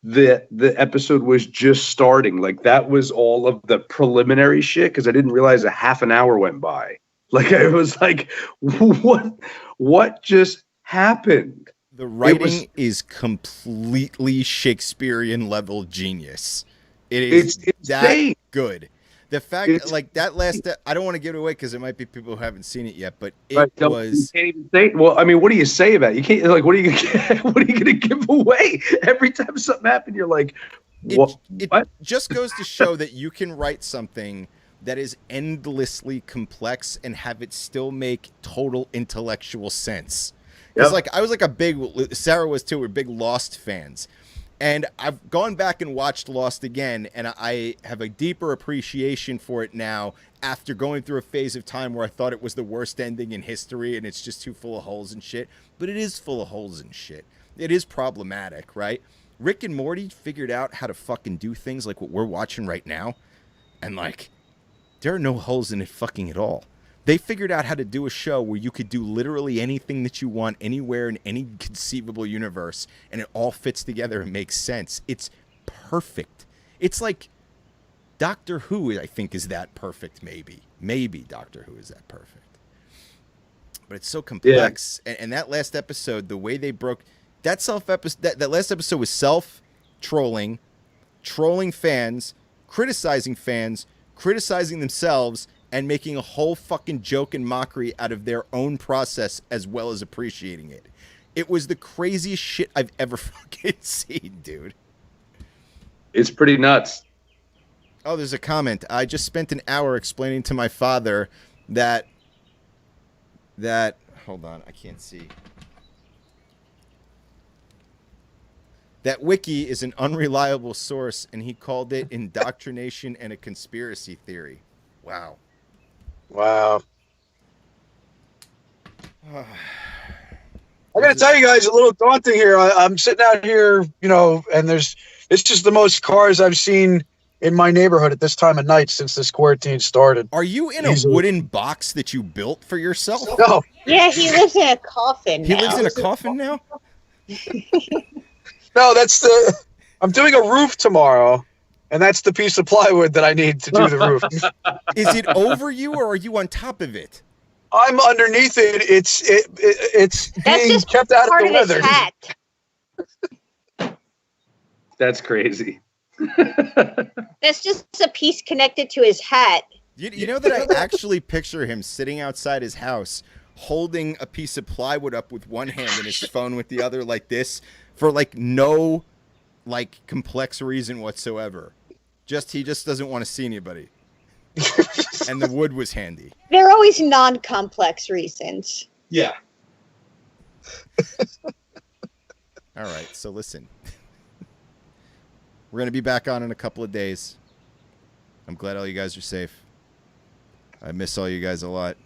[SPEAKER 2] the episode was just starting. Like that was all of the preliminary shit because I didn't realize a half an hour went by. Like I was like, what just happened?
[SPEAKER 3] The writing is completely Shakespearean level genius. It's that good. The fact, like that last, I don't want to give it away because there might be people who haven't seen it yet, but it was.
[SPEAKER 2] You can't even say. Well, I mean, what do you say about it? You can't. Like, what are you going to give away? Every time something happened, you're like, what?
[SPEAKER 3] It just goes to show that you can write something that is endlessly complex and have it still make total intellectual sense. Because like I was like Sarah was too. We're big Lost fans. And I've gone back and watched Lost again, and I have a deeper appreciation for it now after going through a phase of time where I thought it was the worst ending in history and it's just too full of holes and shit. But it is full of holes and shit. It is problematic, right? Rick and Morty figured out how to fucking do things like what we're watching right now. And like, there are no holes in it fucking at all. They figured out how to do a show where you could do literally anything that you want anywhere in any conceivable universe, and it all fits together and makes sense. It's perfect. It's like Doctor Who, I think, is that perfect, maybe. Maybe Doctor Who is that perfect. But it's so complex. Yeah. And that last episode, the way they broke... That last episode was self-trolling, trolling fans, criticizing themselves, and making a whole fucking joke and mockery out of their own process as well as appreciating it. It was the craziest shit I've ever fucking seen, dude.
[SPEAKER 2] It's pretty nuts.
[SPEAKER 3] Oh, there's a comment. I just spent an hour explaining to my father that hold on, I can't see. That wiki is an unreliable source, and he called it indoctrination and a conspiracy theory. Wow.
[SPEAKER 4] Wow. I gotta tell you guys, a little daunting here. I'm sitting out here, and it's just the most cars I've seen in my neighborhood at this time of night since this quarantine started.
[SPEAKER 3] Are you in a wooden box that you built for yourself?
[SPEAKER 4] No.
[SPEAKER 5] Yeah, he lives in a coffin.
[SPEAKER 3] He
[SPEAKER 5] now.
[SPEAKER 3] lives in a coffin now?
[SPEAKER 4] No, I'm doing a roof tomorrow, and that's the piece of plywood that I need to do the roof.
[SPEAKER 3] Is it over you, or are you on top of it?
[SPEAKER 4] I'm underneath it. It's
[SPEAKER 5] That's
[SPEAKER 4] being
[SPEAKER 5] just
[SPEAKER 4] kept out
[SPEAKER 5] part
[SPEAKER 4] of the
[SPEAKER 5] of his
[SPEAKER 4] weather.
[SPEAKER 5] hat.
[SPEAKER 2] That's crazy.
[SPEAKER 5] That's just a piece connected to his hat.
[SPEAKER 3] You know that I actually picture him sitting outside his house, holding a piece of plywood up with one hand and his phone with the other like this, for no complex reason whatsoever. He just doesn't want to see anybody. And the wood was handy.
[SPEAKER 5] They're always non-complex reasons.
[SPEAKER 6] Yeah.
[SPEAKER 3] All right, so listen. We're going to be back on in a couple of days. I'm glad all you guys are safe. I miss all you guys a lot.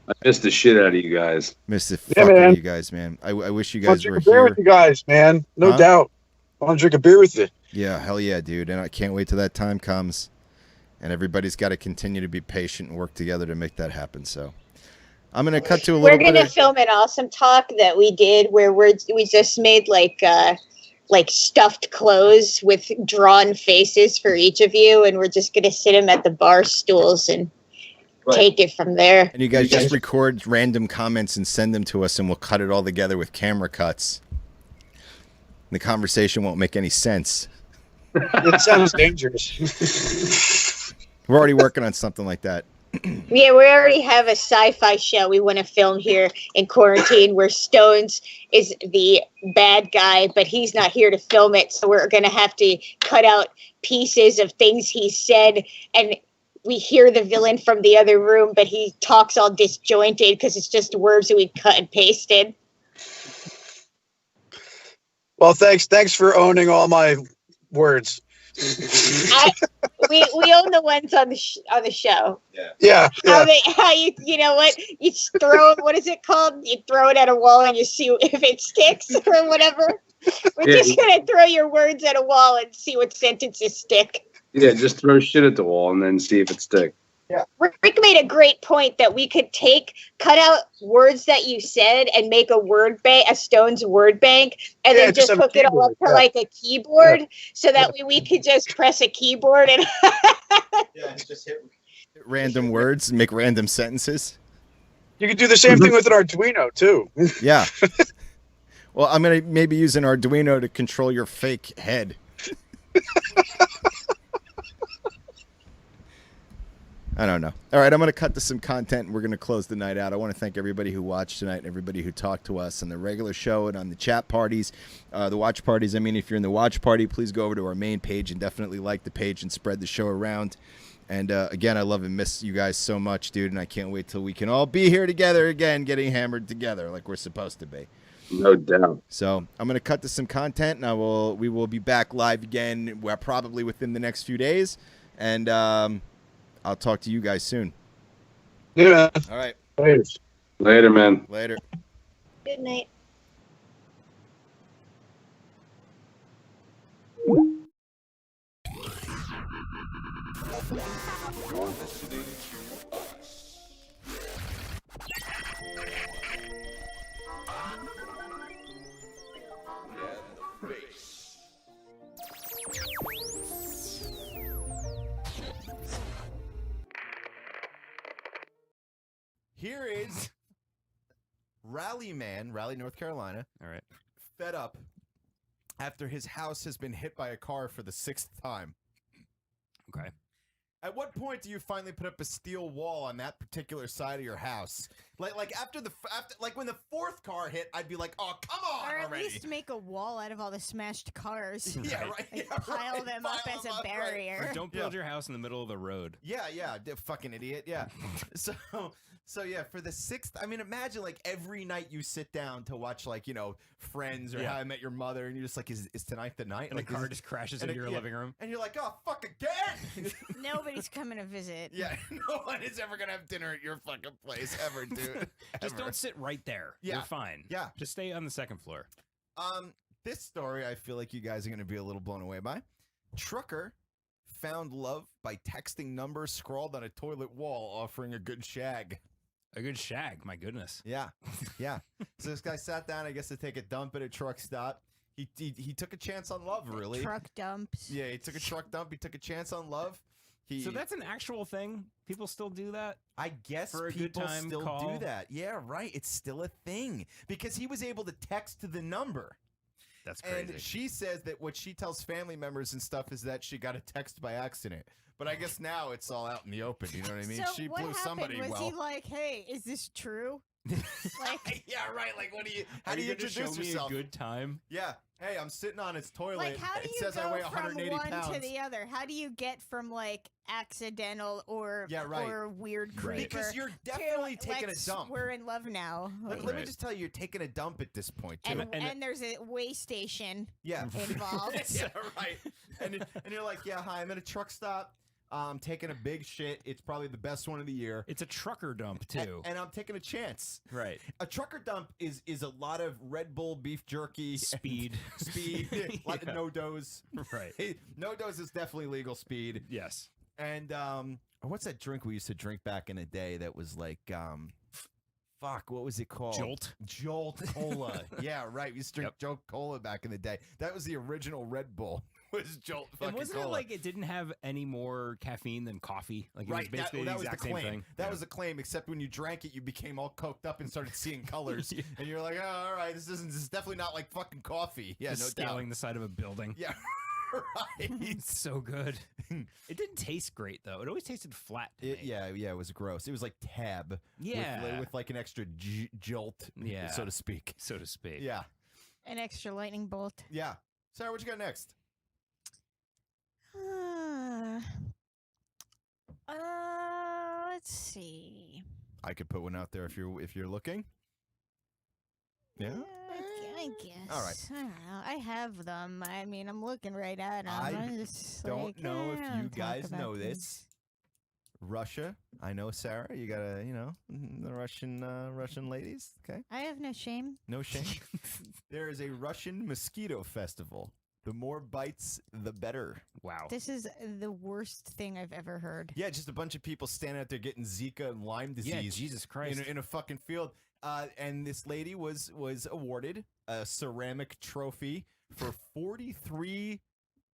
[SPEAKER 2] I missed the shit out of you guys.
[SPEAKER 3] Miss the
[SPEAKER 4] Yeah,
[SPEAKER 3] fuck out
[SPEAKER 4] man.
[SPEAKER 3] of you guys, man. I wish you
[SPEAKER 4] I want
[SPEAKER 3] guys
[SPEAKER 4] to
[SPEAKER 3] were
[SPEAKER 4] drink a beer
[SPEAKER 3] here.
[SPEAKER 4] with you guys, man. No
[SPEAKER 3] Huh?
[SPEAKER 4] doubt. I want to drink a beer with you.
[SPEAKER 3] Yeah, hell yeah, dude. And I can't wait till that time comes. And everybody's got to continue to be patient and work together to make that happen. So I'm going to cut to a little
[SPEAKER 5] We're gonna
[SPEAKER 3] bit.
[SPEAKER 5] film an awesome talk that we did where we just made like stuffed clothes with drawn faces for each of you, and we're just gonna sit them at the bar stools and take it from there.
[SPEAKER 3] And you guys just record random comments and send them to us, and we'll cut it all together with camera cuts. The conversation won't make any sense.
[SPEAKER 4] It sounds dangerous.
[SPEAKER 3] We're already working on something like that.
[SPEAKER 5] Yeah, we already have a sci-fi show we want to film here in quarantine where Stones is the bad guy, but he's not here to film it, so we're going to have to cut out pieces of things he said, and we hear the villain from the other room, but he talks all disjointed because it's just words that we cut and pasted.
[SPEAKER 4] Well, thanks for owning all my words.
[SPEAKER 5] We own the ones on the show.
[SPEAKER 4] Yeah.
[SPEAKER 5] How you know what, you just throw it, what is it called? You throw it at a wall and you see if it sticks or whatever. We're just gonna throw your words at a wall and see what sentences stick.
[SPEAKER 2] Yeah, just throw shit at the wall and then see if it sticks.
[SPEAKER 5] Rick made a great point that we could cut out words that you said and make a Stones word bank, and then just hook it all up to like a keyboard, so that way we could just press a keyboard and
[SPEAKER 6] Just hit.
[SPEAKER 3] Random words, make random sentences.
[SPEAKER 4] You could do the same thing with an Arduino too.
[SPEAKER 3] Yeah. Well, I'm going to maybe use an Arduino to control your fake head. I don't know. All right, I'm going to cut to some content, and we're going to close the night out. I want to thank everybody who watched tonight and everybody who talked to us on the regular show and on the chat parties, the watch parties. I mean, if you're in the watch party, please go over to our main page and definitely like the page and spread the show around. And again, I love and miss you guys so much, dude, and I can't wait till we can all be here together again, getting hammered together like we're supposed to be.
[SPEAKER 2] No doubt.
[SPEAKER 3] So I'm going to cut to some content, and we will be back live again probably within the next few days. And I'll talk to you guys soon.
[SPEAKER 4] Yeah.
[SPEAKER 3] All right.
[SPEAKER 2] Later, man.
[SPEAKER 3] Later.
[SPEAKER 5] good night.
[SPEAKER 3] Here is Raleigh, North Carolina.
[SPEAKER 6] All right.
[SPEAKER 3] Fed up after his house has been hit by a car for the 6th time.
[SPEAKER 6] Okay.
[SPEAKER 3] At what point do you finally put up a steel wall on that particular side of your house Like after when the fourth car hit, I'd be like, oh, come on
[SPEAKER 7] Or at
[SPEAKER 3] already.
[SPEAKER 7] least make a wall out of all the smashed cars.
[SPEAKER 3] Yeah, right.
[SPEAKER 7] Like,
[SPEAKER 3] Yeah,
[SPEAKER 7] pile
[SPEAKER 3] right.
[SPEAKER 7] them up
[SPEAKER 3] Pile
[SPEAKER 7] as
[SPEAKER 3] them
[SPEAKER 7] a
[SPEAKER 3] up, right.
[SPEAKER 7] barrier.
[SPEAKER 8] Or don't build your house in the middle of the road.
[SPEAKER 3] Yeah, fucking idiot. Yeah. So yeah, for the sixth, I mean, imagine like every night you sit down to watch like, Friends or
[SPEAKER 8] Yeah.
[SPEAKER 3] How I Met Your Mother, and you're just like, is tonight the night?
[SPEAKER 8] And
[SPEAKER 3] like,
[SPEAKER 8] the car
[SPEAKER 3] is it-
[SPEAKER 8] just crashes
[SPEAKER 3] and
[SPEAKER 8] into your
[SPEAKER 3] yeah.
[SPEAKER 8] living room.
[SPEAKER 3] And you're like, oh, fuck again.
[SPEAKER 7] Nobody's coming to visit.
[SPEAKER 3] Yeah, no one is ever gonna have dinner at your fucking place ever, dude.
[SPEAKER 8] Just
[SPEAKER 3] Ever.
[SPEAKER 8] don't sit right there.
[SPEAKER 3] Yeah.
[SPEAKER 8] You're fine.
[SPEAKER 3] Yeah.
[SPEAKER 8] Just stay on the second floor.
[SPEAKER 3] This story I feel like you guys are gonna be a little blown away by. Trucker found love by texting numbers scrawled on a toilet wall, offering a good shag.
[SPEAKER 8] A good shag. My goodness.
[SPEAKER 3] Yeah, yeah. So this guy sat down, I guess, to take a dump at a truck stop. He took a chance on love, really.
[SPEAKER 7] Truck dumps.
[SPEAKER 3] Yeah, he took a truck dump. He took a chance on love.
[SPEAKER 8] So that's an actual thing? People still do that?
[SPEAKER 3] I guess
[SPEAKER 8] For a good
[SPEAKER 3] people
[SPEAKER 8] time
[SPEAKER 3] still
[SPEAKER 8] call?
[SPEAKER 3] do that. Yeah, right. It's still a thing because he was able to text to the number.
[SPEAKER 8] That's crazy.
[SPEAKER 3] And she says that what she tells family members and stuff is that she got a text by accident. But I guess now it's all out in the open. You know what I mean?
[SPEAKER 7] So
[SPEAKER 3] She
[SPEAKER 7] what
[SPEAKER 3] blew
[SPEAKER 7] happened?
[SPEAKER 3] somebody
[SPEAKER 7] Was
[SPEAKER 3] well.
[SPEAKER 7] he like, hey, is this true? Like,
[SPEAKER 3] Yeah, right. Like, what do you? How
[SPEAKER 8] Are
[SPEAKER 3] do you
[SPEAKER 8] gonna show
[SPEAKER 3] introduce
[SPEAKER 8] me
[SPEAKER 3] yourself?
[SPEAKER 8] a good time?
[SPEAKER 3] Yeah. Hey, I'm sitting on its toilet.
[SPEAKER 7] like how do
[SPEAKER 3] it
[SPEAKER 7] you
[SPEAKER 3] says
[SPEAKER 7] go
[SPEAKER 3] I weigh
[SPEAKER 7] from
[SPEAKER 3] 180
[SPEAKER 7] one
[SPEAKER 3] pounds.
[SPEAKER 7] to the other? How do you get from like accidental or
[SPEAKER 3] Yeah, right.
[SPEAKER 7] or weird creeper?
[SPEAKER 3] Because you're definitely
[SPEAKER 7] to,
[SPEAKER 3] taking a
[SPEAKER 7] let's-
[SPEAKER 3] dump.
[SPEAKER 7] We're in love now.
[SPEAKER 3] Let me just tell you, you're taking a dump at this point, too.
[SPEAKER 7] and there's a way station
[SPEAKER 3] Yeah.
[SPEAKER 7] involved.
[SPEAKER 3] Yeah, right. And you're like, yeah, hi, I'm at a truck stop. I'm taking a big shit. It's probably the best one of the year.
[SPEAKER 8] It's a trucker dump, too.
[SPEAKER 3] And I'm taking a chance.
[SPEAKER 8] Right.
[SPEAKER 3] A trucker dump is a lot of Red Bull beef jerky.
[SPEAKER 8] Speed.
[SPEAKER 3] Speed. A lot of
[SPEAKER 8] Yeah.
[SPEAKER 3] no-dose.
[SPEAKER 8] Right.
[SPEAKER 3] No-dose is definitely legal speed.
[SPEAKER 8] Yes.
[SPEAKER 3] And what's that drink we used to drink back in the day that was like fuck, what was it called? Jolt Cola. Yeah, right. We used to drink Jolt Cola back in the day. That was the original Red Bull. Was Jolt fucking
[SPEAKER 8] And wasn't
[SPEAKER 3] Cola.
[SPEAKER 8] it like it didn't have any more caffeine than coffee? Like it was
[SPEAKER 3] Right,
[SPEAKER 8] basically
[SPEAKER 3] that
[SPEAKER 8] the
[SPEAKER 3] was the
[SPEAKER 8] exact same
[SPEAKER 3] claim.
[SPEAKER 8] thing.
[SPEAKER 3] That was the claim, except when you drank it, you became all coked up and started seeing colors, and you're like, oh, all right, this is definitely not like fucking coffee. Yeah,
[SPEAKER 8] Just
[SPEAKER 3] no
[SPEAKER 8] scaling
[SPEAKER 3] doubt.
[SPEAKER 8] the side of a building.
[SPEAKER 3] Yeah, right.
[SPEAKER 8] It's so good. It didn't taste great though. It always tasted flat. To me.
[SPEAKER 3] Yeah, it was gross. It was like Tab.
[SPEAKER 8] Yeah.
[SPEAKER 3] with like an extra jolt,
[SPEAKER 8] Yeah.
[SPEAKER 3] so to speak.
[SPEAKER 8] So to speak.
[SPEAKER 3] Yeah,
[SPEAKER 7] An extra lightning bolt.
[SPEAKER 3] yeah. Sarah, what you got next?
[SPEAKER 7] Let's see.
[SPEAKER 3] I could put one out there if you're looking. Yeah.
[SPEAKER 7] I guess.
[SPEAKER 3] All right.
[SPEAKER 7] I don't know. I have them. I mean, I'm looking right at them.
[SPEAKER 3] I
[SPEAKER 7] I'm just
[SPEAKER 3] don't
[SPEAKER 7] like,
[SPEAKER 3] know if
[SPEAKER 7] don't
[SPEAKER 3] you
[SPEAKER 7] talk
[SPEAKER 3] guys
[SPEAKER 7] about
[SPEAKER 3] know
[SPEAKER 7] this.
[SPEAKER 3] this. Russia. I know, Sarah. You got the Russian ladies. Okay.
[SPEAKER 7] I have no shame.
[SPEAKER 3] No shame. There is a Russian mosquito festival. The more bites, the better.
[SPEAKER 8] Wow.
[SPEAKER 7] This is the worst thing I've ever heard.
[SPEAKER 3] Yeah, just a bunch of people standing out there getting Zika and Lyme disease.
[SPEAKER 8] Yeah, Jesus Christ.
[SPEAKER 3] In a fucking field. And this lady was awarded a ceramic trophy for 43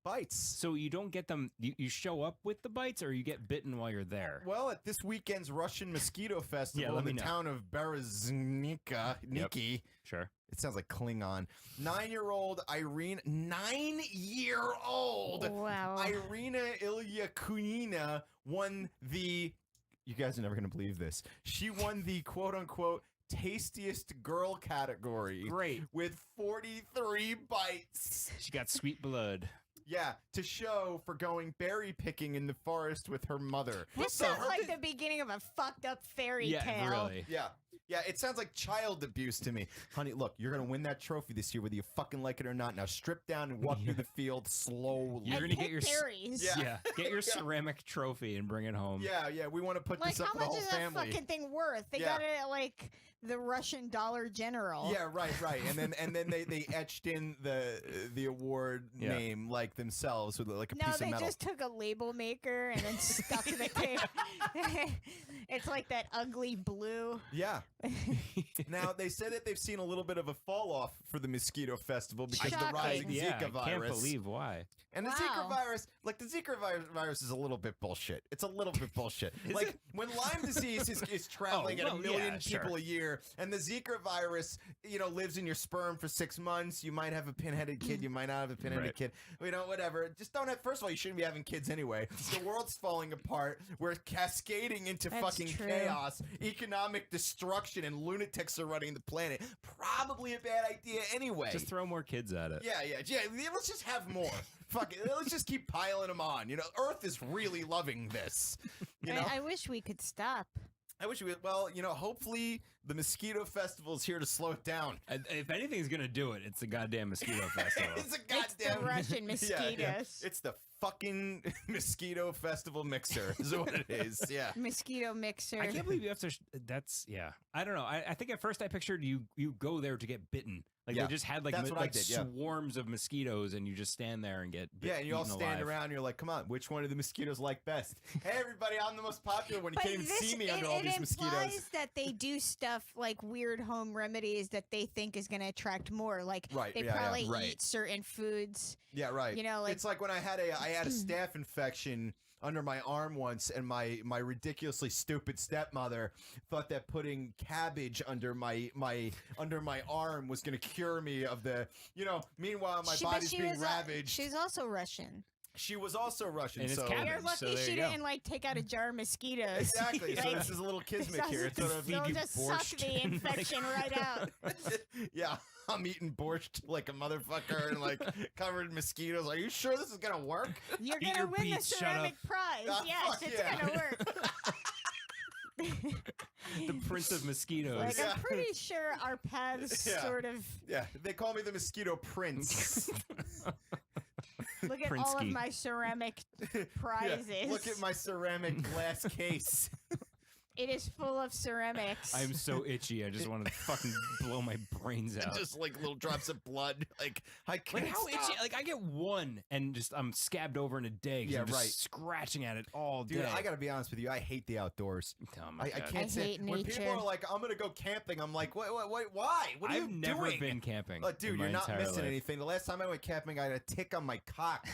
[SPEAKER 3] bites.
[SPEAKER 8] So you don't get them. You show up with the bites, or you get bitten while you're there.
[SPEAKER 3] Well, at this weekend's Russian mosquito festival
[SPEAKER 8] let
[SPEAKER 3] in the
[SPEAKER 8] me know.
[SPEAKER 3] town of Berezhniki,
[SPEAKER 8] Sure.
[SPEAKER 3] it sounds like Klingon. 9-year-old Irina, 9-year-old
[SPEAKER 7] Wow.
[SPEAKER 3] Irina Ilyakunina won the. You guys are never going to believe this. She won the quote unquote tastiest girl category.
[SPEAKER 8] Great.
[SPEAKER 3] With 43 bites.
[SPEAKER 8] She got sweet blood.
[SPEAKER 3] Yeah, to show for going berry picking in the forest with her mother.
[SPEAKER 7] This
[SPEAKER 3] So
[SPEAKER 7] sounds
[SPEAKER 3] her-
[SPEAKER 7] like the beginning of a fucked up fairy
[SPEAKER 8] Yeah,
[SPEAKER 7] tale.
[SPEAKER 8] really.
[SPEAKER 3] Yeah. Yeah, it sounds like child abuse to me. Honey, look, you're going to win that trophy this year, whether you fucking like it or not. Now strip down and walk through the field slowly.
[SPEAKER 8] You're
[SPEAKER 7] And
[SPEAKER 8] gonna get
[SPEAKER 7] pick
[SPEAKER 8] your
[SPEAKER 7] berries.
[SPEAKER 3] Yeah.
[SPEAKER 8] Get your ceramic trophy and bring it home.
[SPEAKER 3] Yeah, we want to put
[SPEAKER 7] Like,
[SPEAKER 3] this up
[SPEAKER 7] how
[SPEAKER 3] for the
[SPEAKER 7] much
[SPEAKER 3] whole
[SPEAKER 7] is that
[SPEAKER 3] family.
[SPEAKER 7] fucking thing worth? They
[SPEAKER 3] Yeah.
[SPEAKER 7] got it at, like, the Russian Dollar General.
[SPEAKER 3] Yeah, right. And then they etched in the award name like themselves with like a
[SPEAKER 7] No,
[SPEAKER 3] piece of
[SPEAKER 7] they
[SPEAKER 3] metal.
[SPEAKER 7] just took a label maker and then stuck the tape. It's like that ugly blue.
[SPEAKER 3] Yeah. Now they said that they've seen a little bit of a fall off for the mosquito festival because of the
[SPEAKER 7] Shocking.
[SPEAKER 3] rising
[SPEAKER 8] Yeah,
[SPEAKER 3] Zika
[SPEAKER 8] I
[SPEAKER 3] virus.
[SPEAKER 8] can't believe why.
[SPEAKER 3] And the
[SPEAKER 7] Wow.
[SPEAKER 3] Zika virus, like the Zika virus is a little bit bullshit. It's a little bit bullshit. Like when Lyme disease is traveling
[SPEAKER 8] Oh,
[SPEAKER 3] at
[SPEAKER 8] well,
[SPEAKER 3] a million
[SPEAKER 8] yeah, sure.
[SPEAKER 3] people a year here, and the Zika virus, lives in your sperm for 6 months. You might have a pinheaded kid. You might not have a pinheaded
[SPEAKER 8] Right.
[SPEAKER 3] kid. Whatever. Just don't have. First of all, you shouldn't be having kids anyway. The world's falling apart. We're cascading into
[SPEAKER 7] That's
[SPEAKER 3] fucking
[SPEAKER 7] true.
[SPEAKER 3] chaos, economic destruction, and lunatics are running the planet. Probably a bad idea anyway.
[SPEAKER 8] Just throw more kids at it.
[SPEAKER 3] Yeah. Let's just have more. Fuck it. Let's just keep piling them on. Earth is really loving this.
[SPEAKER 7] I wish we could stop.
[SPEAKER 3] I wish we would. Well, hopefully the mosquito festival is here to slow it down.
[SPEAKER 8] And if anything's gonna do it, it's the goddamn mosquito festival.
[SPEAKER 3] It's a
[SPEAKER 7] It's the
[SPEAKER 3] goddamn
[SPEAKER 7] Russian
[SPEAKER 3] Yeah,
[SPEAKER 7] mosquitoes.
[SPEAKER 3] yeah. It's the fucking mosquito festival mixer. Is what it is. Yeah.
[SPEAKER 7] Mosquito mixer.
[SPEAKER 8] I can't believe you have to. That's yeah. I don't know. I think at first I pictured you go there to get bitten. Like
[SPEAKER 3] Yeah,
[SPEAKER 8] they just had like
[SPEAKER 3] that's what I did, yeah.
[SPEAKER 8] swarms of mosquitoes, and you just stand there and get
[SPEAKER 3] Yeah, and you all
[SPEAKER 8] eaten
[SPEAKER 3] stand
[SPEAKER 8] alive.
[SPEAKER 3] around and you're like, come on, which one do the mosquitoes like best? Hey, everybody, I'm the most popular one. You
[SPEAKER 7] But
[SPEAKER 3] can't even see me under all these mosquitoes.
[SPEAKER 7] implies that they do stuff like weird home remedies that they think is going to attract more. Like
[SPEAKER 3] Right,
[SPEAKER 7] they
[SPEAKER 3] yeah, yeah,
[SPEAKER 7] probably
[SPEAKER 8] right.
[SPEAKER 7] eat certain foods.
[SPEAKER 3] Yeah, right.
[SPEAKER 7] Like
[SPEAKER 3] It's like when I had a staph infection under my arm once, and my ridiculously stupid stepmother thought that putting cabbage under my arm was going to cure me of the meanwhile my body's being ravaged.
[SPEAKER 7] She's also Russian.
[SPEAKER 3] She was also Russian,
[SPEAKER 8] And it's
[SPEAKER 3] so
[SPEAKER 8] cabbage.
[SPEAKER 7] You're lucky
[SPEAKER 8] so there
[SPEAKER 7] she
[SPEAKER 8] you go.
[SPEAKER 7] didn't like take out a jar of mosquitoes.
[SPEAKER 3] exactly. So
[SPEAKER 7] Like,
[SPEAKER 3] this is a little kismet
[SPEAKER 7] they'll
[SPEAKER 3] here. It's sort of
[SPEAKER 7] they'll
[SPEAKER 8] you
[SPEAKER 7] just suck
[SPEAKER 8] borscht
[SPEAKER 7] the
[SPEAKER 8] and, like-
[SPEAKER 7] infection right out.
[SPEAKER 3] yeah. I'm eating borscht like a motherfucker and like covered in mosquitoes. Are you sure this is gonna work?
[SPEAKER 7] You're
[SPEAKER 8] Eat
[SPEAKER 7] gonna
[SPEAKER 8] your
[SPEAKER 7] win the
[SPEAKER 8] beets, shut
[SPEAKER 7] ceramic prize.
[SPEAKER 3] Ah,
[SPEAKER 7] Yes,
[SPEAKER 3] fuck
[SPEAKER 7] it's
[SPEAKER 3] yeah.
[SPEAKER 7] gonna work.
[SPEAKER 8] The Prince of Mosquitoes.
[SPEAKER 7] Like,
[SPEAKER 3] Yeah.
[SPEAKER 7] I'm pretty sure our paths
[SPEAKER 3] Yeah.
[SPEAKER 7] sort of
[SPEAKER 3] Yeah, they call me the mosquito prince.
[SPEAKER 7] look at all of
[SPEAKER 8] Prinsky.
[SPEAKER 7] my ceramic
[SPEAKER 3] Yeah,
[SPEAKER 7] prizes.
[SPEAKER 3] look at my ceramic glass case.
[SPEAKER 7] It is full of ceramics.
[SPEAKER 8] I'm so itchy. I just want to fucking blow my brains out.
[SPEAKER 3] Just like little drops of blood. Like I can't
[SPEAKER 8] Like how
[SPEAKER 3] stop.
[SPEAKER 8] itchy? Like I get one and just I'm scabbed over in a day. 'Cause
[SPEAKER 3] Yeah,
[SPEAKER 8] I'm just
[SPEAKER 3] right.
[SPEAKER 8] scratching at it all
[SPEAKER 3] Dude,
[SPEAKER 8] day.
[SPEAKER 3] I gotta be honest with you. I hate the outdoors.
[SPEAKER 8] Oh my
[SPEAKER 3] I
[SPEAKER 8] God.
[SPEAKER 3] can't
[SPEAKER 7] I
[SPEAKER 3] say
[SPEAKER 7] hate
[SPEAKER 3] when people
[SPEAKER 7] nature.
[SPEAKER 3] are like, "I'm gonna go camping." I'm like, "Wait, why? What are
[SPEAKER 8] I've
[SPEAKER 3] you
[SPEAKER 8] never
[SPEAKER 3] doing?"
[SPEAKER 8] been camping.
[SPEAKER 3] Dude,
[SPEAKER 8] in my
[SPEAKER 3] you're not
[SPEAKER 8] entire
[SPEAKER 3] missing
[SPEAKER 8] life.
[SPEAKER 3] anything. The last time I went camping, I had a tick on my cock.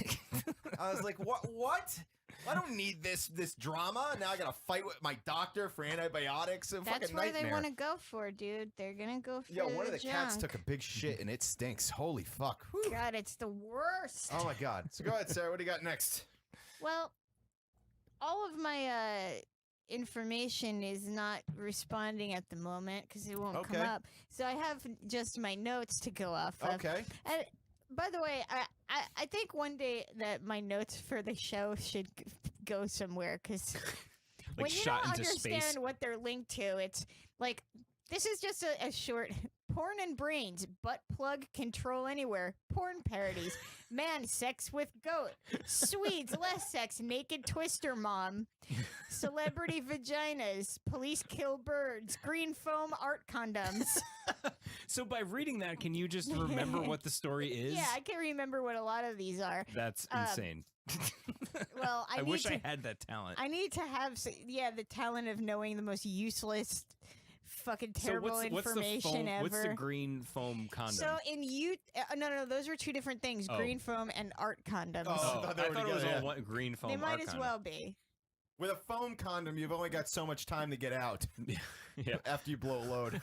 [SPEAKER 3] I was like, "What? I don't need this drama." Now I gotta fight with my doctor for antibiotics. A
[SPEAKER 7] That's
[SPEAKER 3] fucking
[SPEAKER 7] where
[SPEAKER 3] nightmare.
[SPEAKER 7] they want to go for, dude. They're gonna go for
[SPEAKER 3] Yo, one of the cats
[SPEAKER 7] junk.
[SPEAKER 3] took a big shit and it stinks. Holy fuck. Whew.
[SPEAKER 7] God, it's the worst.
[SPEAKER 3] Oh my god. So go ahead, Sarah. What do you got next?
[SPEAKER 7] Well, all of my information is not responding at the moment because it won't come
[SPEAKER 3] Okay.
[SPEAKER 7] up. So I have just my notes to go off of.
[SPEAKER 3] Okay.
[SPEAKER 7] And by the way, I think one day that my notes for the show should go somewhere because
[SPEAKER 8] Like
[SPEAKER 7] when you
[SPEAKER 8] shot
[SPEAKER 7] don't
[SPEAKER 8] into
[SPEAKER 7] understand
[SPEAKER 8] space.
[SPEAKER 7] what they're linked to, it's like this is just a short porn and brains, butt plug control anywhere, porn parodies, man sex with goat, Swedes less sex, naked twister mom, celebrity vaginas, police kill birds, green foam art condoms.
[SPEAKER 8] So by reading that, can you just remember what the story is?
[SPEAKER 7] Yeah, I can remember what a lot of these are.
[SPEAKER 8] That's
[SPEAKER 7] Um,
[SPEAKER 8] insane.
[SPEAKER 7] Well, I
[SPEAKER 8] I
[SPEAKER 7] need
[SPEAKER 8] wish
[SPEAKER 7] to,
[SPEAKER 8] I had that talent.
[SPEAKER 7] I need to have the talent of knowing the most useless, fucking terrible
[SPEAKER 8] so what's the
[SPEAKER 7] information
[SPEAKER 8] foam,
[SPEAKER 7] ever.
[SPEAKER 8] What's the green foam condom?
[SPEAKER 7] So in no, those are two different things:
[SPEAKER 8] Oh.
[SPEAKER 7] green foam and art condoms.
[SPEAKER 3] Oh,
[SPEAKER 8] oh,
[SPEAKER 3] I
[SPEAKER 8] I
[SPEAKER 3] thought they were
[SPEAKER 8] thought it was
[SPEAKER 3] together,
[SPEAKER 8] all
[SPEAKER 3] yeah.
[SPEAKER 8] one green foam.
[SPEAKER 7] they might
[SPEAKER 8] art
[SPEAKER 7] as
[SPEAKER 8] condom.
[SPEAKER 7] well be.
[SPEAKER 3] With a foam condom, you've only got so much time to get out
[SPEAKER 8] Yeah.
[SPEAKER 3] after you blow a load.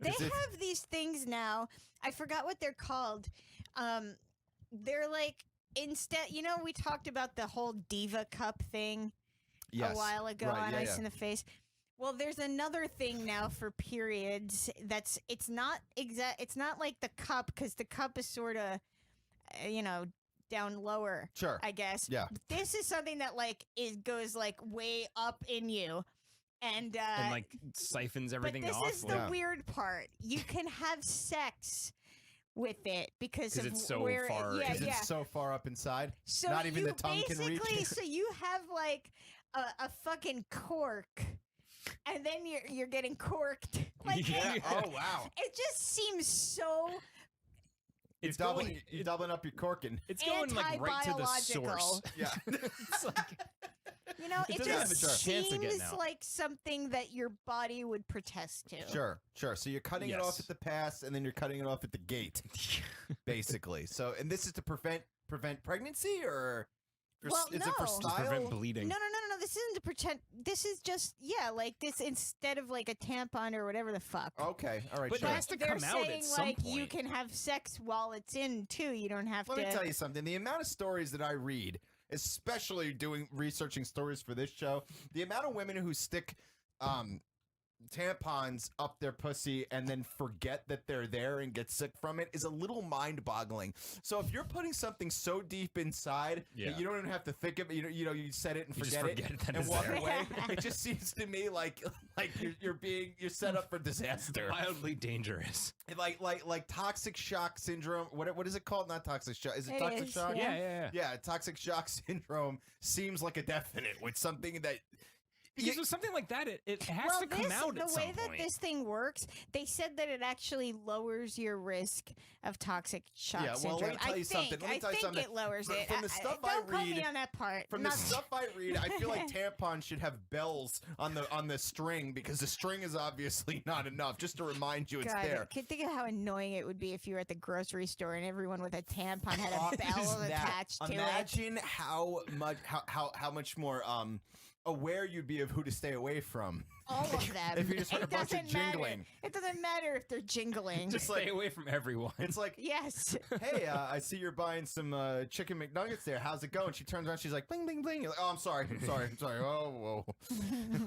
[SPEAKER 7] They
[SPEAKER 3] Is it-
[SPEAKER 7] have these things now. I forgot what they're called. They're like instead. We talked about the whole Diva Cup thing
[SPEAKER 3] Yes.
[SPEAKER 7] a while ago
[SPEAKER 3] Right,
[SPEAKER 7] on
[SPEAKER 3] yeah,
[SPEAKER 7] Ice
[SPEAKER 3] yeah.
[SPEAKER 7] in the Face. Well, there's another thing now for periods it's not like the cup because the cup is sort of down lower,
[SPEAKER 3] Sure.
[SPEAKER 7] I guess.
[SPEAKER 3] Yeah.
[SPEAKER 7] This is something that goes like way up in you. And
[SPEAKER 8] And like siphons everything
[SPEAKER 7] but this
[SPEAKER 8] off.
[SPEAKER 7] is the
[SPEAKER 3] Yeah.
[SPEAKER 7] weird part. You can have sex with it because
[SPEAKER 8] 'Cause
[SPEAKER 7] of
[SPEAKER 8] it's so
[SPEAKER 7] where
[SPEAKER 8] far-
[SPEAKER 7] yeah,
[SPEAKER 3] 'Cause
[SPEAKER 7] yeah.
[SPEAKER 3] it's so far up inside.
[SPEAKER 7] So
[SPEAKER 3] Not even
[SPEAKER 7] you
[SPEAKER 3] the tongue can reach
[SPEAKER 7] basically,
[SPEAKER 3] it.
[SPEAKER 7] so you have like a fucking cork, and then you're getting corked. Like
[SPEAKER 8] Yeah.
[SPEAKER 3] Oh wow.
[SPEAKER 7] it just seems so
[SPEAKER 8] It's
[SPEAKER 3] You're
[SPEAKER 8] going.
[SPEAKER 3] doubling up your corking.
[SPEAKER 8] It's going like right to the source.
[SPEAKER 7] anti-biological.
[SPEAKER 3] Yeah.
[SPEAKER 8] It's like,
[SPEAKER 7] it
[SPEAKER 8] doesn't have
[SPEAKER 7] just
[SPEAKER 8] a chance to get
[SPEAKER 7] seems
[SPEAKER 8] now.
[SPEAKER 7] like something that your body would protest to.
[SPEAKER 3] Sure. So you're cutting it off
[SPEAKER 8] Yes.
[SPEAKER 3] at the pass, and then you're cutting it off at the gate, basically. So, and this is to prevent pregnancy, or
[SPEAKER 7] Well,
[SPEAKER 3] is it for
[SPEAKER 7] no.
[SPEAKER 8] Just prevent
[SPEAKER 3] style?
[SPEAKER 8] bleeding.
[SPEAKER 7] No. This isn't to pretend. This is just like this instead of like a tampon or whatever the fuck.
[SPEAKER 3] Okay, all right,
[SPEAKER 8] But
[SPEAKER 3] sure.
[SPEAKER 8] it has to
[SPEAKER 7] They're
[SPEAKER 8] come out at
[SPEAKER 7] saying
[SPEAKER 8] some
[SPEAKER 7] like you
[SPEAKER 8] point.
[SPEAKER 7] can have sex while it's in too. You don't have
[SPEAKER 3] Let
[SPEAKER 7] to.
[SPEAKER 3] me tell you something. The amount of stories that I read, especially researching stories for this show, the amount of women who stick tampons up their pussy and then forget that they're there and get sick from it is a little mind-boggling. So if you're putting something so deep inside
[SPEAKER 8] Yeah.
[SPEAKER 3] that you don't even have to think of it, you set it and
[SPEAKER 8] You just
[SPEAKER 3] forget
[SPEAKER 8] forget
[SPEAKER 3] it
[SPEAKER 8] that
[SPEAKER 3] and
[SPEAKER 8] it's
[SPEAKER 3] walk
[SPEAKER 8] there.
[SPEAKER 3] away, it just seems to me like you're set up for disaster.
[SPEAKER 8] Wildly dangerous.
[SPEAKER 3] Like toxic shock syndrome. What is it called? Not toxic shock. Is it
[SPEAKER 7] It
[SPEAKER 3] toxic
[SPEAKER 7] is,
[SPEAKER 3] shock?
[SPEAKER 7] yeah.
[SPEAKER 3] Yeah, toxic shock syndrome seems like a definite with something that
[SPEAKER 8] Because with something like that, it has
[SPEAKER 7] well,
[SPEAKER 8] to come out
[SPEAKER 7] the
[SPEAKER 8] at some
[SPEAKER 7] way that
[SPEAKER 8] point.
[SPEAKER 7] this thing works, they said that it actually lowers your risk of toxic shock
[SPEAKER 3] Yeah, well,
[SPEAKER 7] syndrome.
[SPEAKER 3] let me tell
[SPEAKER 7] I
[SPEAKER 3] you
[SPEAKER 7] think,
[SPEAKER 3] something. Let me tell you
[SPEAKER 7] I
[SPEAKER 3] something.
[SPEAKER 7] think it lowers
[SPEAKER 3] From-
[SPEAKER 7] it.
[SPEAKER 3] from the stuff I
[SPEAKER 7] don't quote me
[SPEAKER 3] read-
[SPEAKER 7] on that part.
[SPEAKER 3] From the
[SPEAKER 7] Not-
[SPEAKER 3] stuff I read, I feel like tampons should have bells on the string because the string is obviously not enough. Just to remind you, it's
[SPEAKER 7] God,
[SPEAKER 3] there.
[SPEAKER 7] can think of how annoying it would be if you were at the grocery store and everyone with a tampon had
[SPEAKER 3] Oh,
[SPEAKER 7] a bell
[SPEAKER 3] is that-
[SPEAKER 7] attached to it.
[SPEAKER 3] Imagine how much more aware you'd be of who to stay away from.
[SPEAKER 7] All of them.
[SPEAKER 3] If you just heard
[SPEAKER 7] It
[SPEAKER 3] a bunch of
[SPEAKER 7] doesn't matter.
[SPEAKER 3] jingling.
[SPEAKER 7] It doesn't matter if they're jingling.
[SPEAKER 8] Just stay away from everyone.
[SPEAKER 3] It's like,
[SPEAKER 7] yes.
[SPEAKER 3] hey, I see you're buying some chicken McNuggets there. How's it going? She turns around. She's like, bling, bling, bling. You're like, oh, I'm sorry. Oh, whoa.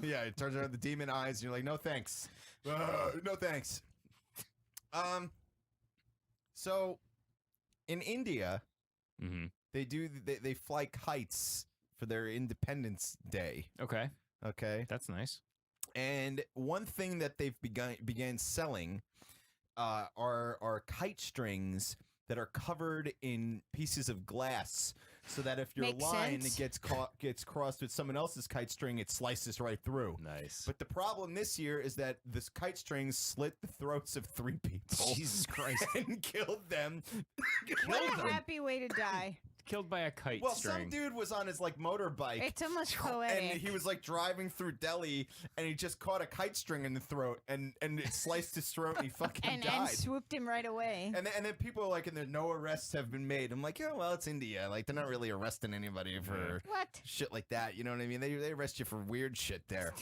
[SPEAKER 3] Yeah, it turns around the demon eyes. And you're like, no, thanks. No, thanks. So in India,
[SPEAKER 8] Mm-hmm.
[SPEAKER 3] they fly kites for their Independence Day.
[SPEAKER 8] Okay,
[SPEAKER 3] Okay.
[SPEAKER 8] that's nice.
[SPEAKER 3] And one thing that they've began selling are kite strings that are covered in pieces of glass, so that if your
[SPEAKER 7] Makes
[SPEAKER 3] line
[SPEAKER 7] sense.
[SPEAKER 3] gets crossed with someone else's kite string, it slices right through.
[SPEAKER 8] Nice.
[SPEAKER 3] But the problem this year is that this kite string slit the throats of 3 people.
[SPEAKER 8] Jesus Christ.
[SPEAKER 3] And killed them.
[SPEAKER 7] What
[SPEAKER 3] Killed
[SPEAKER 7] a
[SPEAKER 3] them.
[SPEAKER 7] happy way to die.
[SPEAKER 8] Killed by a kite
[SPEAKER 3] Well,
[SPEAKER 8] string.
[SPEAKER 3] some dude was on his motorbike.
[SPEAKER 7] It's almost poetic.
[SPEAKER 3] And he was driving through Delhi, and he just caught a kite string in the throat, and it sliced his throat, and he fucking
[SPEAKER 7] and
[SPEAKER 3] died.
[SPEAKER 7] swooped him right away.
[SPEAKER 3] And then people are like, and there no arrests have been made. I'm like, yeah, well, it's India. Like, they're not really arresting anybody for
[SPEAKER 7] What?
[SPEAKER 3] shit like that. You know what I mean? They arrest you for weird shit there.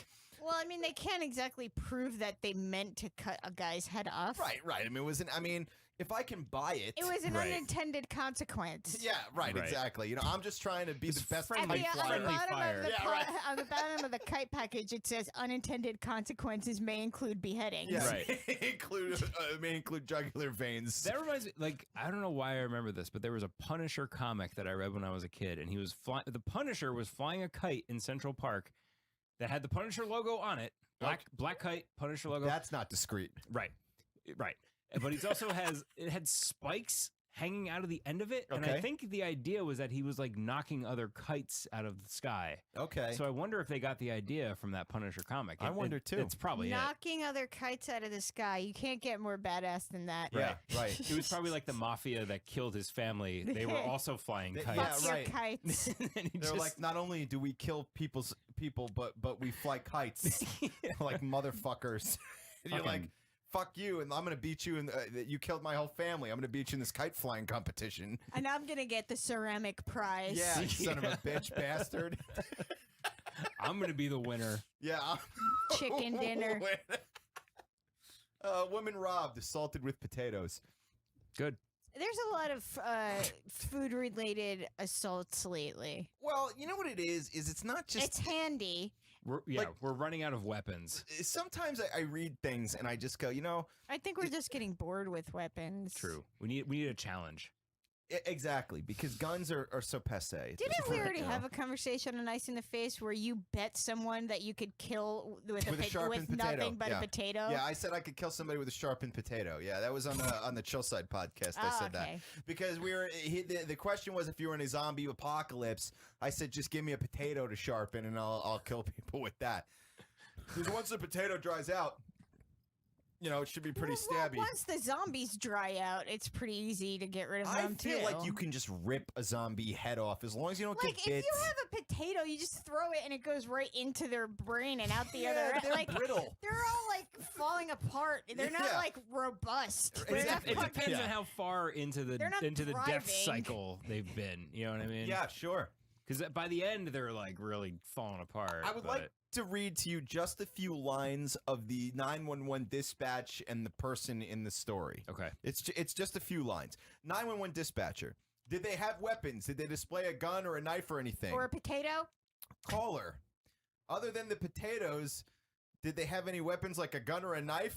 [SPEAKER 7] Well, I mean, they can't exactly prove that they meant to cut a guy's head off.
[SPEAKER 3] Right. I mean, if I can buy it.
[SPEAKER 7] It was an
[SPEAKER 8] Right.
[SPEAKER 7] unintended consequence.
[SPEAKER 3] Yeah, right,
[SPEAKER 8] Right.
[SPEAKER 3] exactly. I'm just trying to be
[SPEAKER 8] It's
[SPEAKER 3] the best
[SPEAKER 7] At
[SPEAKER 8] friendly
[SPEAKER 7] the,
[SPEAKER 3] kite
[SPEAKER 7] on, the
[SPEAKER 3] flyer.
[SPEAKER 8] Friendly
[SPEAKER 7] bottom
[SPEAKER 8] fire.
[SPEAKER 7] of the
[SPEAKER 3] Yeah, right.
[SPEAKER 7] on the bottom of the kite package, it says unintended consequences may include beheadings.
[SPEAKER 3] Yeah,
[SPEAKER 8] Right.
[SPEAKER 3] may include jugular veins.
[SPEAKER 8] That reminds me, I don't know why I remember this, but there was a Punisher comic that I read when I was a kid, and he was the Punisher was flying a kite in Central Park that had the Punisher logo on it, black kite, Punisher logo.
[SPEAKER 3] That's not discreet.
[SPEAKER 8] Right. But he's also it had spikes hanging out of the end of it, and I
[SPEAKER 3] Okay.
[SPEAKER 8] think the idea was that he was knocking other kites out of the sky.
[SPEAKER 3] Okay.
[SPEAKER 8] So I wonder if they got the idea from that Punisher comic.
[SPEAKER 3] I wonder, too.
[SPEAKER 8] It's probably
[SPEAKER 7] Knocking other kites out of the sky. You can't get more badass than that.
[SPEAKER 3] yeah, right.
[SPEAKER 8] it. It was probably like the mafia that killed his family. They were also flying
[SPEAKER 3] They-
[SPEAKER 8] kites.
[SPEAKER 7] Fuck
[SPEAKER 3] Yeah,
[SPEAKER 7] your
[SPEAKER 3] right.
[SPEAKER 7] kites.
[SPEAKER 8] And he
[SPEAKER 3] They're
[SPEAKER 8] just-
[SPEAKER 3] like, not only do we kill people, but we fly kites like motherfuckers. And you're like,
[SPEAKER 8] Fucking-
[SPEAKER 3] fuck you, and I'm gonna beat you, and you killed my whole family. I'm gonna beat you in this kite flying competition.
[SPEAKER 7] And I'm going to get the ceramic prize.
[SPEAKER 3] Yeah, you son of a bitch, bastard.
[SPEAKER 8] I'm gonna be the winner.
[SPEAKER 3] Yeah.
[SPEAKER 7] Chicken dinner.
[SPEAKER 3] Woman robbed, assaulted with potatoes.
[SPEAKER 8] Good.
[SPEAKER 7] There's a lot of food-related assaults lately.
[SPEAKER 3] Well, you know what it is it's not just.
[SPEAKER 7] It's handy.
[SPEAKER 8] We're running out of weapons.
[SPEAKER 3] Sometimes I read things and I just go,
[SPEAKER 7] I think we're just getting bored with weapons.
[SPEAKER 8] True. We need a challenge.
[SPEAKER 3] exactly, because guns are so passe. at
[SPEAKER 7] Didn't
[SPEAKER 3] this
[SPEAKER 7] we
[SPEAKER 3] point,
[SPEAKER 7] already
[SPEAKER 3] you know?
[SPEAKER 7] have a conversation on Ice in the Face where you bet someone that you could kill with,
[SPEAKER 3] With a sharpened
[SPEAKER 7] with
[SPEAKER 3] potato,
[SPEAKER 7] nothing but
[SPEAKER 3] yeah.
[SPEAKER 7] a potato?
[SPEAKER 3] Yeah, I said I could kill somebody with a sharpened potato. Yeah, that was on the Chill Side podcast. I
[SPEAKER 7] Oh,
[SPEAKER 3] said
[SPEAKER 7] okay.
[SPEAKER 3] that because the question was if you were in a zombie apocalypse. I said just give me a potato to sharpen and I'll kill people with that. Because once the potato dries out, it should be pretty
[SPEAKER 7] Well,
[SPEAKER 3] stabby.
[SPEAKER 7] once the zombies dry out, it's pretty easy to get rid of
[SPEAKER 3] I
[SPEAKER 7] them
[SPEAKER 3] feel
[SPEAKER 7] too.
[SPEAKER 3] like you can just rip a zombie head off as long as you don't
[SPEAKER 7] Like
[SPEAKER 3] get
[SPEAKER 7] if
[SPEAKER 3] bits.
[SPEAKER 7] you have a potato, you just throw it and it goes right into their brain and out the
[SPEAKER 3] Yeah,
[SPEAKER 7] other end.
[SPEAKER 3] they're
[SPEAKER 7] Like
[SPEAKER 3] brittle.
[SPEAKER 7] they're all falling apart. They're not
[SPEAKER 3] Yeah.
[SPEAKER 7] robust.
[SPEAKER 3] It
[SPEAKER 7] They're
[SPEAKER 3] dep-
[SPEAKER 7] not
[SPEAKER 8] It
[SPEAKER 7] fucking-
[SPEAKER 8] depends
[SPEAKER 3] Yeah.
[SPEAKER 8] on how far into
[SPEAKER 7] They're not
[SPEAKER 8] the death
[SPEAKER 7] thriving.
[SPEAKER 8] cycle they've been. You know what I mean?
[SPEAKER 3] Yeah, sure.
[SPEAKER 8] Because by the end, they're like really falling apart.
[SPEAKER 3] I would like to read to you just a few lines of the 911 dispatch and the person in the story.
[SPEAKER 8] Okay.
[SPEAKER 3] It's just a few lines. 911 dispatcher. Did they have weapons? Did they display a gun or a knife or anything?
[SPEAKER 7] Or a potato?
[SPEAKER 3] Caller. Other than the potatoes, did they have any weapons like a gun or a knife?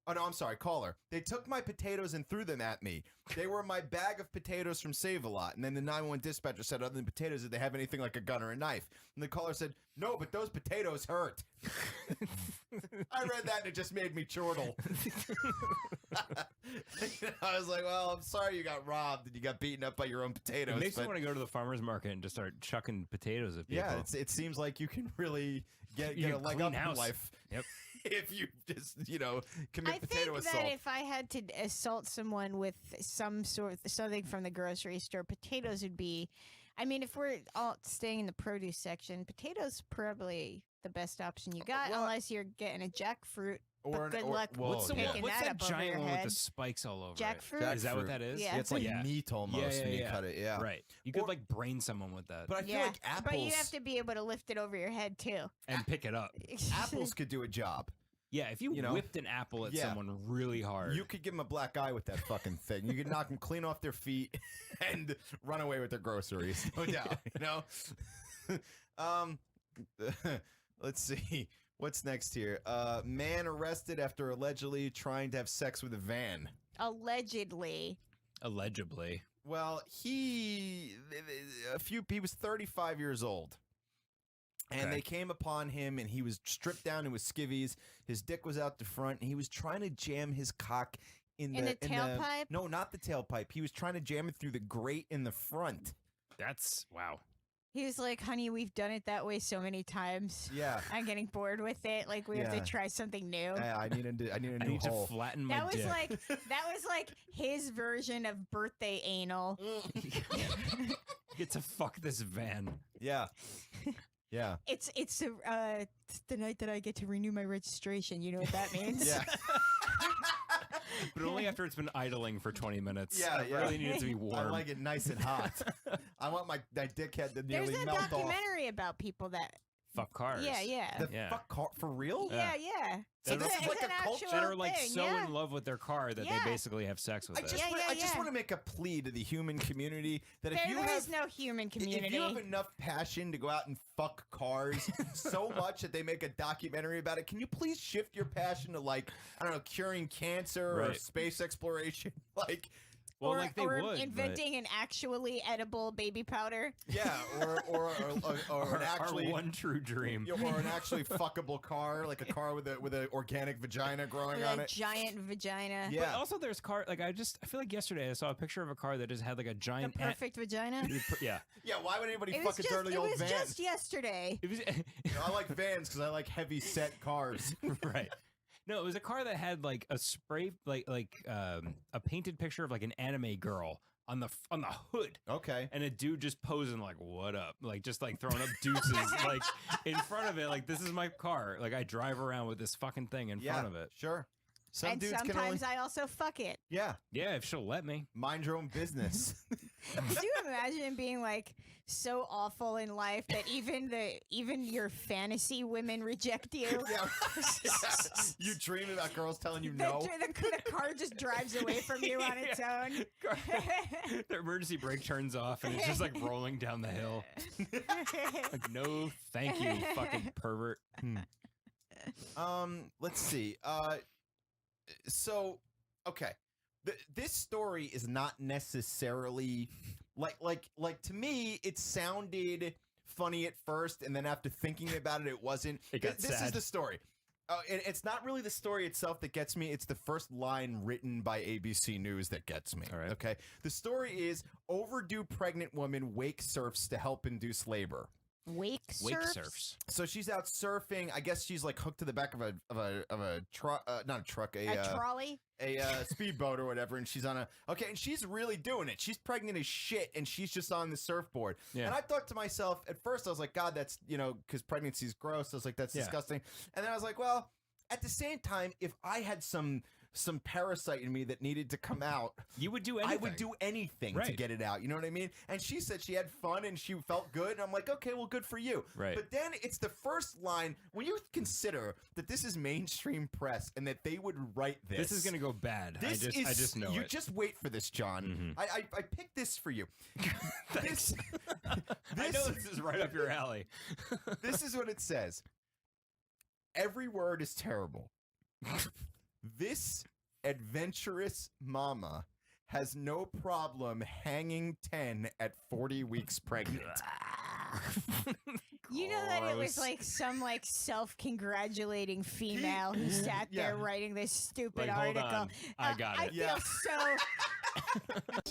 [SPEAKER 3] Oh, no, I'm sorry. Caller. They took my potatoes and threw them at me. They were my bag of potatoes from Save-A-Lot. And then the 911 dispatcher said, other than potatoes, did they have anything like a gun or a knife? And the caller said, no, but those potatoes hurt. I read that and it just made me chortle. I was like, well, I'm sorry you got robbed and you got beaten up by your own potatoes.
[SPEAKER 8] It makes me want to go to the farmer's market and just start chucking potatoes at people.
[SPEAKER 3] Yeah, it seems like you can really get
[SPEAKER 8] You
[SPEAKER 3] a
[SPEAKER 8] can
[SPEAKER 3] leg
[SPEAKER 8] clean
[SPEAKER 3] up in
[SPEAKER 8] house.
[SPEAKER 3] life.
[SPEAKER 8] Yep.
[SPEAKER 3] If you just, commit
[SPEAKER 7] I
[SPEAKER 3] potato
[SPEAKER 7] think
[SPEAKER 3] assault.
[SPEAKER 7] that if I had to assault someone with some sort of something from the grocery store, potatoes would be. I mean, if we're all staying in the produce section, potatoes probably the best option you got,
[SPEAKER 3] Well,
[SPEAKER 7] unless you're getting a jackfruit.
[SPEAKER 3] Or
[SPEAKER 7] But good luck
[SPEAKER 3] well,
[SPEAKER 8] What's, the,
[SPEAKER 3] yeah.
[SPEAKER 7] picking
[SPEAKER 8] what's
[SPEAKER 7] that
[SPEAKER 8] that
[SPEAKER 7] up over
[SPEAKER 8] giant
[SPEAKER 7] your
[SPEAKER 8] one with
[SPEAKER 7] head.
[SPEAKER 8] the spikes all over
[SPEAKER 7] Jackfruit?
[SPEAKER 8] it? Is that what
[SPEAKER 3] Jackfruit.
[SPEAKER 8] that is?
[SPEAKER 7] Yeah.
[SPEAKER 3] It's like
[SPEAKER 7] Yeah.
[SPEAKER 3] meat almost when you cut it. Yeah.
[SPEAKER 8] Right. You could
[SPEAKER 3] Or-
[SPEAKER 8] like brain someone with that
[SPEAKER 3] But I feel
[SPEAKER 7] Yeah,
[SPEAKER 3] like apples.
[SPEAKER 7] but you have to be able to lift it over your head too.
[SPEAKER 8] and pick it up.
[SPEAKER 3] Apples could do a job.
[SPEAKER 8] Yeah, if you,
[SPEAKER 3] You know?
[SPEAKER 8] whipped an apple at
[SPEAKER 3] Yeah.
[SPEAKER 8] someone really hard.
[SPEAKER 3] You could give them a black eye with that fucking thing. You could knock them clean off their feet and run away with their groceries, no doubt. Let's see. What's next here? Man arrested after allegedly trying to have sex with a van.
[SPEAKER 7] Allegedly.
[SPEAKER 8] Allegedly.
[SPEAKER 3] Well, he was 35 years old. And
[SPEAKER 8] Okay.
[SPEAKER 3] they came upon him, and he was stripped down to his skivvies. His dick was out the front, and he was trying to jam his cock in
[SPEAKER 7] In the tailpipe?
[SPEAKER 3] No, not the tailpipe. He was trying to jam it through the grate in the front.
[SPEAKER 8] That's wow.
[SPEAKER 7] He was like, honey, we've done it that way so many times.
[SPEAKER 3] Yeah.
[SPEAKER 7] I'm getting bored with it. Like, we have
[SPEAKER 3] Yeah.
[SPEAKER 7] to try something new.
[SPEAKER 3] I need a
[SPEAKER 8] I
[SPEAKER 3] new
[SPEAKER 8] need
[SPEAKER 3] hole.
[SPEAKER 8] to flatten my
[SPEAKER 7] That was
[SPEAKER 8] dick.
[SPEAKER 7] like his version of birthday anal.
[SPEAKER 8] Get to fuck this van.
[SPEAKER 3] Yeah. Yeah.
[SPEAKER 7] It's the night that I get to renew my registration. You know what that means?
[SPEAKER 3] Yeah.
[SPEAKER 8] But only after it's been idling for 20 minutes.
[SPEAKER 3] Yeah,
[SPEAKER 8] I
[SPEAKER 3] yeah.
[SPEAKER 8] really need it to be warm.
[SPEAKER 3] I like it nice and hot. I want my dickhead to
[SPEAKER 7] There's
[SPEAKER 3] nearly
[SPEAKER 7] a
[SPEAKER 3] melt off.
[SPEAKER 7] documentary about people that.
[SPEAKER 8] Fuck cars.
[SPEAKER 7] Yeah, yeah.
[SPEAKER 3] The
[SPEAKER 8] Yeah.
[SPEAKER 3] fuck car for real?
[SPEAKER 7] Yeah, yeah.
[SPEAKER 3] So
[SPEAKER 7] It's
[SPEAKER 3] this
[SPEAKER 7] a-
[SPEAKER 3] is like
[SPEAKER 7] it's
[SPEAKER 3] a
[SPEAKER 7] an
[SPEAKER 3] culture
[SPEAKER 7] actual
[SPEAKER 8] That are like
[SPEAKER 7] thing,
[SPEAKER 8] so
[SPEAKER 7] yeah.
[SPEAKER 8] in love with their car that
[SPEAKER 7] Yeah.
[SPEAKER 8] they basically have sex with
[SPEAKER 3] I
[SPEAKER 8] it.
[SPEAKER 3] just,
[SPEAKER 7] Yeah,
[SPEAKER 3] wanna,
[SPEAKER 7] yeah,
[SPEAKER 3] I just
[SPEAKER 7] yeah.
[SPEAKER 3] want to make a plea to the human community that if
[SPEAKER 7] There
[SPEAKER 3] you
[SPEAKER 7] is
[SPEAKER 3] have
[SPEAKER 7] no human community.
[SPEAKER 3] If you have enough passion to go out and fuck cars so much that they make a documentary about it, can you please shift your passion to, like, I don't know, curing cancer or
[SPEAKER 8] Right.
[SPEAKER 3] space exploration? Like,
[SPEAKER 8] Well,
[SPEAKER 7] or,
[SPEAKER 8] like they
[SPEAKER 7] or
[SPEAKER 8] would. but-
[SPEAKER 7] inventing an actually edible baby powder.
[SPEAKER 3] yeah, or an actually
[SPEAKER 8] our one true dream.
[SPEAKER 3] or an actually fuckable car, like a car with an organic vagina growing
[SPEAKER 7] With
[SPEAKER 3] on
[SPEAKER 7] a
[SPEAKER 3] it.
[SPEAKER 7] giant vagina.
[SPEAKER 3] Yeah.
[SPEAKER 8] But also, there's car. Like I feel like yesterday I saw a picture of a car that just had like a
[SPEAKER 7] The
[SPEAKER 8] giant.
[SPEAKER 7] perfect vagina.
[SPEAKER 8] Yeah.
[SPEAKER 3] Yeah, why would anybody
[SPEAKER 7] It was
[SPEAKER 3] fuck a dirty old van?
[SPEAKER 7] just yesterday.
[SPEAKER 8] It was
[SPEAKER 3] You know, I like vans because I like heavy set cars.
[SPEAKER 8] right. No, it was a car that had like a spray, a painted picture of like an anime girl on the hood,
[SPEAKER 3] Okay.
[SPEAKER 8] and a dude just posing like, "What up?" Like just like throwing up deuces like in front of it. Like this is my car. Like I drive around with this fucking thing in
[SPEAKER 3] Yeah,
[SPEAKER 8] front of it.
[SPEAKER 3] sure. Some
[SPEAKER 7] And
[SPEAKER 3] dudes can only.
[SPEAKER 7] sometimes I also fuck it.
[SPEAKER 3] Yeah,
[SPEAKER 8] Yeah, if she'll let me.
[SPEAKER 3] mind your own business.
[SPEAKER 7] Could you imagine being like so awful in life that even your fantasy women reject you?
[SPEAKER 3] Yeah. You dream about girls telling you
[SPEAKER 7] The,
[SPEAKER 3] no.
[SPEAKER 7] the car just drives away from you on its own.
[SPEAKER 8] The emergency brake turns off and it's just like rolling down the hill. Like, no, thank you, fucking pervert.
[SPEAKER 3] Let's see. So, okay. This story is not necessarily like to me. It sounded funny at first, and then after thinking about it, it wasn't.
[SPEAKER 8] It got
[SPEAKER 3] This is
[SPEAKER 8] sad.
[SPEAKER 3] the story. And it's not really the story itself that gets me. It's the first line written by ABC News that gets me.
[SPEAKER 8] All right.
[SPEAKER 3] Okay. The story is overdue pregnant woman wake surfs to help induce labor.
[SPEAKER 7] Wake
[SPEAKER 8] Wake
[SPEAKER 7] surfs?
[SPEAKER 8] surfs.
[SPEAKER 3] So she's out surfing. I guess she's like hooked to the back of a truck, not a truck,
[SPEAKER 7] A trolley?
[SPEAKER 3] a speedboat or whatever, and she's on and she's really doing it. She's pregnant as shit, and she's just on the surfboard.
[SPEAKER 8] Yeah.
[SPEAKER 3] And I thought to myself at first, I was like, God, that's because pregnancy's gross. I was like, that's
[SPEAKER 8] Yeah.
[SPEAKER 3] disgusting. And then I was like, well, at the same time, if I had some some parasite in me that needed to come out,
[SPEAKER 8] You would do anything.
[SPEAKER 3] I would do anything to
[SPEAKER 8] Right.
[SPEAKER 3] get it out. You know what I mean? And she said she had fun and she felt good. And I'm like, okay, well, good for you.
[SPEAKER 8] Right.
[SPEAKER 3] But then it's the first line when you consider that this is mainstream press and that they would write this.
[SPEAKER 8] This is gonna go bad.
[SPEAKER 3] This
[SPEAKER 8] I just know
[SPEAKER 3] you
[SPEAKER 8] it.
[SPEAKER 3] just wait for this, John.
[SPEAKER 8] Mhm.
[SPEAKER 3] I picked this for you.
[SPEAKER 8] Thanks. I
[SPEAKER 3] this-
[SPEAKER 8] know this is right up your alley.
[SPEAKER 3] This is what it says. Every word is terrible. This adventurous mama has no problem hanging 10 at 40 weeks pregnant.
[SPEAKER 7] You know that it was
[SPEAKER 3] Gross.
[SPEAKER 7] like some like self-congratulating female who sat there
[SPEAKER 3] Yeah.
[SPEAKER 7] writing this stupid
[SPEAKER 8] Like, hold
[SPEAKER 7] article.
[SPEAKER 8] on. I got
[SPEAKER 7] I
[SPEAKER 8] it.
[SPEAKER 3] Yeah.
[SPEAKER 7] feel so